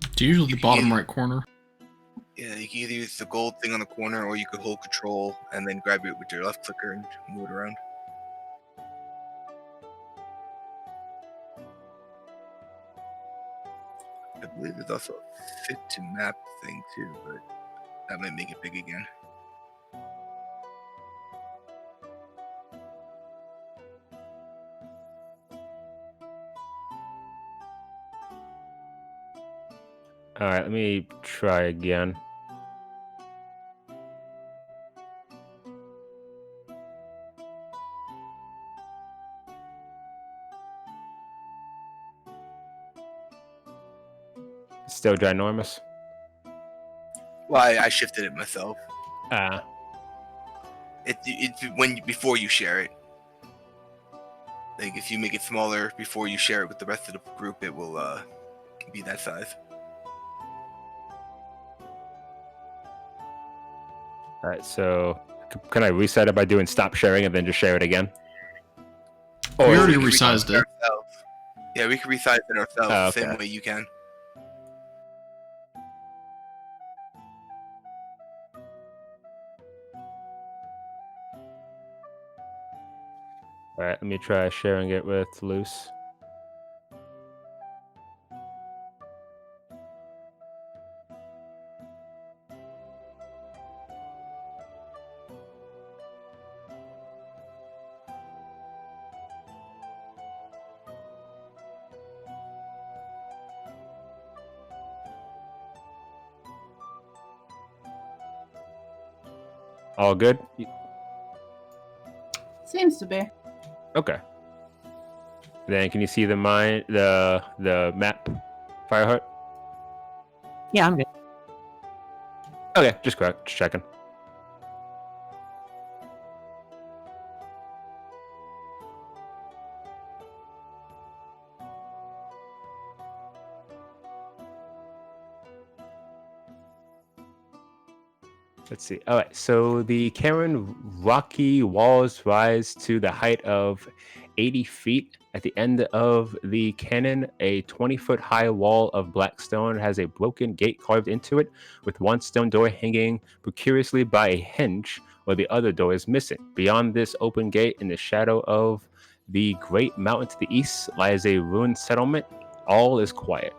It's usually the bottom right corner. Yeah, you can either use the gold thing on the corner, or you could hold control and then grab it with your left clicker and move it around. I believe there's also a fit to map thing too, but that might make it big again. All right, let me try again. Still ginormous. Well, I shifted it myself. Ah, It's before you share it. Like if you make it smaller before you share it with the rest of the group, it will be that size. all right. So, can I reset it by doing stop sharing and then just share it again? We Or already we can resized it. ourselves. Yeah, we can resize it ourselves Oh, the same okay. way you can. all right, let me try sharing it with loose. All good? Seems to be. Okay. Then can you see the map, Fireheart? Yeah, I'm good. Okay, just checking. Let's see. All right, so the Karen rocky walls rise to the height of 80 feet. At the end of the cannon, a 20-foot high wall of black stone has a broken gate carved into it, with one stone door hanging precariously by a hinge, while the other door is missing. Beyond this open gate, in the shadow of the great mountain to the east, lies a ruined settlement. All is quiet.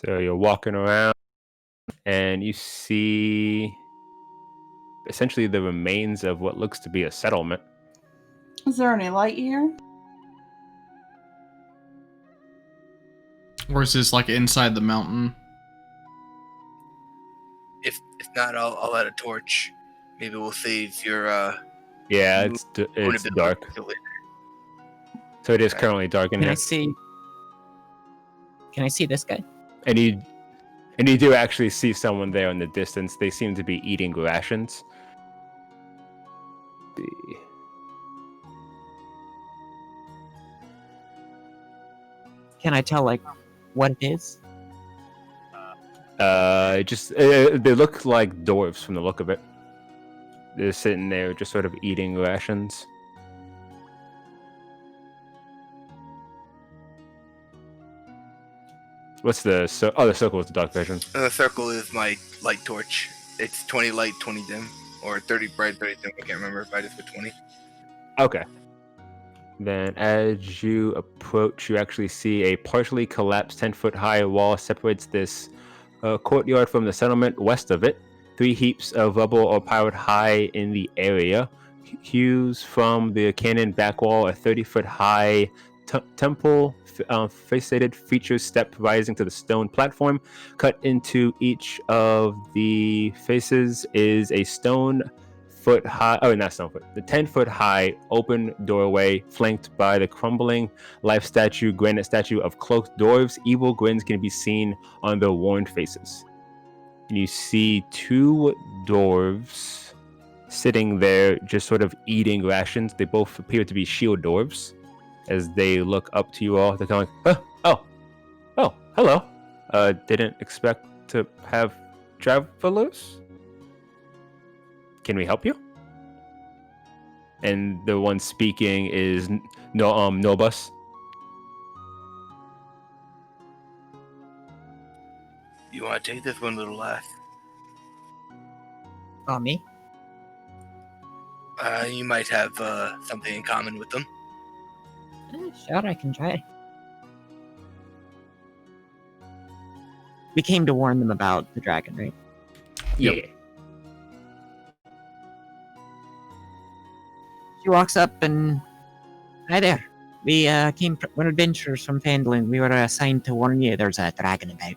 So you're walking around and you see essentially the remains of what looks to be a settlement. Is there any light here? Or is this like inside the mountain? If not, I'll light a torch. Maybe we'll save your. Yeah, it's dark. So it is currently dark in Can here. I see this guy? And you do actually see someone there in the distance. They seem to be eating rations. Can I tell, like, what it is? They look like dwarves from the look of it. They're sitting there just sort of eating rations. What's the the circle is the dark vision. The circle is my light torch. It's 20 light, 20 dim, or 30 bright, 30 dim. I can't remember if I just put 20. Okay. Then as you approach, you actually see a partially collapsed 10-foot high wall separates this courtyard from the settlement. West of it, 3 heaps of rubble are piled high in the area. Hues from the cannon back wall, a 30-foot high temple facade features step rising to the stone platform. Cut into each of the faces is a the 10-foot high open doorway flanked by the crumbling granite statue of cloaked dwarves. Evil grins can be seen on their worn faces. And you see 2 dwarves sitting there just sort of eating rations. They both appear to be shield dwarves. As they look up to you all, they're kind of like, oh, hello. Didn't expect to have travelers. Can we help you? And the one speaking is Nobus. You want to take this one little last? Oh, me? You might have something in common with them. Sure, I can try. We came to warn them about the dragon, right? Yeah. She walks up and... Hi there. We're adventurers from Phandalin. We were assigned to warn you there's a dragon about.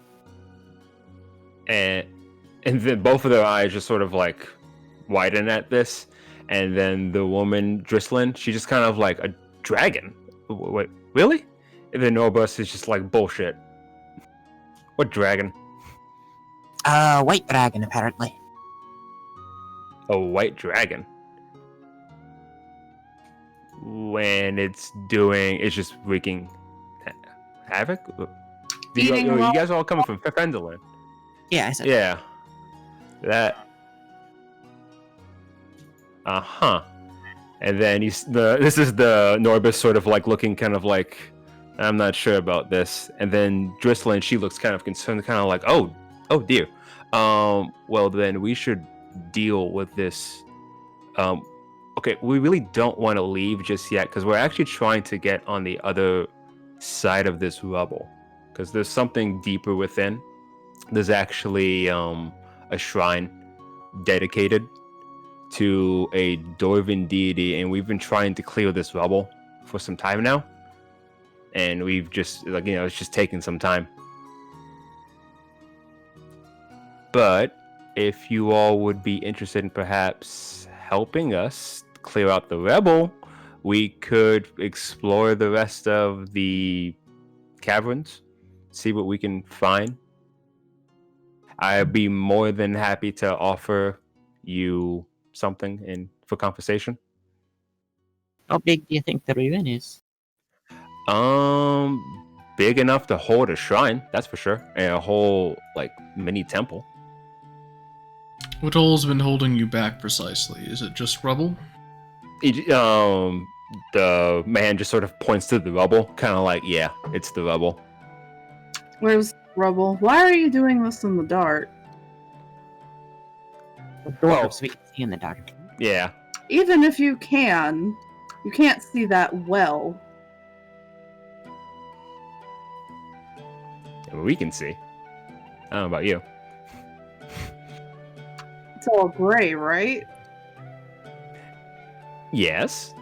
And then both of their eyes just sort of like widen at this. And then the woman, Drislin, she just kind of like, a dragon? Wait, really? And then Norbus is just like, bullshit. What dragon? White dragon, apparently. A white dragon? When it's just wreaking havoc? You guys are all coming from Phandalin. Yeah, I said. Yeah. That. Uh-huh. And then this is the Norbus sort of like looking kind of like, I'm not sure about this. And then Drislin, she looks kind of concerned, kind of like, oh dear. Well then we should deal with this. Okay, we really don't want to leave just yet because we're actually trying to get on the other side of this rubble because there's something deeper within. there's actually a shrine dedicated to a Dwarven deity, and we've been trying to clear this rubble for some time now, and we've just it's just taking some time. But if you all would be interested in perhaps helping us clear out the rebel, we could explore the rest of the caverns, see what we can find. I'd be more than happy to offer you something for compensation. How big do you think the ruin is? Big enough to hold a shrine, that's for sure, and a whole mini temple. What all's been holding you back precisely? Is it just rubble? The man just sort of points to the rubble, kind of yeah, it's the rubble. Where's rubble? Why are you doing this in the dark? The dwarves we can see in the dark. Yeah. Even if you can't see that well. We can see. I don't know about you. It's all gray, right? Yes.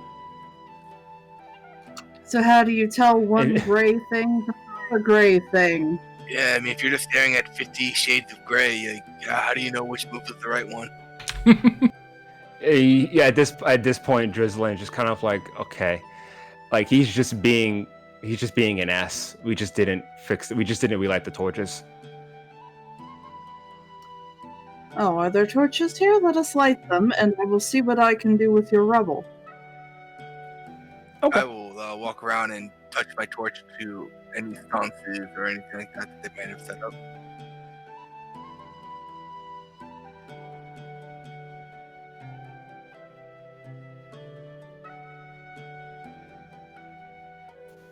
So how do you tell one gray thing from a gray thing? Yeah, I mean, if you're just staring at 50 shades of gray, how do you know which move is the right one? Yeah, at this point, Drizzling just kind of okay, he's just being an ass. We just didn't relight the torches. Oh, are there torches here? Let us light them, and I will see what I can do with your rubble. Okay. I will walk around and touch my torch to any sconces or anything like that they might have set up.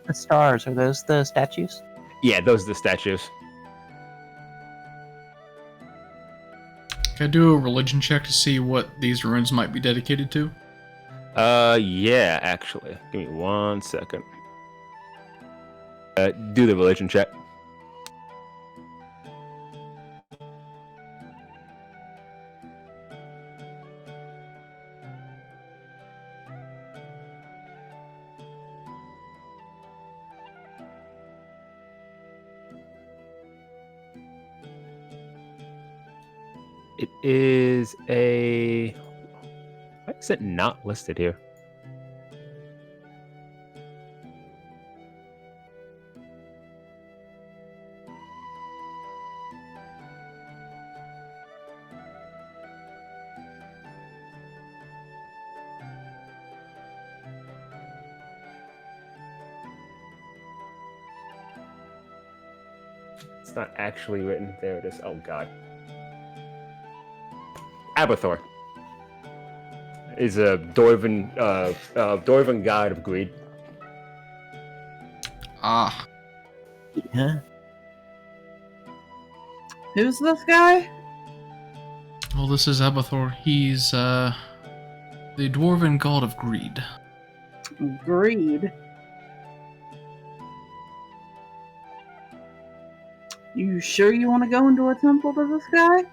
The stars, are those the statues? Yeah, those are the statues. Can I do a religion check to see what these ruins might be dedicated to? Yeah, actually. Give me 1 second. Do the religion check. It is a... Why is it not listed here? It's not actually written. There it is. Oh, God. Abathor is a Dwarven god of greed. Ah. Huh? Who's this guy? Well, this is Abathor. He's, the Dwarven god of greed. Greed. You sure you want to go into a temple to this guy?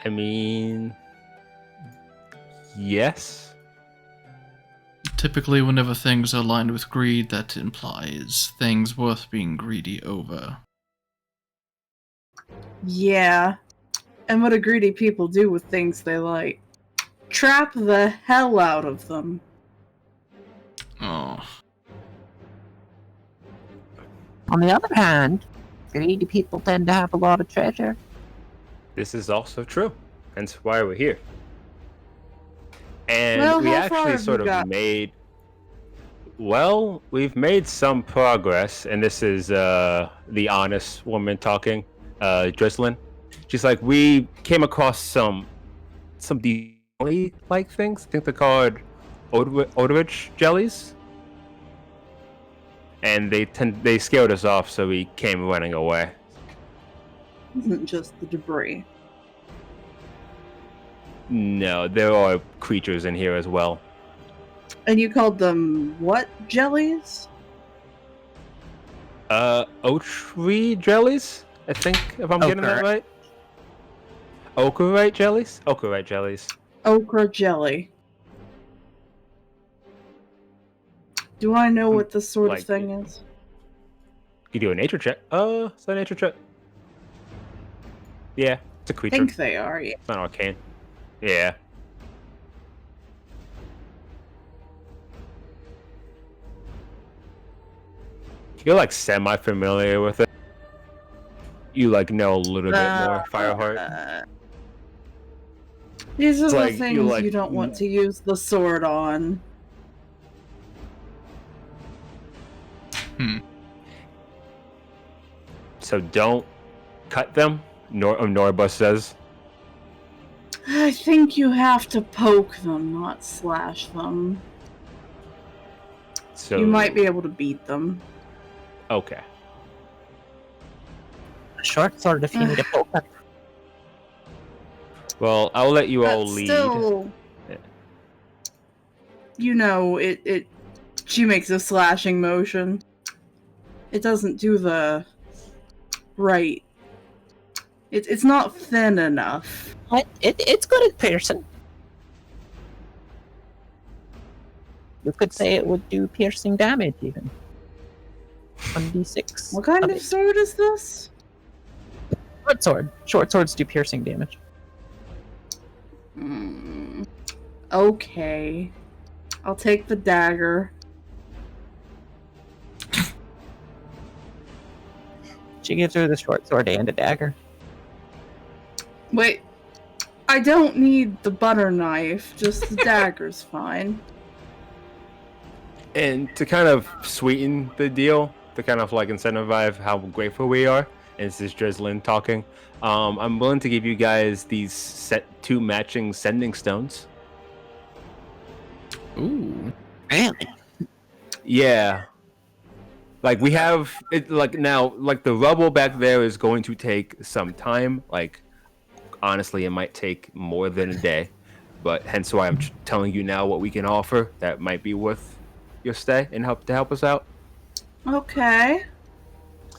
I mean, yes. Typically, whenever things are aligned with greed, that implies things worth being greedy over. Yeah. And what do greedy people do with things they like? Trap the hell out of them. Oh. On the other hand, greedy people tend to have a lot of treasure. This is also true. Hence why we're here. And Well, we how far actually have sort you of got? made... Well, we've made some progress, and this is the honest woman talking, Drizzlin. She's like, we came across some like things. I think they're called Odorage jellies. And they scared us off, so we came running away. Isn't just the debris. No, there are creatures in here as well. And you called them what jellies? Oat tree jellies? I think, if I'm getting that Ochre. right. Okerite jellies? Okerite jellies. Okra jelly. Do I know what this sort Like- of thing is? You do a nature check. It's a nature check. Yeah, it's a I creature. think they are, yeah. It's not arcane. Yeah. You're like semi-familiar with it. You like know a little bit more, Fireheart. These are It's the like, you things like- you don't want to use the sword on. So don't cut them. Norba says. I think you have to poke them, not slash them. So You might be able to beat them. Okay. Short sword if you need a poke. Well, I'll let you all But lead. still, Yeah. you know, she makes a slashing motion. It doesn't do the right. It's not thin enough. It's good at piercing. You could say it would do piercing damage even. 1d6. What kind of of it. sword is this? Short sword. Short swords do piercing damage. Okay. I'll take the dagger. She gives her the short sword and a dagger. Wait. I don't need the butter knife, just the dagger's fine. And to kind of sweeten the deal, to kind of like incentivize how grateful we are, and this is Drizzlin talking, I'm willing to give you guys these two matching sending stones. Ooh. Really? Yeah. Like we have it like now, like the rubble back there is going to take some time. Like honestly, it might take more than a day, but hence why I'm telling you now what we can offer that might be worth your stay and help us out. Okay.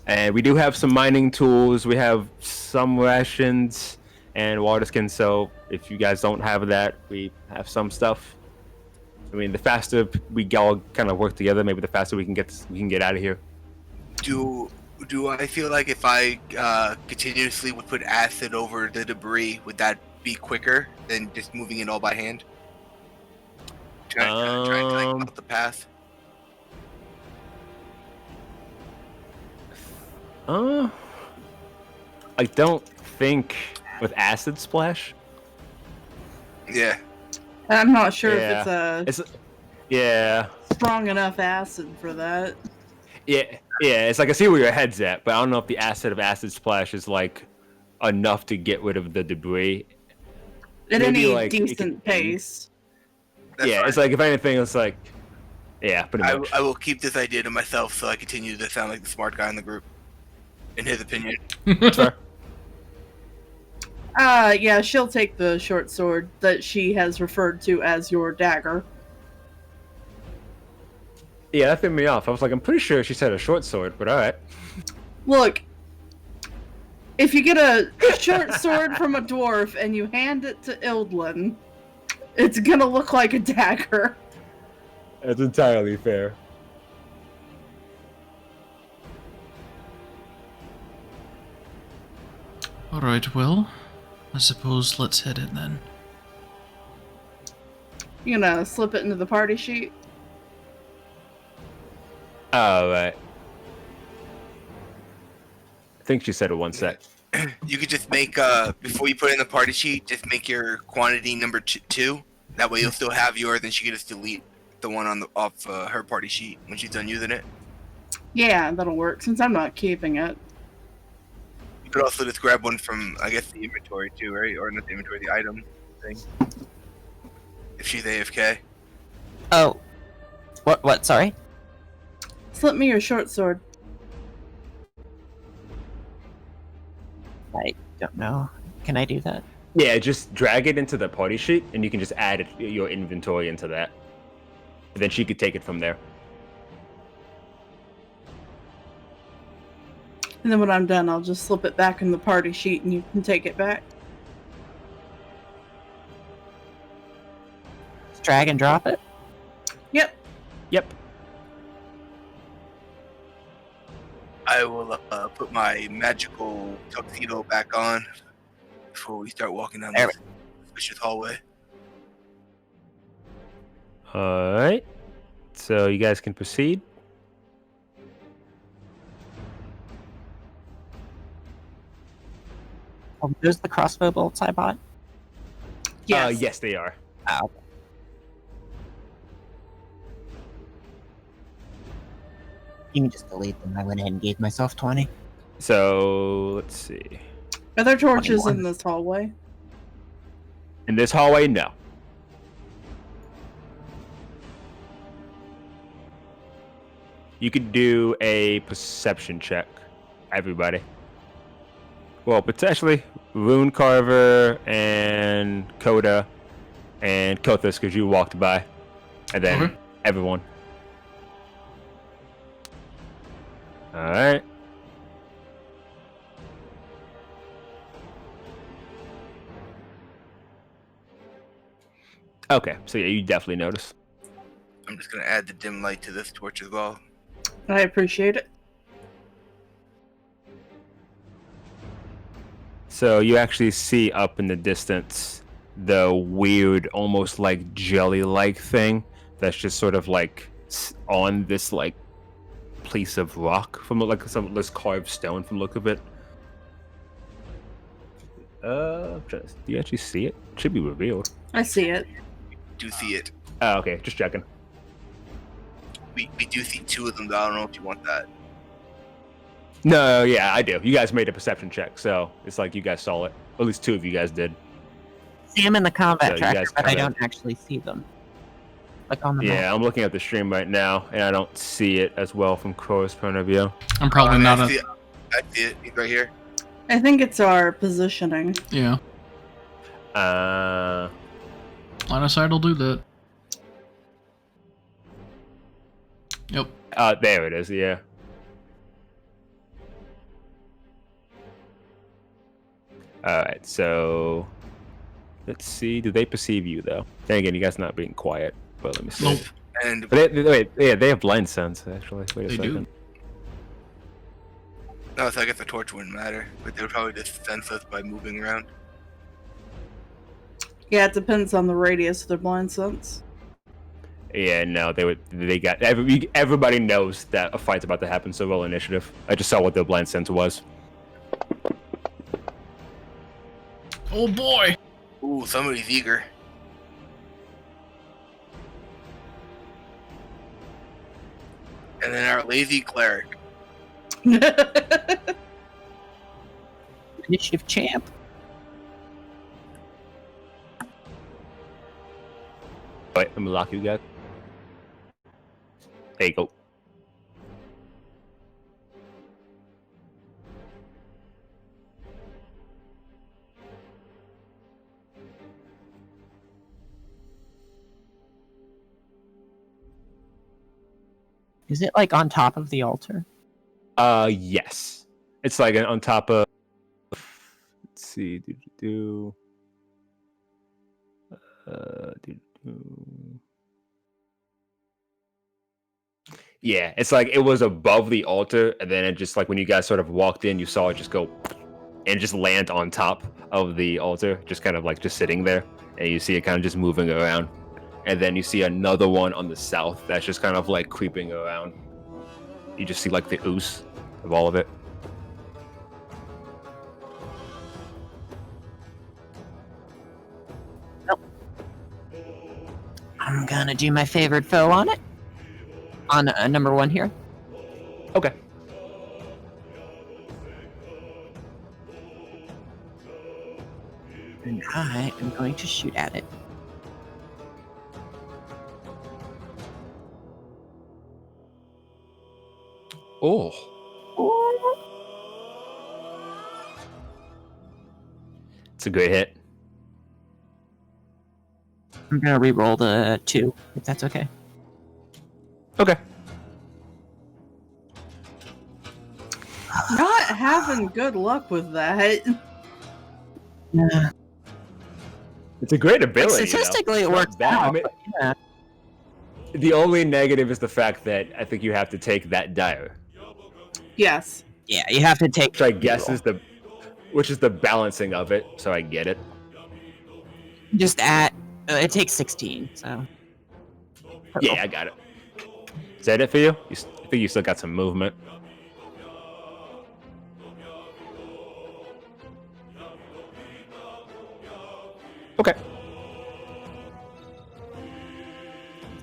And we do have some mining tools. We have some rations and water skin. So if you guys don't have that, we have some stuff. I mean, the faster we all kind of work together, maybe the faster we can get out of here. Do I feel like if I continuously would put acid over the debris, would that be quicker than just moving it all by hand? Trying to like melt the path. I don't think with acid splash. Yeah. I'm not sure Yeah. if it's Yeah. strong enough acid for that. Yeah. It's like I see where your head's at, but I don't know if the acid splash is like enough to get rid of the debris. At Maybe, any like, it decent could- pace. That's yeah, fine. it's like if anything, it's like, yeah, pretty much. I will keep this idea to myself so I continue to sound like the smart guy in the group. In his opinion. Fair. Yeah, she'll take the short sword that she has referred to as your dagger. Yeah, that threw me off. I was like, I'm pretty sure she said a short sword, but all right. Look, if you get a short sword from a dwarf and you hand it to Ildlin, it's gonna look like a dagger. It's entirely fair. Alright, well, I suppose let's head in then. You gonna slip it into the party sheet? All right. I think she said it one sec. You could just make before you put it in the party sheet, just make your quantity number 2. That way you'll still have yours, and she can just delete the one on the off her party sheet when she's done using it. Yeah, that'll work, since I'm not keeping it. You could also just grab one from, I guess, the inventory too, right? Or not the inventory, the item thing. If she's AFK. Oh. What, sorry? Slip me your short sword. I don't know. Can I do that? Yeah, just drag it into the party sheet, and you can just add it, your inventory into that. And then she could take it from there. And then when I'm done, I'll just slip it back in the party sheet and you can take it back. Just drag and drop it. Yep. Yep. I will put my magical tuxedo back on before we start walking down this vicious hallway. All right. So you guys can proceed. Are those the crossbow bolts I bought? Yes. Yes, they are. Oh. You can just delete them. I went ahead and gave myself 20. So let's see. Are there torches 21. in this hallway? In this hallway, no. You could do a perception check, everybody. Well, potentially Rune Carver and Coda and Kothis, because you walked by, and then Okay. everyone. All right. Okay, so yeah, you definitely notice. I'm just gonna add the dim light to this torch as well. I appreciate it. So you actually see up in the distance the weird, almost like jelly-like thing that's just sort of like on this like piece of rock from like some this carved stone from the look of it. Do you actually see it? It should be revealed. I see it. Do see it. Oh, okay, just checking. We do see two of them, though. I don't know if you want that. No, yeah, I do. You guys made a perception check, so it's like you guys saw it. At least two of you guys did. See them in the combat So you tracker, guys but I kinda- don't actually see them. Like on the map. Yeah, I'm looking at the stream right now, and I don't see it as well from Crow's point of view. I'm probably not I a. see it. I see it. He's right here. I think it's our positioning. Yeah. Line of sight will do that. Yep. There it is, yeah. Alright, so let's see. Do they perceive you though? Then again, you guys not being quiet, but let me see. Nope. And But wait, yeah, they have blind sense actually. Wait a They second. do. no, so I guess the torch wouldn't matter, but they would probably just sense us by moving around. Yeah, it depends on the radius of their blind sense. Yeah, no, they got everybody knows that a fight's about to happen, so roll initiative. I just saw what their blind sense was. Oh boy. Ooh, somebody's eager. And then our lazy cleric. Initiative champ. Wait, let me lock you guys. There you go. Is it like on top of the altar? Yes. It's like on top of. Let's see. Yeah, it's like it was above the altar, and then it just like when you guys sort of walked in, you saw it just go and just land on top of the altar, just kind of like just sitting there, and you see it kind of just moving around. And then you see another one on the south that's just kind of like creeping around. You just see like the ooze of all of it. I'm gonna do my favorite foe on it. On number 1 here. Okay. And I am going to shoot at it. Oh. It's a great hit. I'm gonna re-roll the 2, if that's okay. Okay. Not not having good luck with that. Yeah. It's a great Like, ability. statistically, you know? it works That- I out. mean, but yeah. the only negative is the fact that I think you have to take that dire, Yes. Yeah, you have to take. which I guess is the balancing of it. So I get it. Just at. It takes 16, so. Yeah, I got it. Is that it for you? I think you still got some movement. Okay.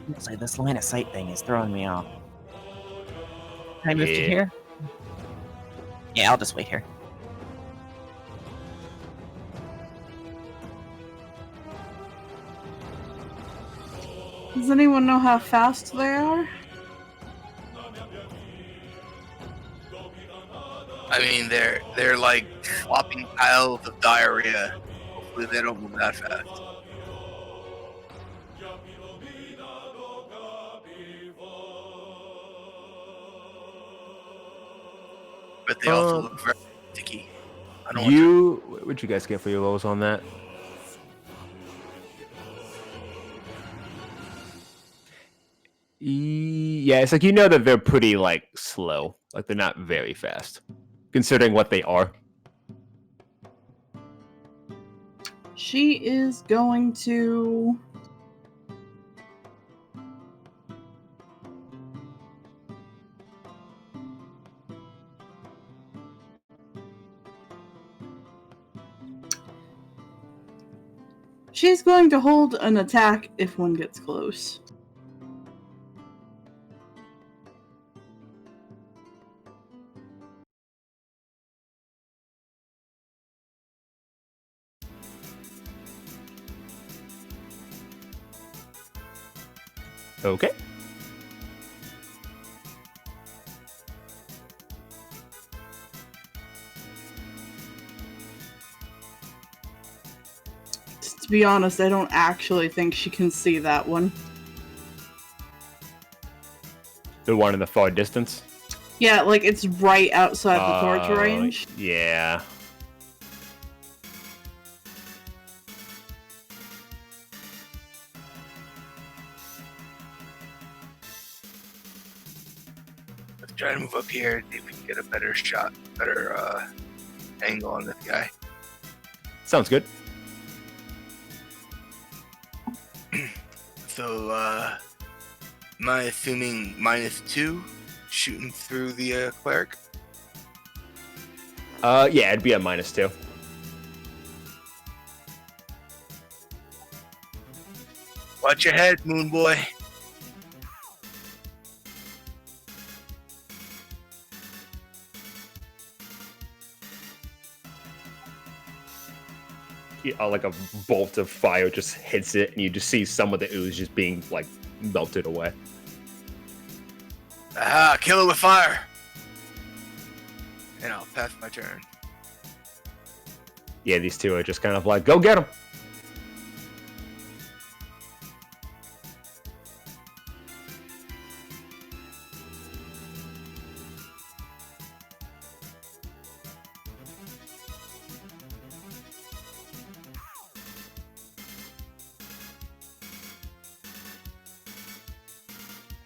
Honestly, this line of sight thing is throwing me off. Can I move to Yeah. here? Yeah, I'll just wait here. Does anyone know how fast they are? I mean, they're like flopping piles of diarrhea. Hopefully, they don't move that fast. But they also look very sticky. I don't want to. What'd you guys get for your rolls on that? Yeah, it's like you know that they're pretty like slow, like they're not very fast, considering what they are. She is going to. She's going to hold an attack if one gets close. Okay. To be honest, I don't actually think she can see that one. The one in the far distance. Yeah, like it's right outside the torch range. Yeah. Let's try to move up here, see if we can get a better shot, better angle on this guy. Sounds good. So, am I assuming -2 shooting through the cleric? Yeah, it'd be a -2. Watch your head, Moon Boy. Like a bolt of fire just hits it, and you just see some of the ooze just being like melted away. Ah, kill it with fire. And I'll pass my turn. Yeah, these two are just kind of like, go get him.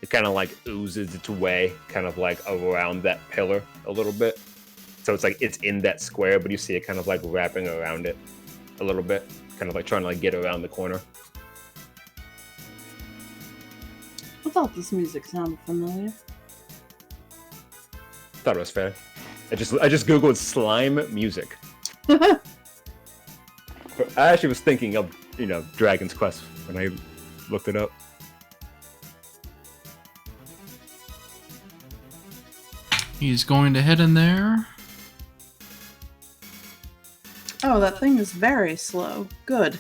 It kind of like oozes its way, kind of like around that pillar a little bit. So it's like it's in that square, but you see it kind of like wrapping around it a little bit, kind of like trying to like get around the corner. I thought this music sounded familiar. Thought it was fair. I just googled slime music. I actually was thinking of Dragon's Quest when I looked it up. He's going to head in there. Oh, that thing is very slow. Good.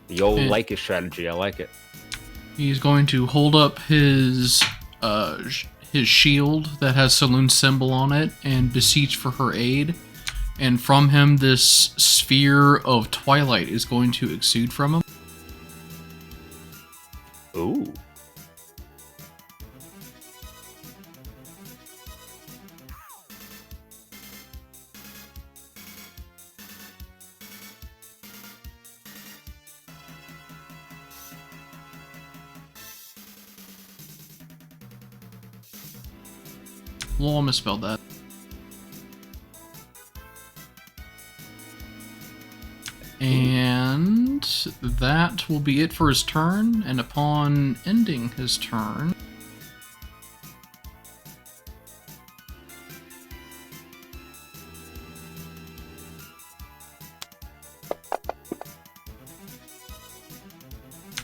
The old Yeah. Leica strategy, I like it. He's going to hold up his shield that has Saloon's symbol on it and beseech for her aid. and from him, this sphere of twilight is going to exude from him. Ooh. Well, I misspelled that. And that will be it for his turn, and upon ending his turn,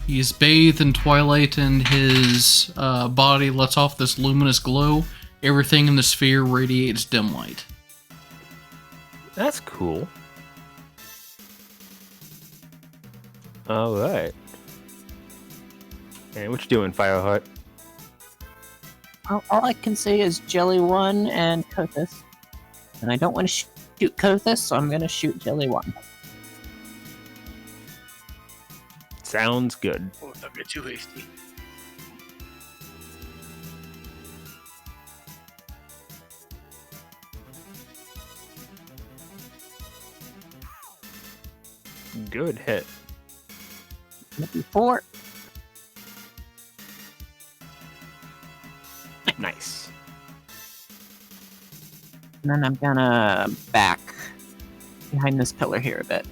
he is bathed in twilight and his body lets off this luminous glow. Everything in the sphere radiates dim light. That's cool. All right. And what you doing, Fireheart? All I can say is Jelly 1 and Kothis. And I don't want to shoot Kothis, so I'm going to shoot Jelly 1. Sounds good. Oh, don't get too hasty. Good hit. Maybe 4. Nice. And then I'm gonna back behind this pillar here a bit.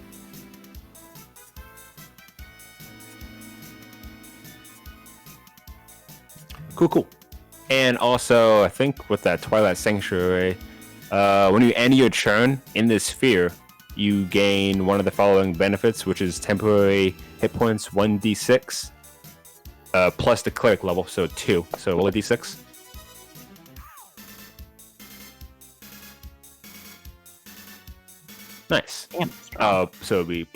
Cool. And also, I think with that Twilight Sanctuary, when you end your turn in this sphere, you gain one of the following benefits, which is temporary hit points 1d6, plus the cleric level, so 2. So roll a d6. Nice. Damn. Strong. So it'd be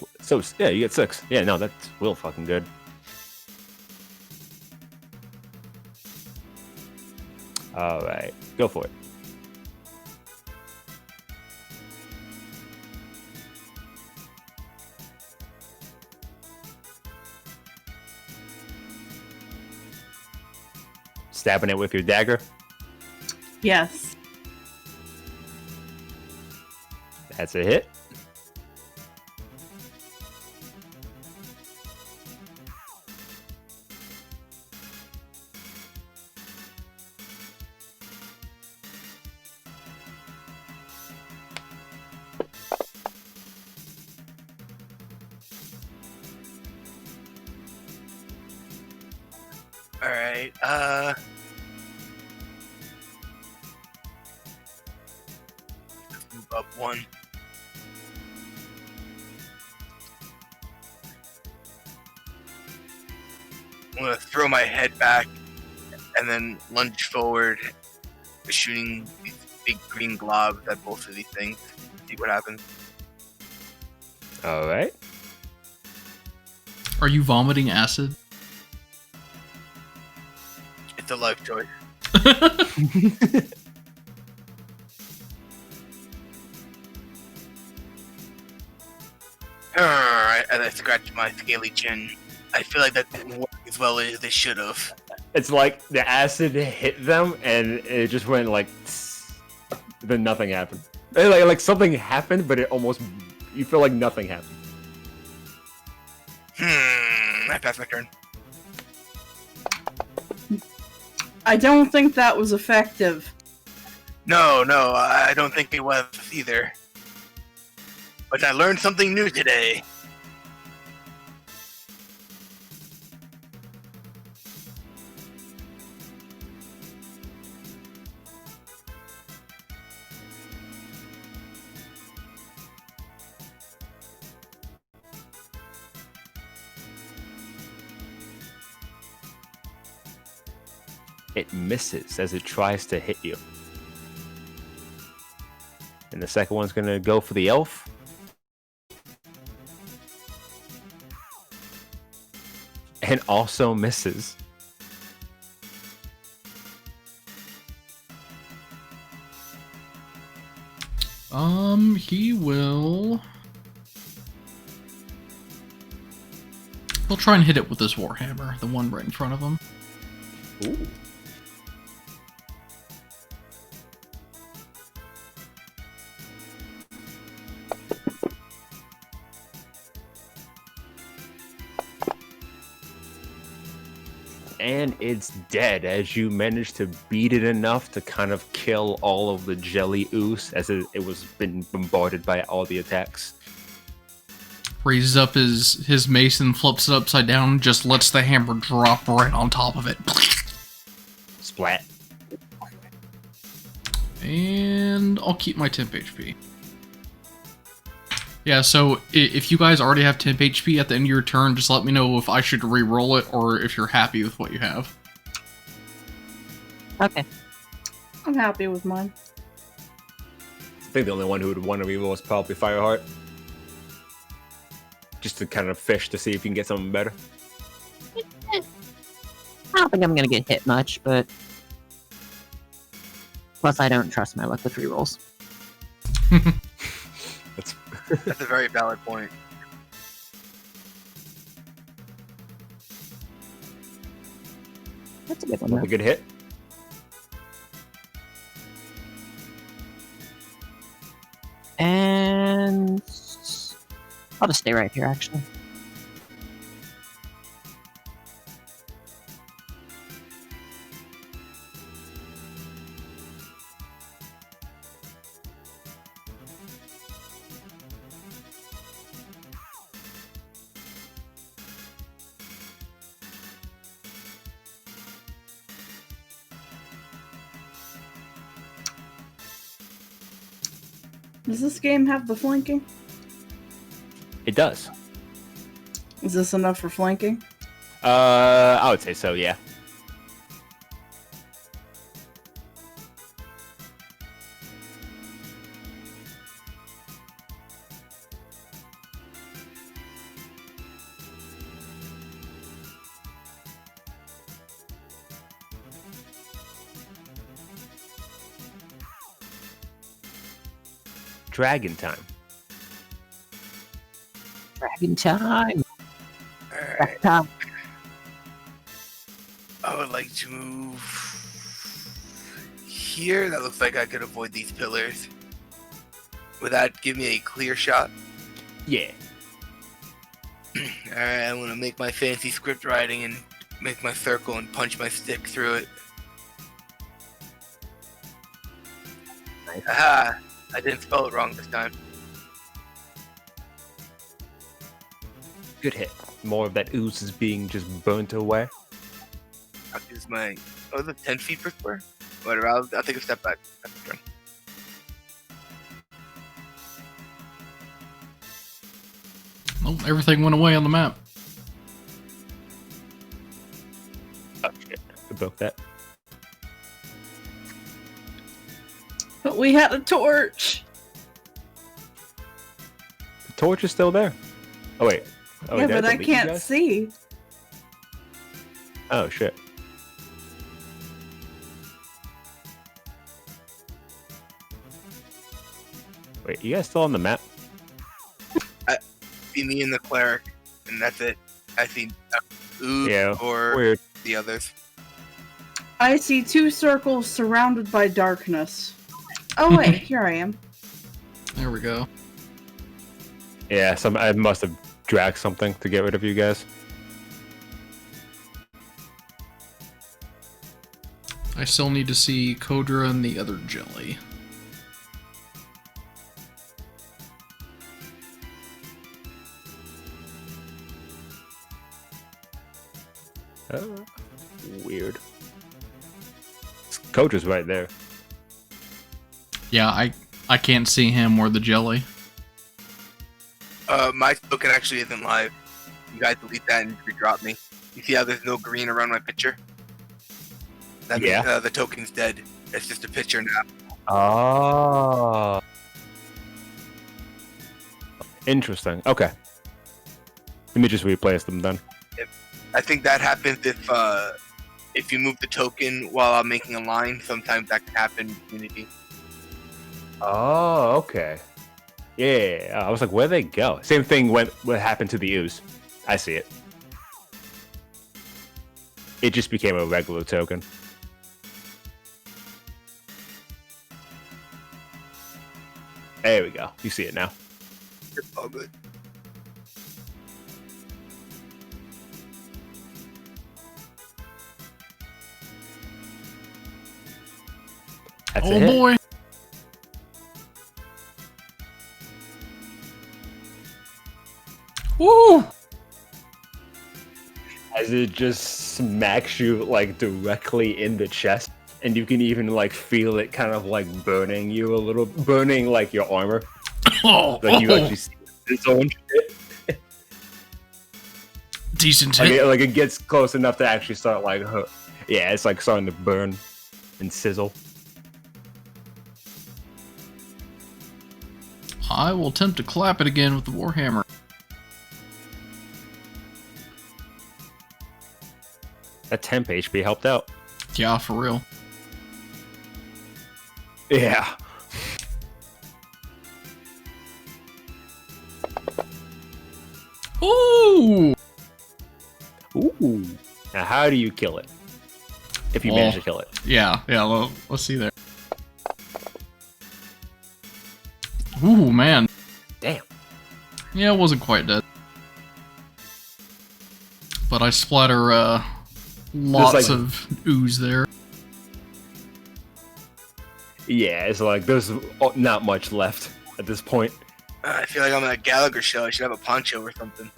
yeah, you get 6. Yeah, no, that's real fucking good. All right, go for it. Stabbing it with your dagger. Yes. That's a hit. All right. Let's move up 1. I'm gonna throw my head back and then lunge forward, shooting these big green globs at both of these things. See what happens. All right. Are you vomiting acid? It's a life choice. Alright, as I scratch my scaly chin, I feel like that didn't work as well as they should have. It's like the acid hit them, and it just went like, then nothing happened. Like something happened, but it almost, you feel like nothing happened. I passed my turn. I don't think that was effective. No, I don't think it was either. But I learned something new today. It misses as it tries to hit you. And the second one's gonna go for the elf. And also misses. He will. He'll try and hit it with his warhammer, the one right in front of him. Ooh. And it's dead as you manage to beat it enough to kind of kill all of the jelly ooze as it was been bombarded by all the attacks. Raises up his mace and flips it upside down, just lets the hammer drop right on top of it. Splat. And I'll keep my temp HP. Yeah, so if you guys already have temp HP at the end of your turn, just let me know if I should re-roll it or if you're happy with what you have. Okay. I'm happy with mine. I think the only one who would want to reroll is probably Fireheart. Just to kind of fish to see if you can get something better. I don't think I'm gonna get hit much, but plus I don't trust my luck with rerolls. That's a very valid point. That's a good one. A good hit. And I'll just stay right here, actually. Does this game have the flanking? It does. Is this enough for flanking? I would say so, yeah. Dragon time. Dragon time. Alright. Time. I would like to move here. That looks like I could avoid these pillars. Would that give me a clear shot? Yeah. Alright, I'm gonna make my fancy script writing and make my circle and punch my stick through it. Nice. Aha! I didn't spell it wrong this time. Good hit. More of that ooze is being just burnt away. I'll use my... Oh, is it 10 feet per square? Whatever, I'll take a step back. That's the turn. Oh, everything went away on the map. Oh shit. I broke that. But we had a torch. The torch is still there. Oh wait. Oh, Yeah, wait, but did I beat you can't guys? see. Oh shit. Wait, you guys still on the map? See me and the cleric, and that's it. I see Ooze Yeah, or weird. the others. I see two circles surrounded by darkness. Oh wait, here I am. There we go. Yeah, I must have dragged something to get rid of you guys. I still need to see Kodra and the other jelly. Weird. Coach is right there. Yeah, I can't see him or the jelly. My token actually isn't live. You guys delete that and redrop me. You see how there's no green around my picture? That Yeah. means the token's dead. It's just a picture now. Oh. Interesting. Okay. Let me just replace them then. I think that happens if you move the token while I'm making a line. Sometimes that can happen in Unity. Oh, okay. Yeah, I was like, where'd they go? Same thing what happened to the ooze. I see it. It just became a regular token. There we go. You see it now. It's all good. That's Oh a hit. boy. Woo! As it just smacks you like directly in the chest, and you can even like feel it kind of like burning you a little, burning like your armor. Oh, Like you actually see its own shit. decent hit. Like it gets close enough to actually start like, yeah, it's like starting to burn and sizzle. I will attempt to clap it again with the Warhammer. That temp HP helped out. Yeah, for real. Yeah. Ooh! Ooh. Now, how do you kill it? If you Well, manage to kill it. Yeah, well, let's see there. Ooh, man. Damn. Yeah, it wasn't quite dead. But I splatter, lots like- of ooze there. Yeah, it's like there's not much left at this point. I feel like I'm at a Gallagher show. I should have a poncho or something.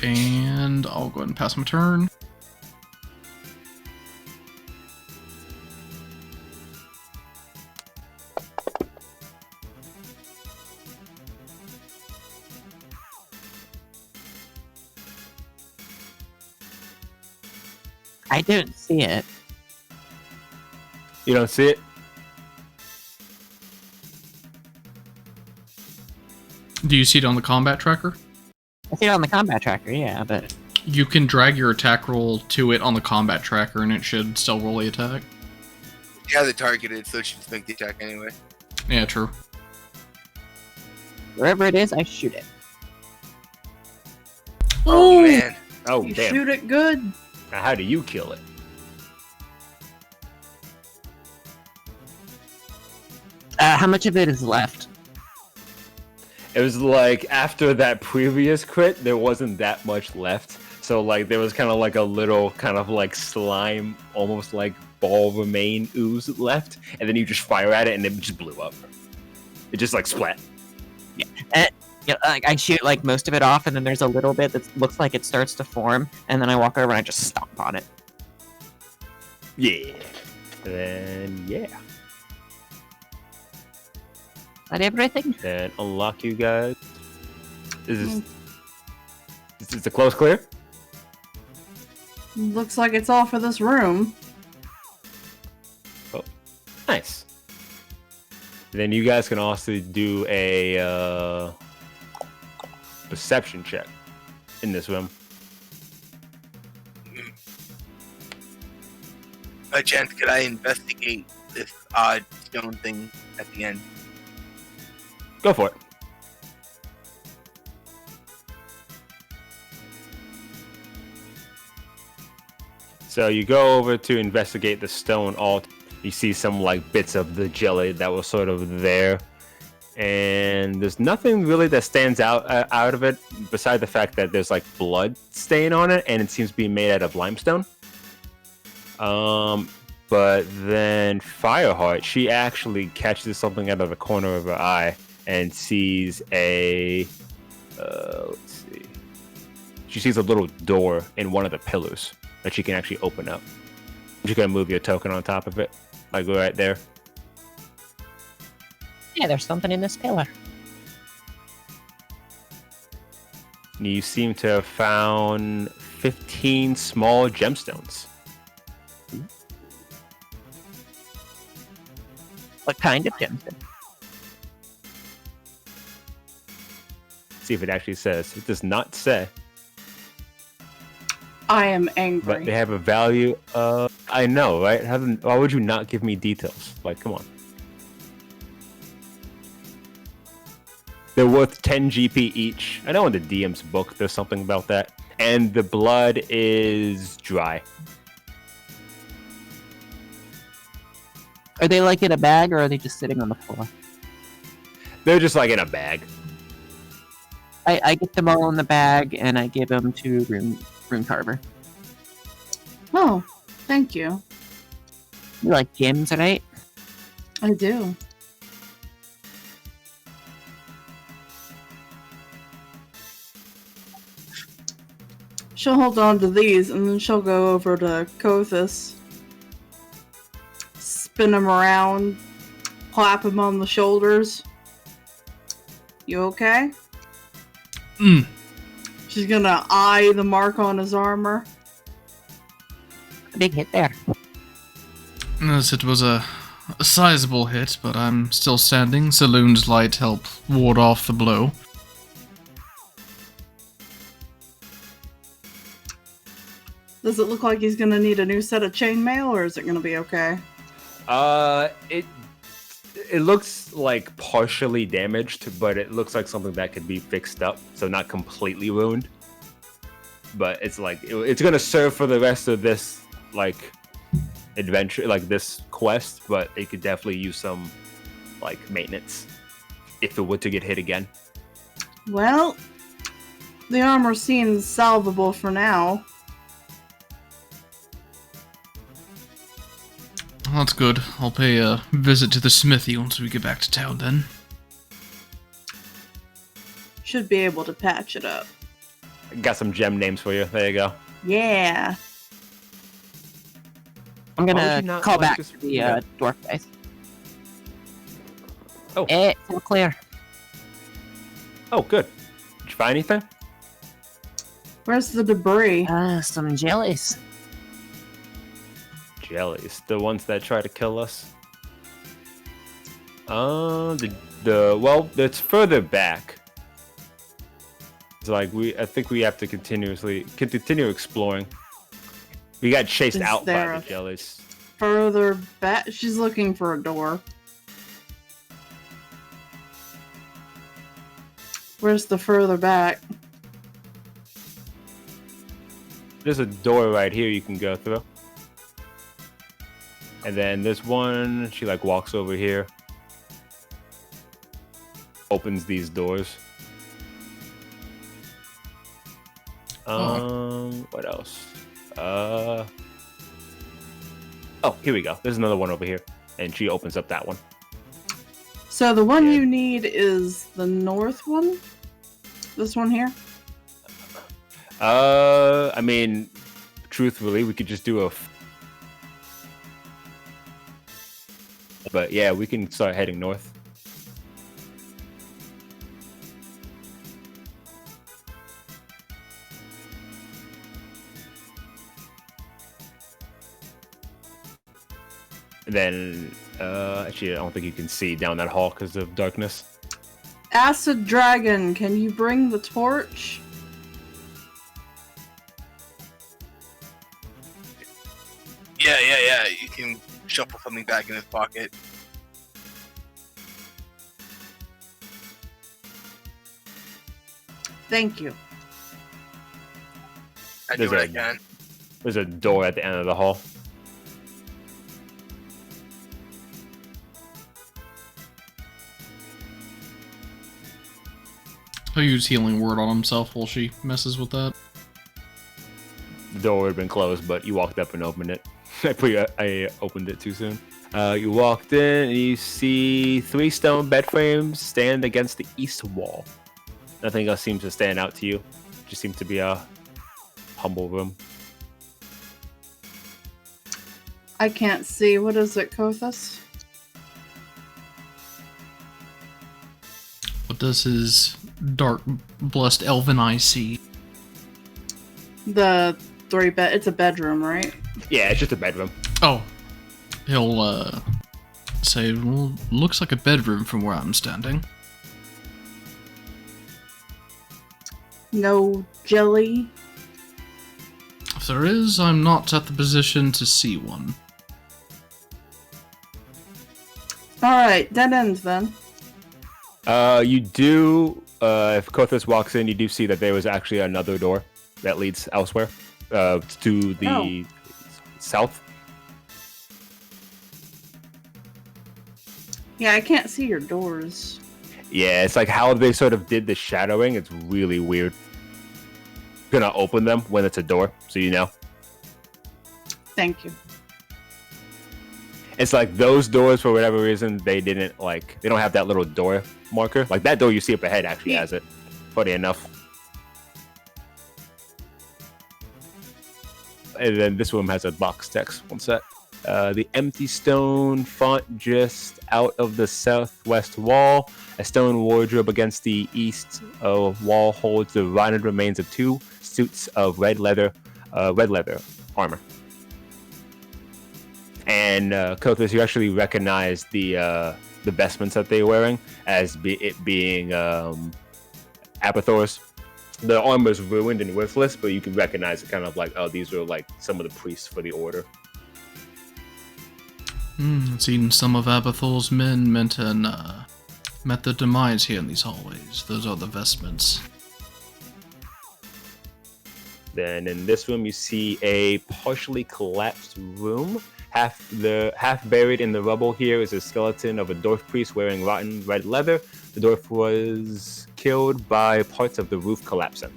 And I'll go ahead and pass my turn. I don't see it. You don't see it? Do you see it on the combat tracker? I see it on the combat tracker, yeah, but You can drag your attack roll to it on the combat tracker and it should still roll the attack. Yeah, the targeted, so it should just make the attack anyway. Yeah, true. wherever it is, I shoot it. Oh Ooh! man. Oh, You damn. shoot it good. Now, how do you kill it? How much of it is left? It was like after that previous crit, there wasn't that much left. So like there was kind of like a little kind of like slime, almost like ball remain ooze left, and then you just fire at it and it just blew up. It just like splat. Yeah, like I shoot like most of it off, and then there's a little bit that looks like it starts to form, and then I walk over and I just stomp on it. Yeah. And then yeah. Is that everything? Then unlock you guys. Is this a close clear? Looks like it's all for this room. Nice. Then you guys can also do a perception check in this room. By chance, could I investigate this odd stone thing at the end? Go for it. So you go over to investigate the stone alt. You see some like bits of the jelly that was sort of there, and there's nothing really that stands out of it beside the fact that there's like blood stain on it, and it seems to be made out of limestone. But then Fireheart, she actually catches something out of the corner of her eye and sees a let's see. She sees a little door in one of the pillars that she can actually open up. You're gonna move your token on top of it, like right there. Yeah, there's something in this pillar. And you seem to have found 15 small gemstones. What kind of gemstone? See if it actually says. It does not say, I am but angry. they have a value of. I know, right? Why would you not give me details? Like, come on. They're worth 10 GP each. I know in the DM's book there's something about that. And the blood is dry. Are they like in a bag, or are they just sitting on the floor? They're just like in a bag. I get them all in the bag, and I give them to Rune Carver. Oh, thank you. You like gems, right? I do. She'll hold on to these, and then she'll go over to Kothis, spin him around, clap him on the shoulders. You okay? She's gonna eye the mark on his armor. Big hit there. Yes, it was a sizable hit, but I'm still standing. Saloon's light helped ward off the blow. Does it look like he's gonna need a new set of chainmail, or is it gonna be okay? It looks like partially damaged, but it looks like something that could be fixed up, so not completely ruined. But it's like it's gonna serve for the rest of this like adventure, like this quest. But it could definitely use some like maintenance if it were to get hit again. Well, the armor seems salvable for now. Well, that's good. I'll pay a visit to the smithy once we get back to town then. Should be able to patch it up. Got some gem names for you. There you go. Yeah. I'm Why would gonna you not call like back this- to the yeah. dwarf guys. Oh. It's all clear. Oh, good. Did you find anything? Where's the debris? Some jellies. Jellies, the ones that try to kill us. Well, it's further back. It's like I think we have to continue exploring. We got chased Is out by there the jellies. Further back? She's looking for a door. Where's the further back? There's a door right here you can go through. And then there's one, she like walks over here. Opens these doors. What else? Oh, here we go. There's another one over here. And she opens up that one. So the one Yeah. you need is the north one? This one here? I mean, truthfully, we could just do but yeah, we can start heading north. And then, actually, I don't think you can see down that hall because of darkness. Acid Dragon, can you bring the torch? Yeah. You can shuffle something back in his pocket. Thank you. I do There's what I a- can. There's a door at the end of the hall. He'll use healing word on himself while she messes with that. The door would have been closed, but you walked up and opened it. I opened it too soon. You walked in and you see 3 stone bed frames stand against the east wall. Nothing else seems to stand out to you. Just seems to be a humble room. I can't see. What is it, Kothis? What does his dark, blessed elven eye see? The 3-bed. It's a bedroom, right? Yeah, it's just a bedroom. Oh. He'll, say, well, looks like a bedroom from where I'm standing. No jelly. If there is, I'm not at the position to see one. Alright, dead end then. You do, if Kothis walks in, you do see that there was actually another door that leads elsewhere, to the south. Yeah, I can't see your doors. Yeah, it's like how they sort of did the shadowing. It's really weird. Gonna open them when it's a door, so you know. Thank you. It's like those doors, for whatever reason, they don't have that little door marker. Like that door you see up ahead actually has it. Funny enough. And then this room has a box text. One sec. The empty stone font just out of the southwest wall. A stone wardrobe against the east wall holds the rotted remains of 2 suits of red leather armor. And Kothis, you actually recognize the vestments that they're wearing as being Abathor's. The armor is ruined and worthless, but you can recognize it kind of like, oh, these are like some of the priests for the order. It seems some of Abathor's men met their demise here in these hallways. Those are the vestments. Then in this room, you see a partially collapsed room. Half buried in the rubble here is a skeleton of a dwarf priest wearing rotten red leather. The dwarf was killed by parts of the roof collapsing.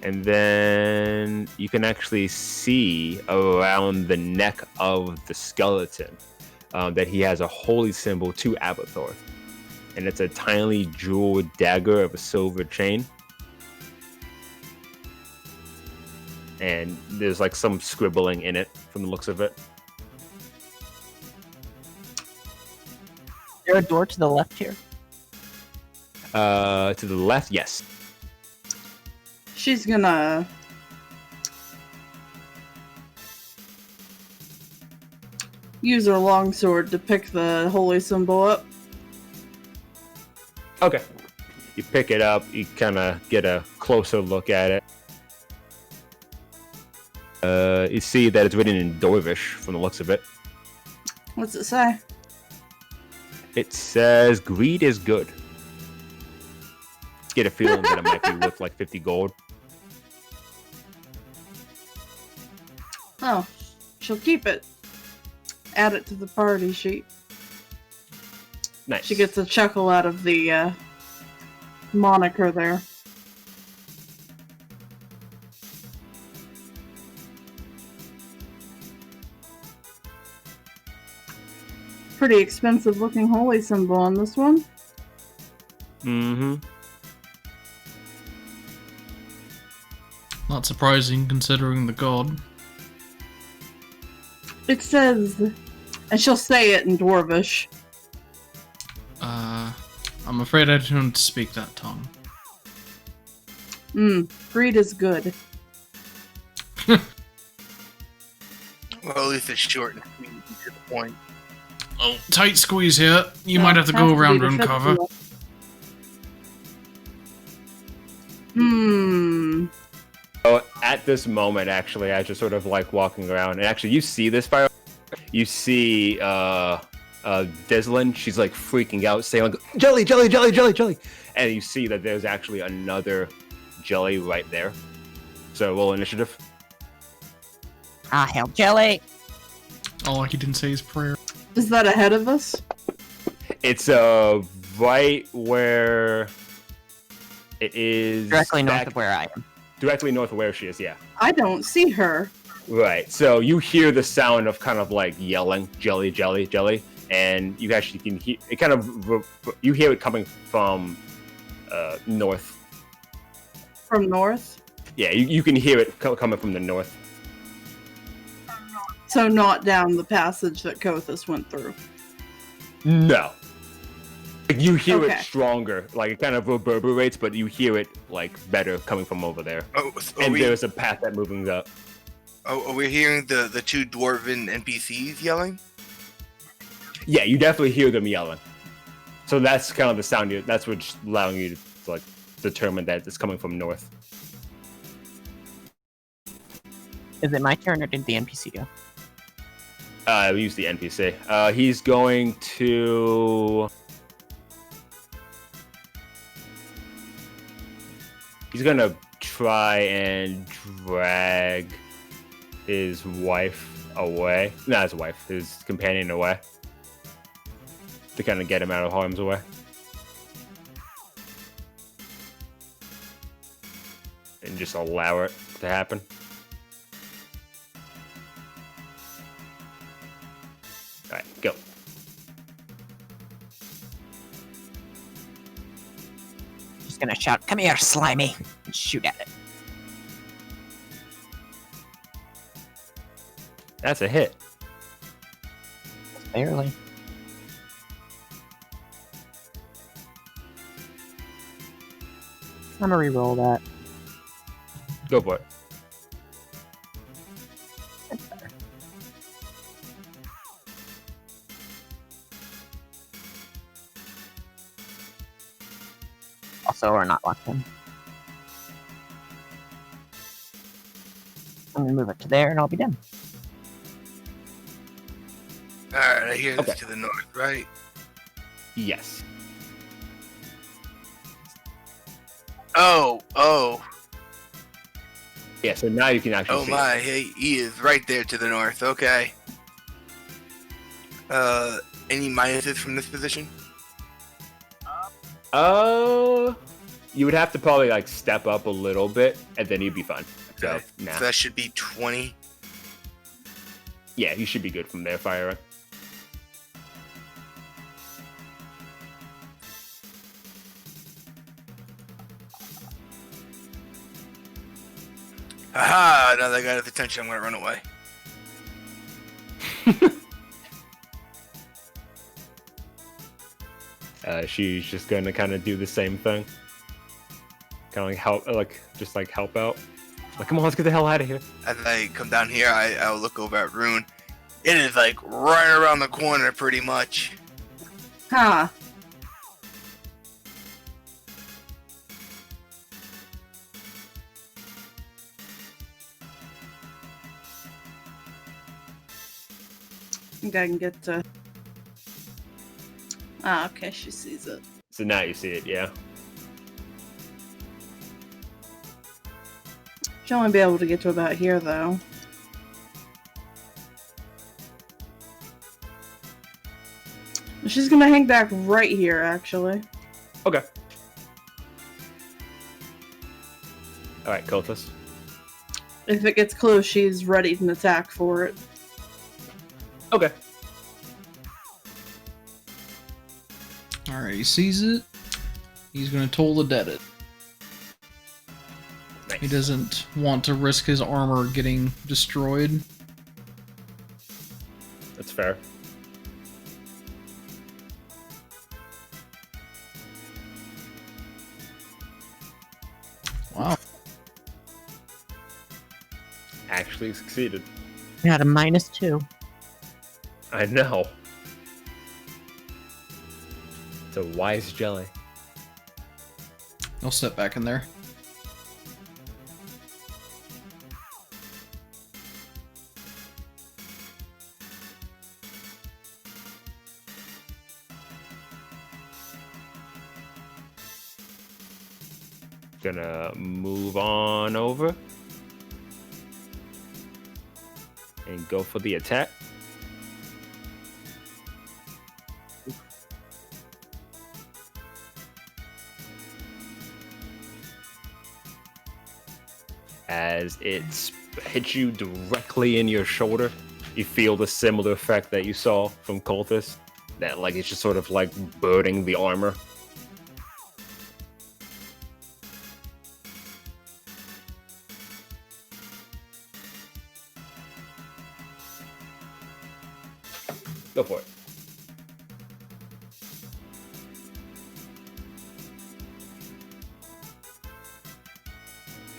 And then you can actually see around the neck of the skeleton that he has a holy symbol to Abathor. And it's a tiny jeweled dagger of a silver chain. And there's like some scribbling in it from the looks of it. Is there a door to the left here? To the left, yes. She's gonna use her longsword to pick the holy symbol up. Okay. You pick it up, you kind of get a closer look at it. You see that it's written in Dwarvish from the looks of it. What's it say? It says, greed is good. Get a feeling that it might be worth like 50 gold. Oh, she'll keep it. Add it to the party sheet. Nice. She gets a chuckle out of the moniker there. Pretty expensive looking holy symbol on this one. Mm-hmm. Not surprising considering the god. It says, and she'll say it in Dwarvish. I'm afraid I don't speak that tongue. Greed is good. Well, at least it's short and sweet and to the point. Oh, tight squeeze here. You might have to go around and cover. So at this moment, actually, as you're sort of like walking around, and actually you see this fire. You see Deslin, she's like freaking out, saying like, jelly, jelly, jelly, jelly, jelly. And you see that there's actually another jelly right there. So roll initiative. Ah, hell, jelly! Oh, like he didn't say his prayer. Is that ahead of us? It's right where it is. Directly north of where I am. Directly north of where she is, yeah. I don't see her. Right. So you hear the sound of kind of like yelling, jelly, jelly, jelly, and you actually can hear it. Kind of you hear it coming from north. From north? Yeah, you can hear it coming from the north. So not down the passage that Kothis went through. No. Like, you hear Okay. it stronger. Like it kind of reverberates, but you hear it like better coming from over there. Oh, And there's a path that moving up. are we hearing the two dwarven NPCs yelling? Yeah, you definitely hear them yelling. So that's kind of the sound. That's what's allowing you to like determine that it's coming from north. Is it my turn or did the NPC go? We use the NPC. He's going to. He's gonna try and drag his wife away. Not his wife, his companion away. To kind of get him out of harm's way. And just allow it to happen. Alright, go. Just gonna shout, "Come here, slimy!" and shoot at it. That's a hit. Barely. I'm gonna re-roll that. Go for it. That's better. Also, we're not locked in. I'm gonna move it to there and I'll be done. Alright, I hear this Okay. to the north, right? Yes. Oh. Yeah, so now you can actually Oh see my, it. he is right there to the north, okay. Any minuses from this position? You would have to probably like step up a little bit, and then you'd be fine. So, Okay. nah. So that should be 20. Yeah, you should be good from there, firing. Aha! Now that I got his attention, I'm gonna run away. She's just gonna kind of do the same thing. Kind of like help out. Like, come on, let's get the hell out of here. As I come down here, I'll look over at Rune. It is like right around the corner, pretty much. Huh. I think I can get to... Ah, okay, she sees it. So now you see it, yeah. She'll only be able to get to about here, though. She's gonna hang back right here, actually. Okay. All right, Cultist. If it gets close, she's ready to attack for it. Okay. Alright, he sees it. He's gonna toll the dead it. Nice. He doesn't want to risk his armor getting destroyed. That's fair. Wow. Actually succeeded. Got a -2. I know. It's a wise jelly. I'll step back in there. Gonna move on over. And go for the attack. As it hits you directly in your shoulder, you feel the similar effect that you saw from Cultist. That like it's just sort of like burning the armor. Go for it.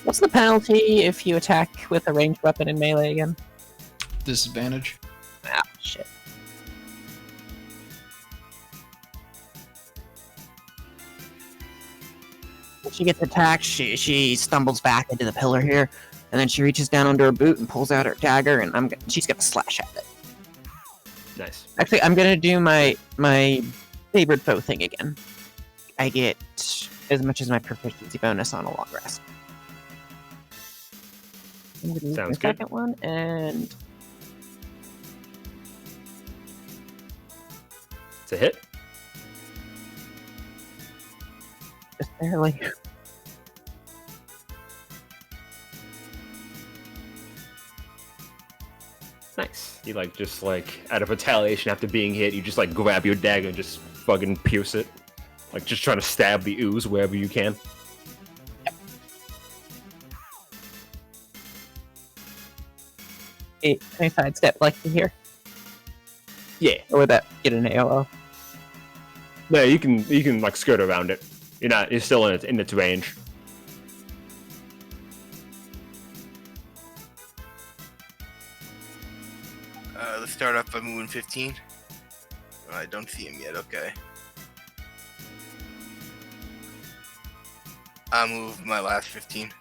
What's the penalty if you attack with a ranged weapon in melee again? Disadvantage. Ah, shit. When she gets attacked, she stumbles back into the pillar here, and then she reaches down under her boot and pulls out her dagger, and she's gonna slash at it. Nice. Actually, I'm gonna do my favorite foe thing again. I get as much as my proficiency bonus on a long rest. I'm going to use Sounds the good. second one, and It's a hit. just barely. Nice. You just out of retaliation after being hit, you just grab your dagger and just fucking pierce it. Just trying to stab the ooze wherever you can. Can I sidestep like here? Yeah. Or would that get an AOO? No, you can skirt around it. You're still in its range. Let's start off by moving 15. Oh, I don't see him yet. Okay. I'll move my last 15.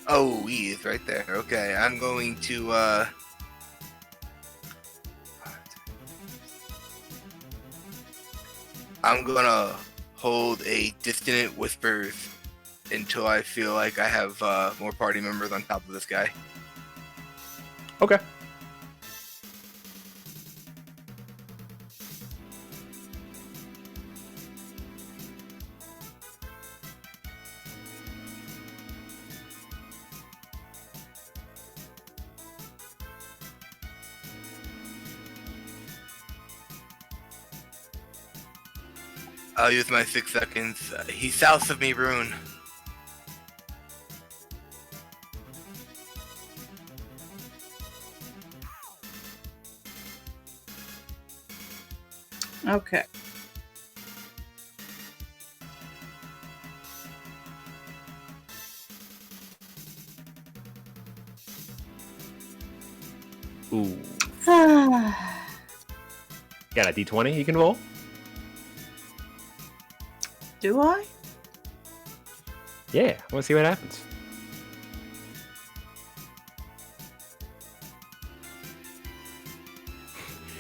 Oh, he is right there. Okay, I'm going to I'm gonna hold a dissonant whispers until I feel like I have more party members on top of this guy. Okay. I'll use my 6 seconds. He's south of me, Rune. Okay. Ooh. Got a d20 you can roll? Do I? Yeah, I want to see what happens.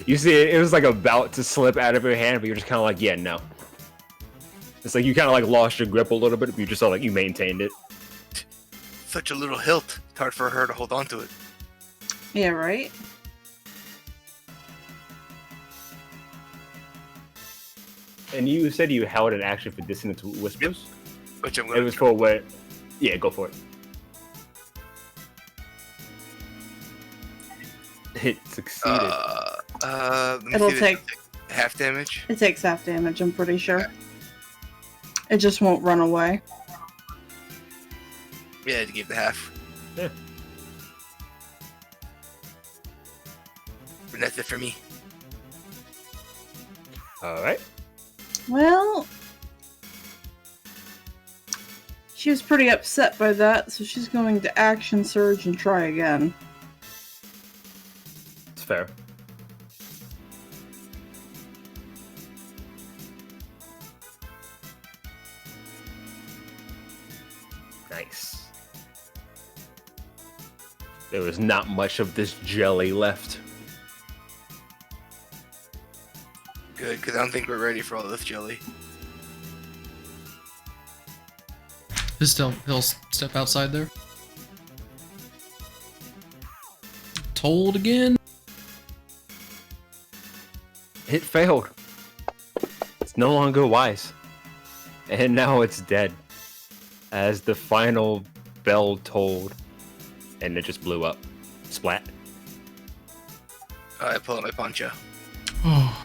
You see, it was about to slip out of your hand, but you're just kind of yeah, no. It's you kind of lost your grip a little bit, but you just you maintained it. Such a little hilt. It's hard for her to hold on to it. Yeah, right? And you said you held an action for Dissonant Whispers? Which I'm It gonna was for what? Yeah, go for it. It succeeded. Let me It'll see, take- half damage. It takes half damage, I'm pretty sure. It just won't run away. Yeah, to give the half. Yeah. And that's it for me. Alright. Well, she was pretty upset by that, so she's going to action surge and try again. It's fair. Nice. There was not much of this jelly left. Good, because I don't think we're ready for all this jelly. He'll step outside there. Told again. It failed. It's no longer wise. And now it's dead. As the final bell tolled. And it just blew up. Splat. I pull out my poncho. Oh,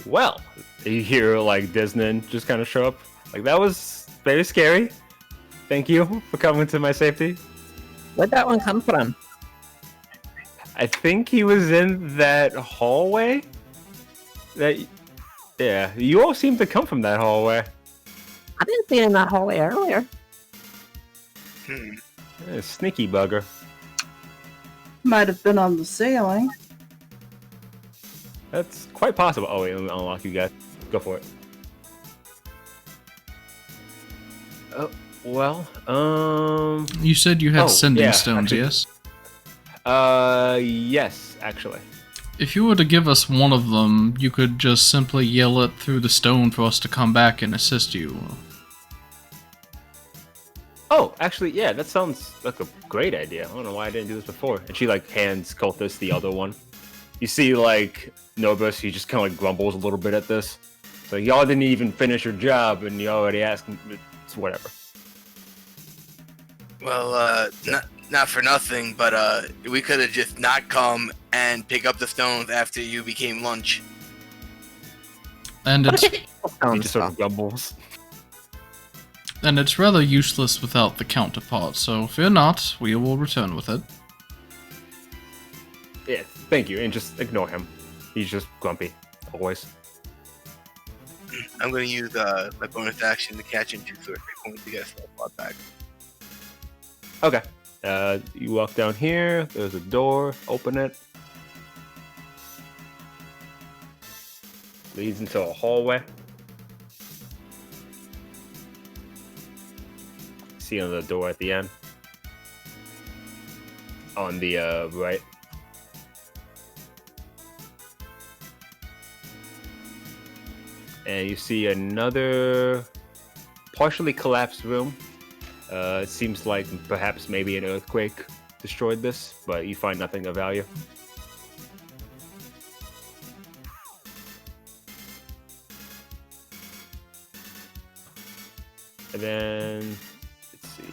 Well, you hear Desmond just kind of show up. That was very scary. Thank you for coming to my safety. Where'd that one come from? I think he was in that hallway. Yeah, you all seem to come from that hallway. I didn't see it in that hallway earlier. Sneaky bugger. Might have been on the ceiling. That's quite possible. Oh wait, let me unlock you guys. Go for it. Oh, well, you said you had Oh, sending yeah, stones, actually- yes? yes, actually. If you were to give us one of them, you could just simply yell it through the stone for us to come back and assist you. Oh, actually, yeah, that sounds like a great idea. I don't know why I didn't do this before. And she like hands Cultist the other one. You see, like Nobus, he just kind of like grumbles a little bit at this. So y'all didn't even finish your job, and you already asked. It's whatever. Well, not for nothing, but we could have just not come and pick up the stones after you became lunch. And it's He just sort of grumbles. and it's rather useless without the counterpart, so fear not, we will return with it. Yeah, thank you, and just ignore him. He's just grumpy, always. I'm going to use my bonus action to catch into 2 or 3 points to get a small spot back. Okay. You walk down here. There's a door. Open it. Leads into a hallway. See another door at the end. On the right. And you see another partially collapsed room. It seems like perhaps maybe an earthquake destroyed this, but you find nothing of value. And then, let's see.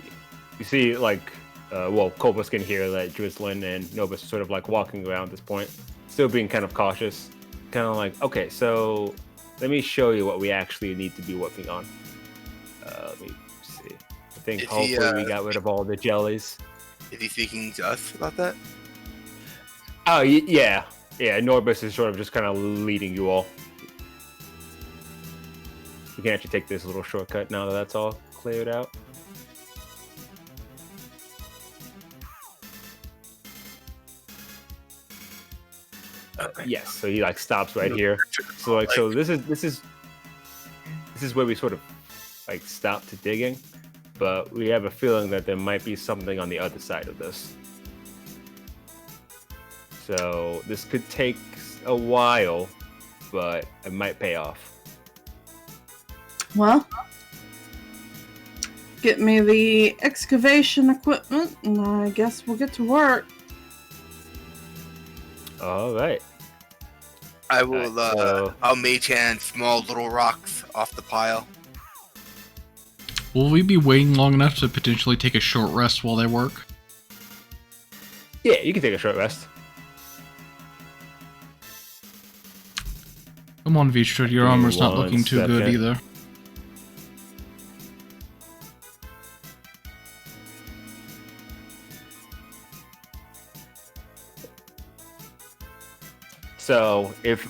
You see, like, Kobus can hear that Drizzlin and Novus are sort of like walking around at this point, still being kind of cautious. Kind of like, okay, so let me show you what we actually need to be working on. Let me see. I think hopefully we got rid of all the jellies. Is he speaking to us about that? Oh, yeah. Yeah, Norbus is sort of just kind of leading you all. We can actually take this little shortcut now that that's all cleared out. Yes, so he like stops right here. So like, so this is where we sort of like stop to digging, but we have a feeling that there might be something on the other side of this. So this could take a while, but it might pay off. Well, get me the excavation equipment, and I guess we'll get to work. All right. I will. I'll mage hand small little rocks off the pile. Will we be waiting long enough to potentially take a short rest while they work? Yeah, you can take a short rest. Come on, Vitra, your armor's not One looking too good second. either. So if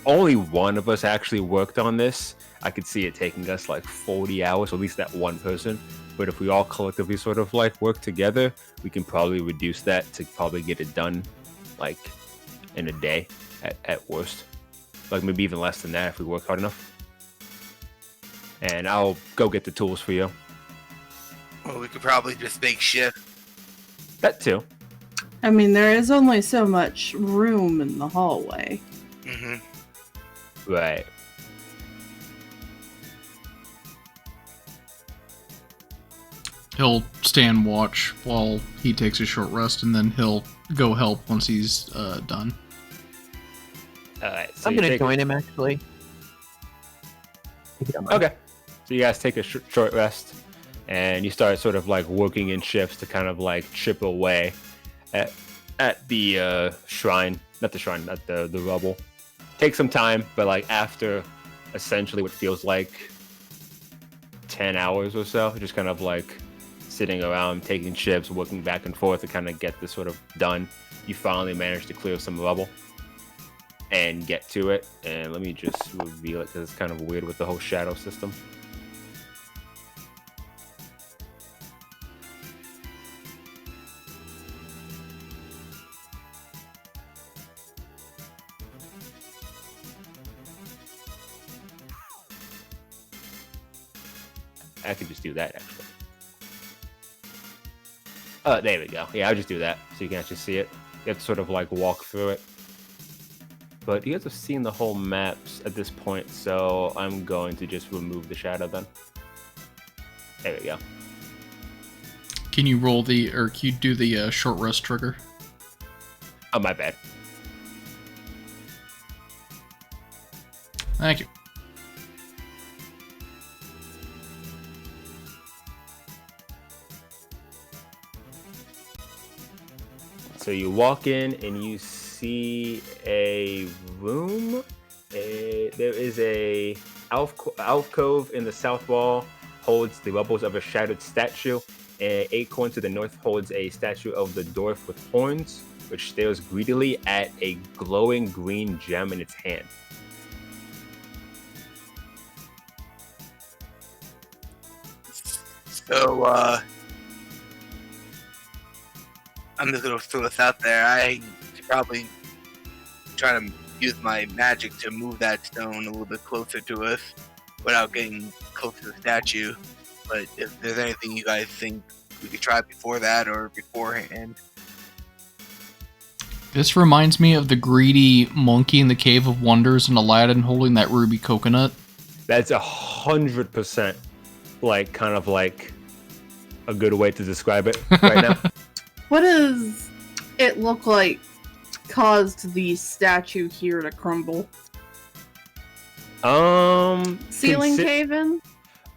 only one of us actually worked on this, I could see it taking us like 40 hours, or at least that one person. But if we all collectively sort of like work together, we can probably reduce that to probably get it done like in a day at worst. Like maybe even less than that if we work hard enough. And I'll go get the tools for you. Well, we could probably just make shift. That too. I mean, there is only so much room in the hallway. Mm-hmm. Right. He'll stand watch while he takes a short rest, and then he'll go help once he's done. All right. So I'm you gonna take join him actually. If you don't mind. Okay. So you guys take a short rest, and you start sort of like working in shifts to kind of like chip away at the shrine, not the rubble. Take some time, but like after essentially what feels like 10 hours or so, just kind of like sitting around, taking shifts, working back and forth to kind of get this sort of done, you finally manage to clear some rubble and get to it. And let me just reveal it because it's kind of weird with the whole shadow system. I could just do that actually. There we go. Yeah, I'll just do that so you can actually see it. You have to sort of like walk through it. but you guys have seen the whole maps at this point, so I'm going to just remove the shadow then. There we go. Can you roll can you do the short rest trigger? Oh, my bad. Thank you. So you walk in and you see a room. There is a alcove in the south wall, holds the rubbles of a shattered statue. And 8 corners to the north holds a statue of the dwarf with horns, which stares greedily at a glowing green gem in its hand. So, I'm just gonna throw this out there. I should probably try to use my magic to move that stone a little bit closer to us without getting close to the statue. But if there's anything you guys think we could try before that or beforehand. This reminds me of the greedy monkey in the Cave of Wonders and Aladdin holding that ruby coconut. That's 100% like kind of like a good way to describe it right now. What does it look like caused the statue here to crumble? Ceiling cave-in?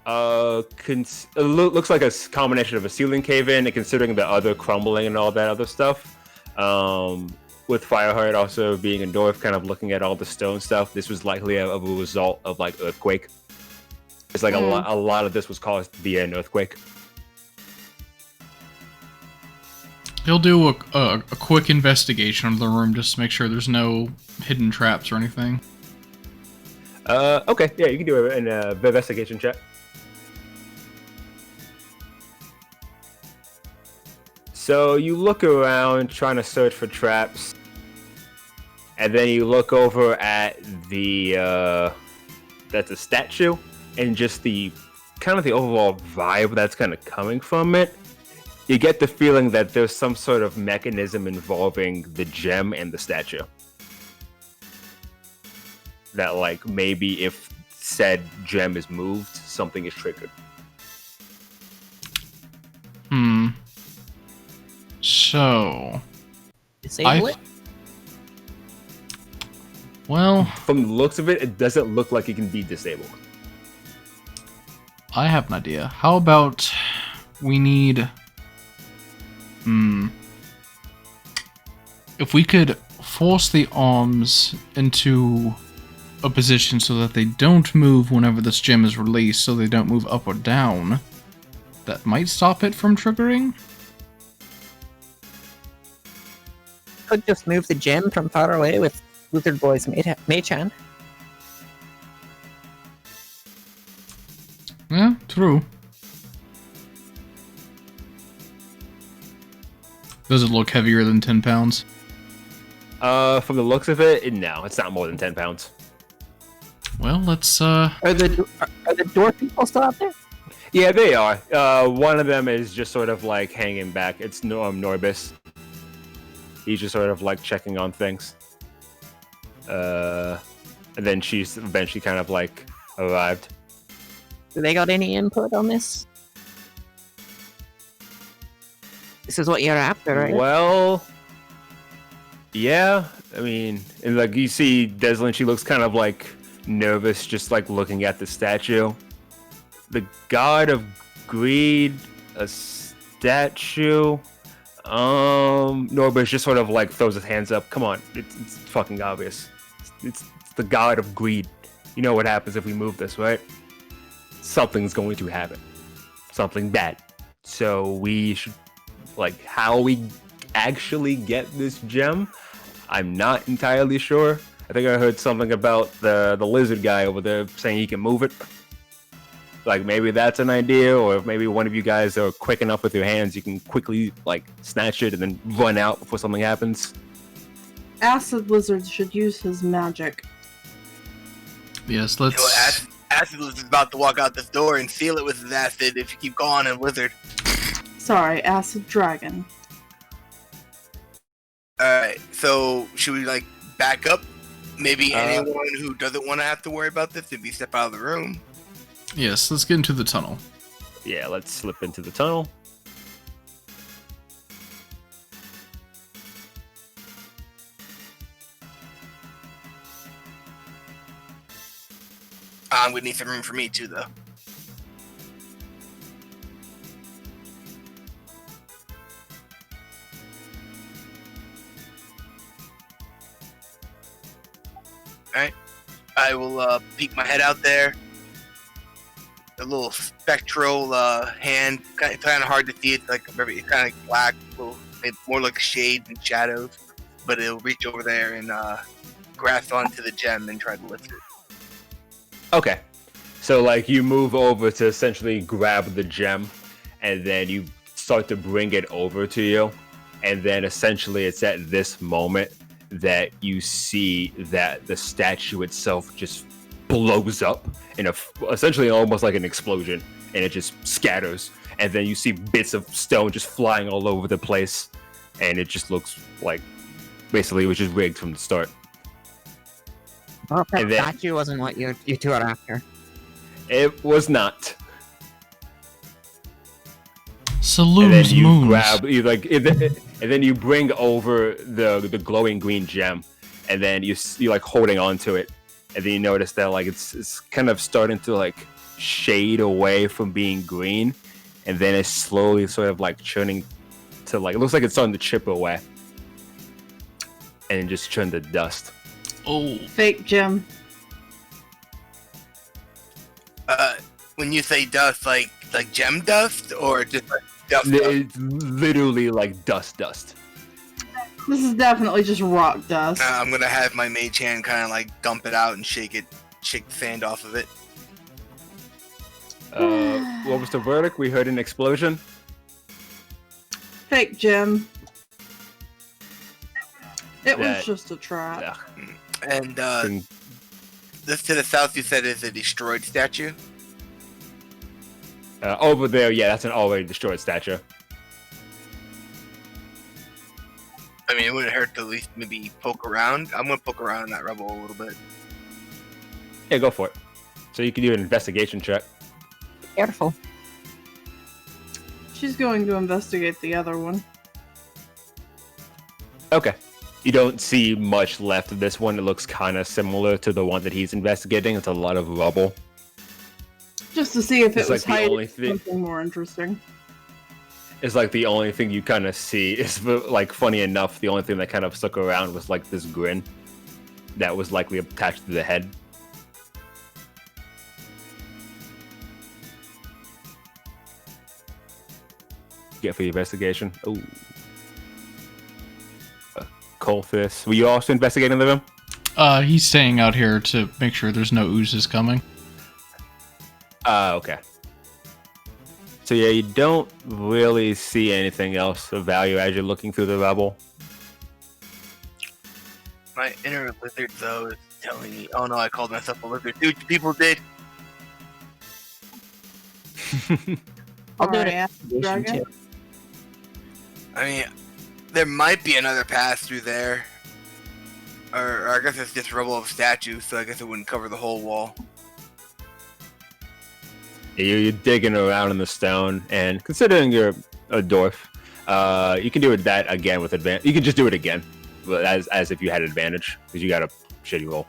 It looks like a combination of a ceiling cave-in, and considering the other crumbling and all that other stuff. With Fireheart also being a dwarf, kind of looking at all the stone stuff, this was likely a result of like earthquake. It's like a lot of this was caused via an earthquake. He'll do a quick investigation of the room just to make sure there's no hidden traps or anything. Okay, yeah, you can do an investigation check. So you look around trying to search for traps, and then you look over at that's a statue, and just the kind of the overall vibe that's kind of coming from it. You get the feeling that there's some sort of mechanism involving the gem and the statue. That like maybe if said gem is moved, something is triggered. So Disable it? Well, from the looks of it, it doesn't look like it can be disabled. I have an idea. How about we need... If we could force the arms into a position so that they don't move whenever this gem is released, so they don't move up or down, that might stop it from triggering? Could just move the gem from far away with Wizard Boy's mage hand. Yeah, true. Does it look heavier than 10 pounds? From the looks of it, no, it's not more than 10 pounds. Well, let's, Are the dwarf people still out there? Yeah, they are. One of them is just sort of like hanging back. It's Norbis. He's just sort of like checking on things. And then she's eventually kind of like arrived. Do they got any input on this? This is what you're after, right? Well, yeah. I mean, and like you see Deslin, she looks kind of like nervous, just like looking at the statue. The God of Greed, a statue. Norbert just sort of like throws his hands up. Come on, it's fucking obvious. It's the God of Greed. You know what happens if we move this, right? Something's going to happen. Something bad. So we should, like, how we actually get this gem, I'm not entirely sure. I think I heard something about the lizard guy over there saying he can move it. Like, maybe that's an idea, or if maybe one of you guys are quick enough with your hands, you can quickly, like, snatch it and then run out before something happens. Acid Wizard should use his magic. yes, You know, let's... Acid was about to walk out this door and seal it with his acid if you keep calling him Wizard. Sorry, Acid Dragon. Alright, so should we, like, back up Maybe anyone who doesn't want to have to worry about this, if you step out of the room. Yes, let's get into the tunnel. Yeah, let's slip into the tunnel. I'm gonna need some room for me too, though. Alright. I will peek my head out there. A little spectral hand, kind of hard to see. It's like it's kind of black, more like shades and shadows. But it'll reach over there and grasp onto the gem and try to lift it. Okay. So, like, you move over to essentially grab the gem, and then you start to bring it over to you. And then essentially it's at this moment that you see that the statue itself just blows up in essentially almost like an explosion, and it just scatters. And then you see bits of stone just flying all over the place, and it just looks like basically it was just rigged from the start. Well, that And then- statue wasn't what you two are after. It was not. And then Saloons, you moons. grab, and then you bring over the glowing green gem, and then you like holding on to it, and then you notice that like it's kind of starting to like shade away from being green, and then it's slowly sort of like churning to like, it looks like it's starting to chip away, and just turn to dust. Oh, Fake gem. When you say dust, like gem dust, or just like dust? It's literally like dust. This is definitely just rock dust. I'm gonna have my mage hand kind of like dump it out and shake the sand off of it. What was the verdict? We heard an explosion. Fake gem. It was That- just a trap. Yeah. And And- this to the south, you said is a destroyed statue. Over there, yeah, that's an already destroyed statue. I mean, it wouldn't hurt to at least maybe poke around. I'm gonna poke around in that rubble a little bit. Yeah, go for it. So you can do an investigation check. Careful. She's going to investigate the other one. Okay. You don't see much left of this one. It looks kind of similar to the one that he's investigating. It's a lot of rubble. Just to see if It's it was like the only hiding thing- something more interesting. It's like the only thing you kind of see is, like, funny enough, the only thing that kind of stuck around was like this grin that was likely attached to the head. Get for your investigation. Oh. Colthus. Were you also investigating the room? He's staying out here to make sure there's no oozes coming. Okay. So yeah, you don't really see anything else of value as you're looking through the rubble. My inner lizard, though, is telling me, oh no, I called myself a lizard. Dude, people did. I'll do it. Alright, Dragon. Too. I mean, there might be another path through there. Or I guess it's just rubble of statues, so I guess it wouldn't cover the whole wall. You're digging around in the stone, and considering you're a dwarf, you can do that again with advantage. You can just do it again, but as if you had advantage, because you got a shitty roll.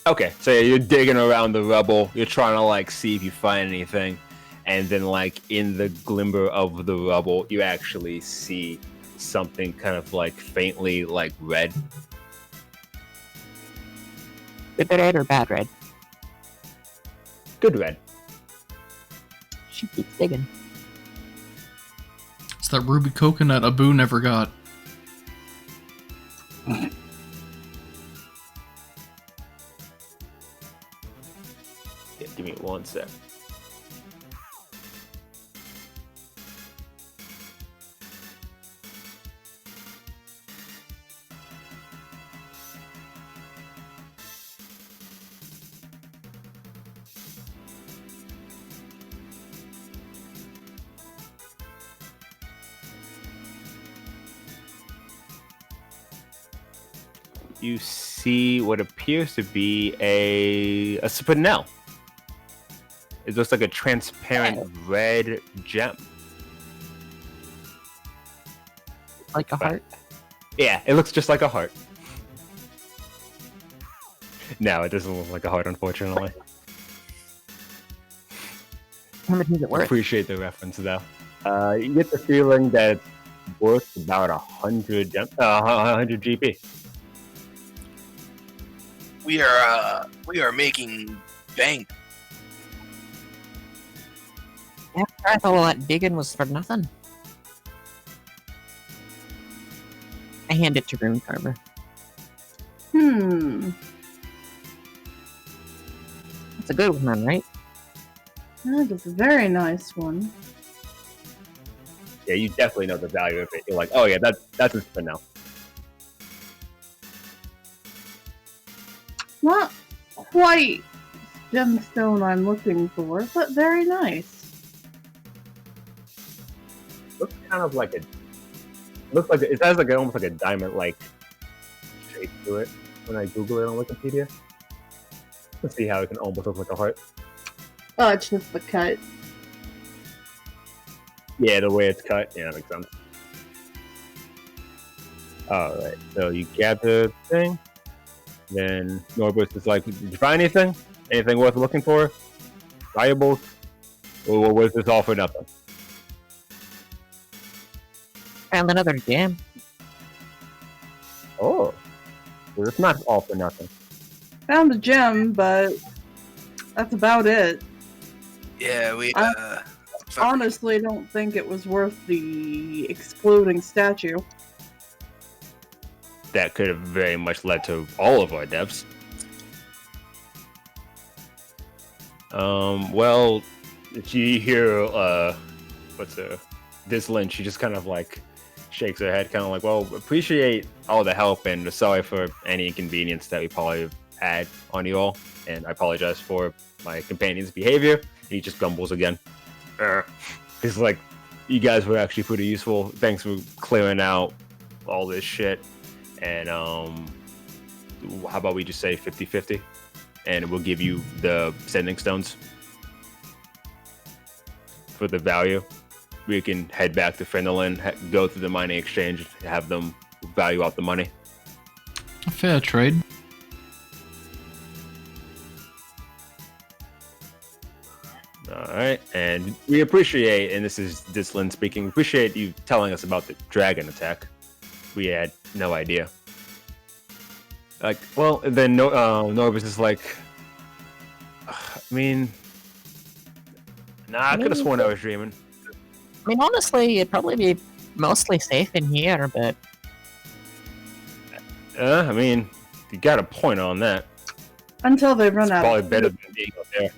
Okay, so yeah, you're digging around the rubble. You're trying to like see if you find anything, and then like in the glimmer of the rubble, you actually see something kind of like faintly like red. Good red or bad red? Good red. She keeps digging. It's that ruby coconut Abu never got. Yeah, give me one sec. you see what appears to be a spinel. It looks like a transparent red gem. Like a heart. Yeah, it looks just like a heart. No, it doesn't look like a heart, unfortunately. How much is it worth? Appreciate the reference, though. You get the feeling that it's worth about 100 GP. We are making bank. I thought all that digging was for nothing. I hand it to Rune Carver. That's a good one, right? That is a very nice one. Yeah, you definitely know the value of it. You're like, oh yeah, that's a spinel. Not quite gemstone I'm looking for, but very nice. Looks kind of like it has like almost like a diamond-like shape to it. When I Google it on Wikipedia, let's see how it can almost look like a heart. Oh, it's just the cut. Yeah, the way it's cut. Yeah, that makes sense. Alright, so you grab the thing. Then Norbert is like, did you find anything? Anything worth looking for? Valuables? Or was this all for nothing? Found another gem. Oh. Well, it's not all for nothing. Found a gem, but that's about it. Yeah, we Honestly, don't think it was worth the exploding statue. That could have very much led to all of our deaths. Well, you hear, this Lynn, she just kind of like shakes her head, kind of like, well, appreciate all the help and sorry for any inconvenience that we probably had on you all. And I apologize for my companion's behavior. And he just grumbles again. It's like, you guys were actually pretty useful. Thanks for clearing out all this shit. And how about we just say 50-50? And we'll give you the sending stones for the value. We can head back to Phandalin, go through the mining exchange, have them value out the money. A fair trade. Alright, and we appreciate, and this is Dislin speaking, appreciate you telling us about the dragon attack. We had no idea. Like, well, then Norbus is like, I mean, nah, I could have sworn I was dreaming. I mean, honestly, it'd probably be mostly safe in here, but... I mean, you got a point on that. Until they run out. Probably better than being up there.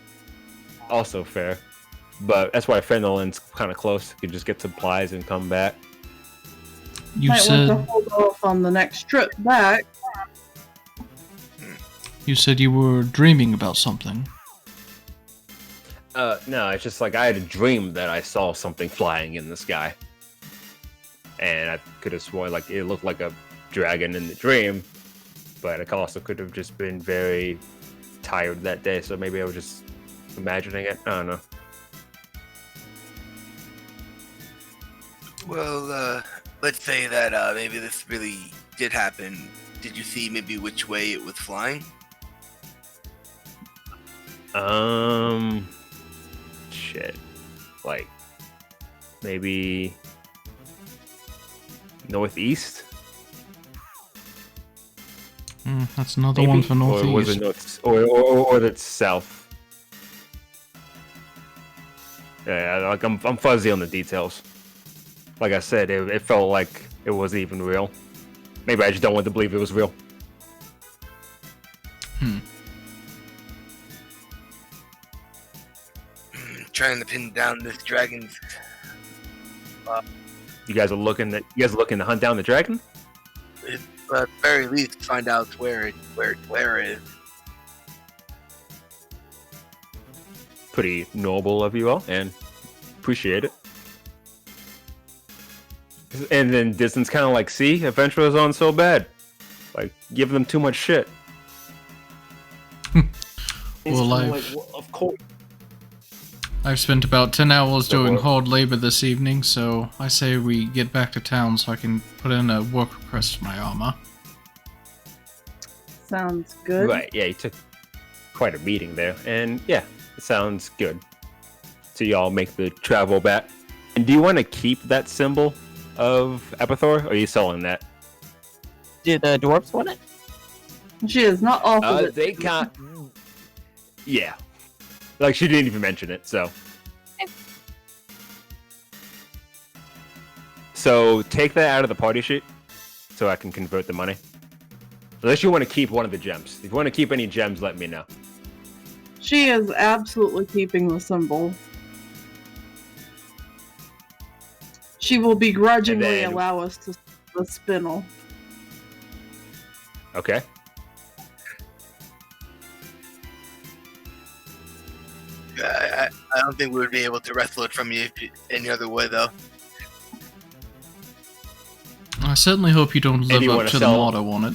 Also fair. But that's why Friendline's kind of close. You could just get supplies and come back. You Might said want to hold off on the next trip back. you said you were dreaming about something. No, it's just like I had a dream that I saw something flying in the sky. And I could have sworn like it looked like a dragon in the dream. But I also could have just been very tired that day, so maybe I was just imagining it. I don't know. Well, let's say that maybe this really did happen. Did you see maybe which way it was flying? Shit. Like, maybe northeast? That's another Maybe? one for northeast. Or was it north? Or that's south? Yeah, like I'm fuzzy on the details. Like I said, it felt like it wasn't even real. Maybe I just don't want to believe it was real. Trying to pin down this dragon's. You guys are looking to hunt down the dragon? At the very least, find out where its lair is. Pretty noble of you all, and appreciate it. And then Disney's kind of like, see, adventure was on so bad. Like, give them too much shit. Well, of course. I've spent about 10 hours So doing what- hard labor this evening, so I say we get back to town so I can put in a work request for my armor. Sounds good. Right, yeah, you took quite a beating there. And yeah, it sounds good. So y'all make the travel back. And do you want to keep that symbol of Epithor, or are you selling that? Do the dwarves want it? She is not offered it. They can't. Yeah. Like, she didn't even mention it, so. So, take that out of the party sheet so I can convert the money. Unless you want to keep one of the gems. If you want to keep any gems, let me know. She is absolutely keeping the symbol. She will begrudgingly then- allow us to the spinel. Okay? I don't think we would be able to wrestle it from you any other way, though. I certainly hope you don't live you up wanna to the sell- motto on it.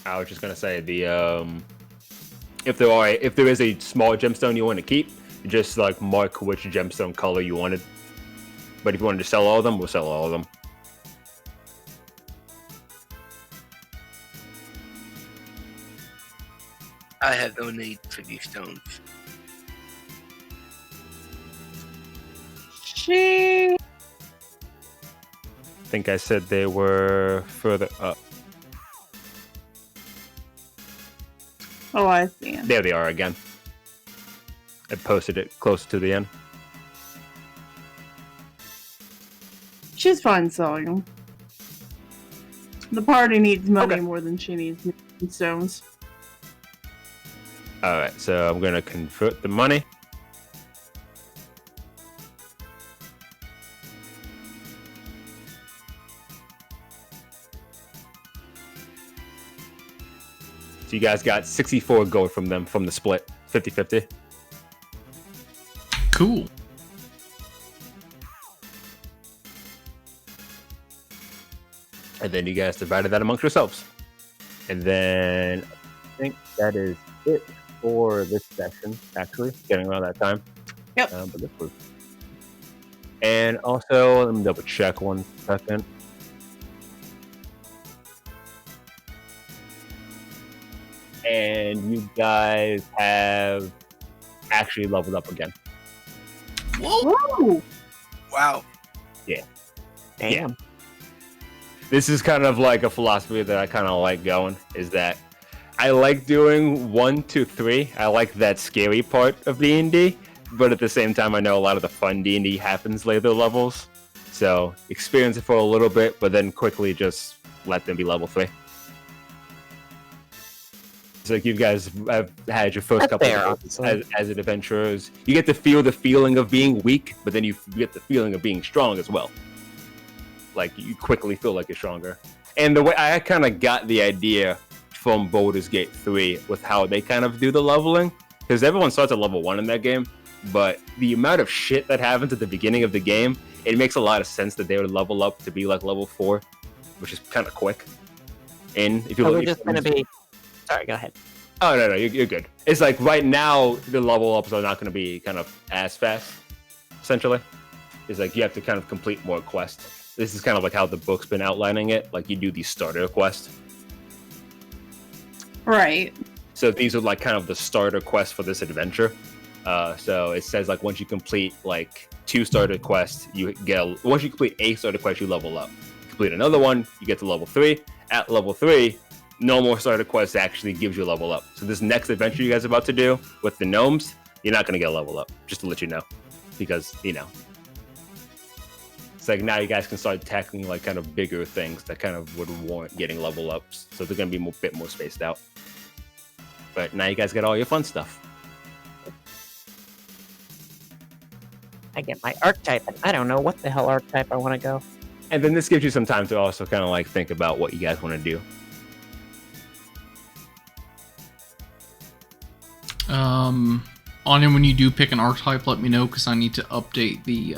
I was just gonna say if there is a small gemstone you want to keep, just like mark which gemstone color you wanted. But if you wanted to sell all of them, we'll sell all of them. I have no need for these stones. She. I think I said they were further up. Oh, I see. There they are again. I posted it closer to the end. She's fine selling them. The party needs money Okay. more than she needs stones. Alright, so I'm gonna convert the money. So you guys got 64 gold from them from the split. 50-50. Cool. And then you guys divided that amongst yourselves. And then I think that is it for this session, actually. Getting around that time. Yep. But this was... And also, let me double check one second. And you guys have actually leveled up again. Whoa! Woo! Wow. Damn. This is kind of like a philosophy that I kind of like going, is that I like doing 1, 2, 3. I like that scary part of D&D, but at the same time, I know a lot of the fun D&D happens later levels. So experience it for a little bit, but then quickly just let them be level 3. So like you guys have had your first That's couple fair, of obviously. as adventurers, you get to feel the feeling of being weak, but then you get the feeling of being strong as well. Like you quickly feel like you're stronger. And the way I kind of got the idea from Baldur's Gate 3 with how they kind of do the leveling, because everyone starts at level 1 in that game, but the amount of shit that happens at the beginning of the game, it makes a lot of sense that they would level up to be like level 4, which is kind of quick. And if you So look, we're just gonna be. Sorry, go ahead. Oh, no, you're good. It's like right now, the level ups are not going to be kind of as fast, essentially. It's like you have to kind of complete more quests. This is kind of like how the book's been outlining it. Like you do these starter quests. Right. So these are like kind of the starter quests for this adventure. So it says like once you complete like 2 starter quests, you get once you complete a starter quest, you level up. Complete another one, you get to level 3. At level 3, no more starter quests actually gives you a level up. So this next adventure you guys are about to do with the gnomes, you're not going to get a level up, just to let you know. Because, you know, it's like now you guys can start tackling like kind of bigger things that kind of would warrant getting level ups. So they're going to be a bit more spaced out. But now you guys got all your fun stuff. I get my archetype, and I don't know what the hell archetype I want to go. And then this gives you some time to also kind of like think about what you guys want to do. Anya, when you do pick an archetype, let me know, because I need to update the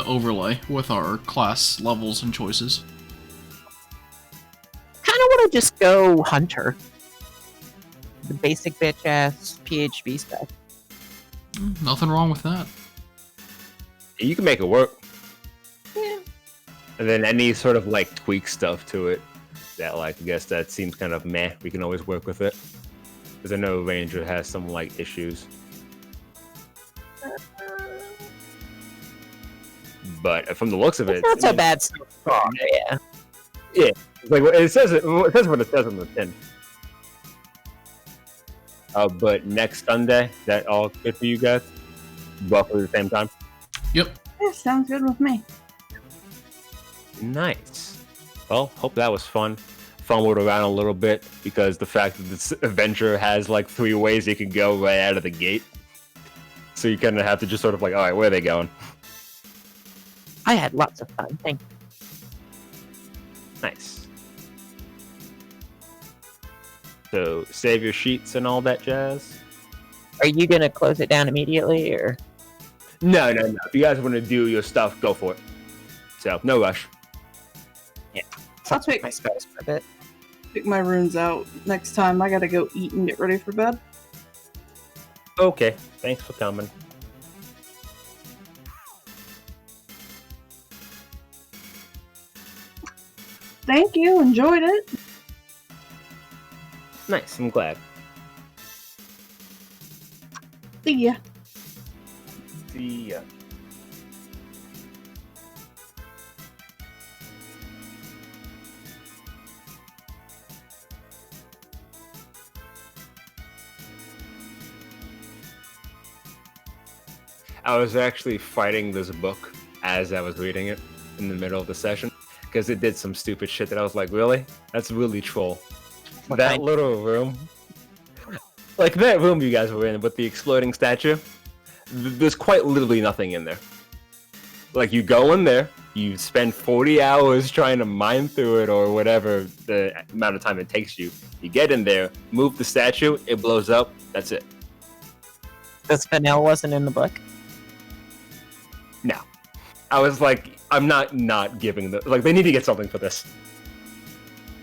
overlay with our class levels and choices. Kind of want to just go hunter. The basic bitch ass PHB stuff. Nothing wrong with that. You can make it work. Yeah. And then any sort of like tweak stuff to it that like I guess that seems kind of meh. We can always work with it. Because I know Ranger has some like issues. But from the looks of it, It's not so bad so far, yeah. Yeah, like it says what it says on the tin. But next Sunday, is that all good for you guys? Roughly the same time. Yep. Yeah, sounds good with me. Nice. Well, hope that was fun. Fumbled around a little bit because the fact that this adventure has like 3 ways you can go right out of the gate. So you kind of have to just sort of like, all right, where are they going? I had lots of fun. Thank you. Nice. So save your sheets and all that jazz. Are you gonna close it down immediately, or? No. If you guys want to do your stuff, go for it. So no rush. I'll take my spells for a bit. pick my runes out next time. I gotta go eat and get ready for bed. Okay. Thanks for coming. Thank you. Enjoyed it. Nice. I'm glad. See ya. See ya. I was actually fighting this book as I was reading it in the middle of the session because it did some stupid shit that I was like, really? That's really troll. What That kind? little room, like that room you guys were in with the exploding statue, there's quite literally nothing in there. Like you go in there, you spend 40 hours trying to mine through it or whatever the amount of time it takes you. You get in there, move the statue, it blows up, that's it. This Vanille wasn't in the book. No. I was like, I'm not giving the, like, they need to get something for this.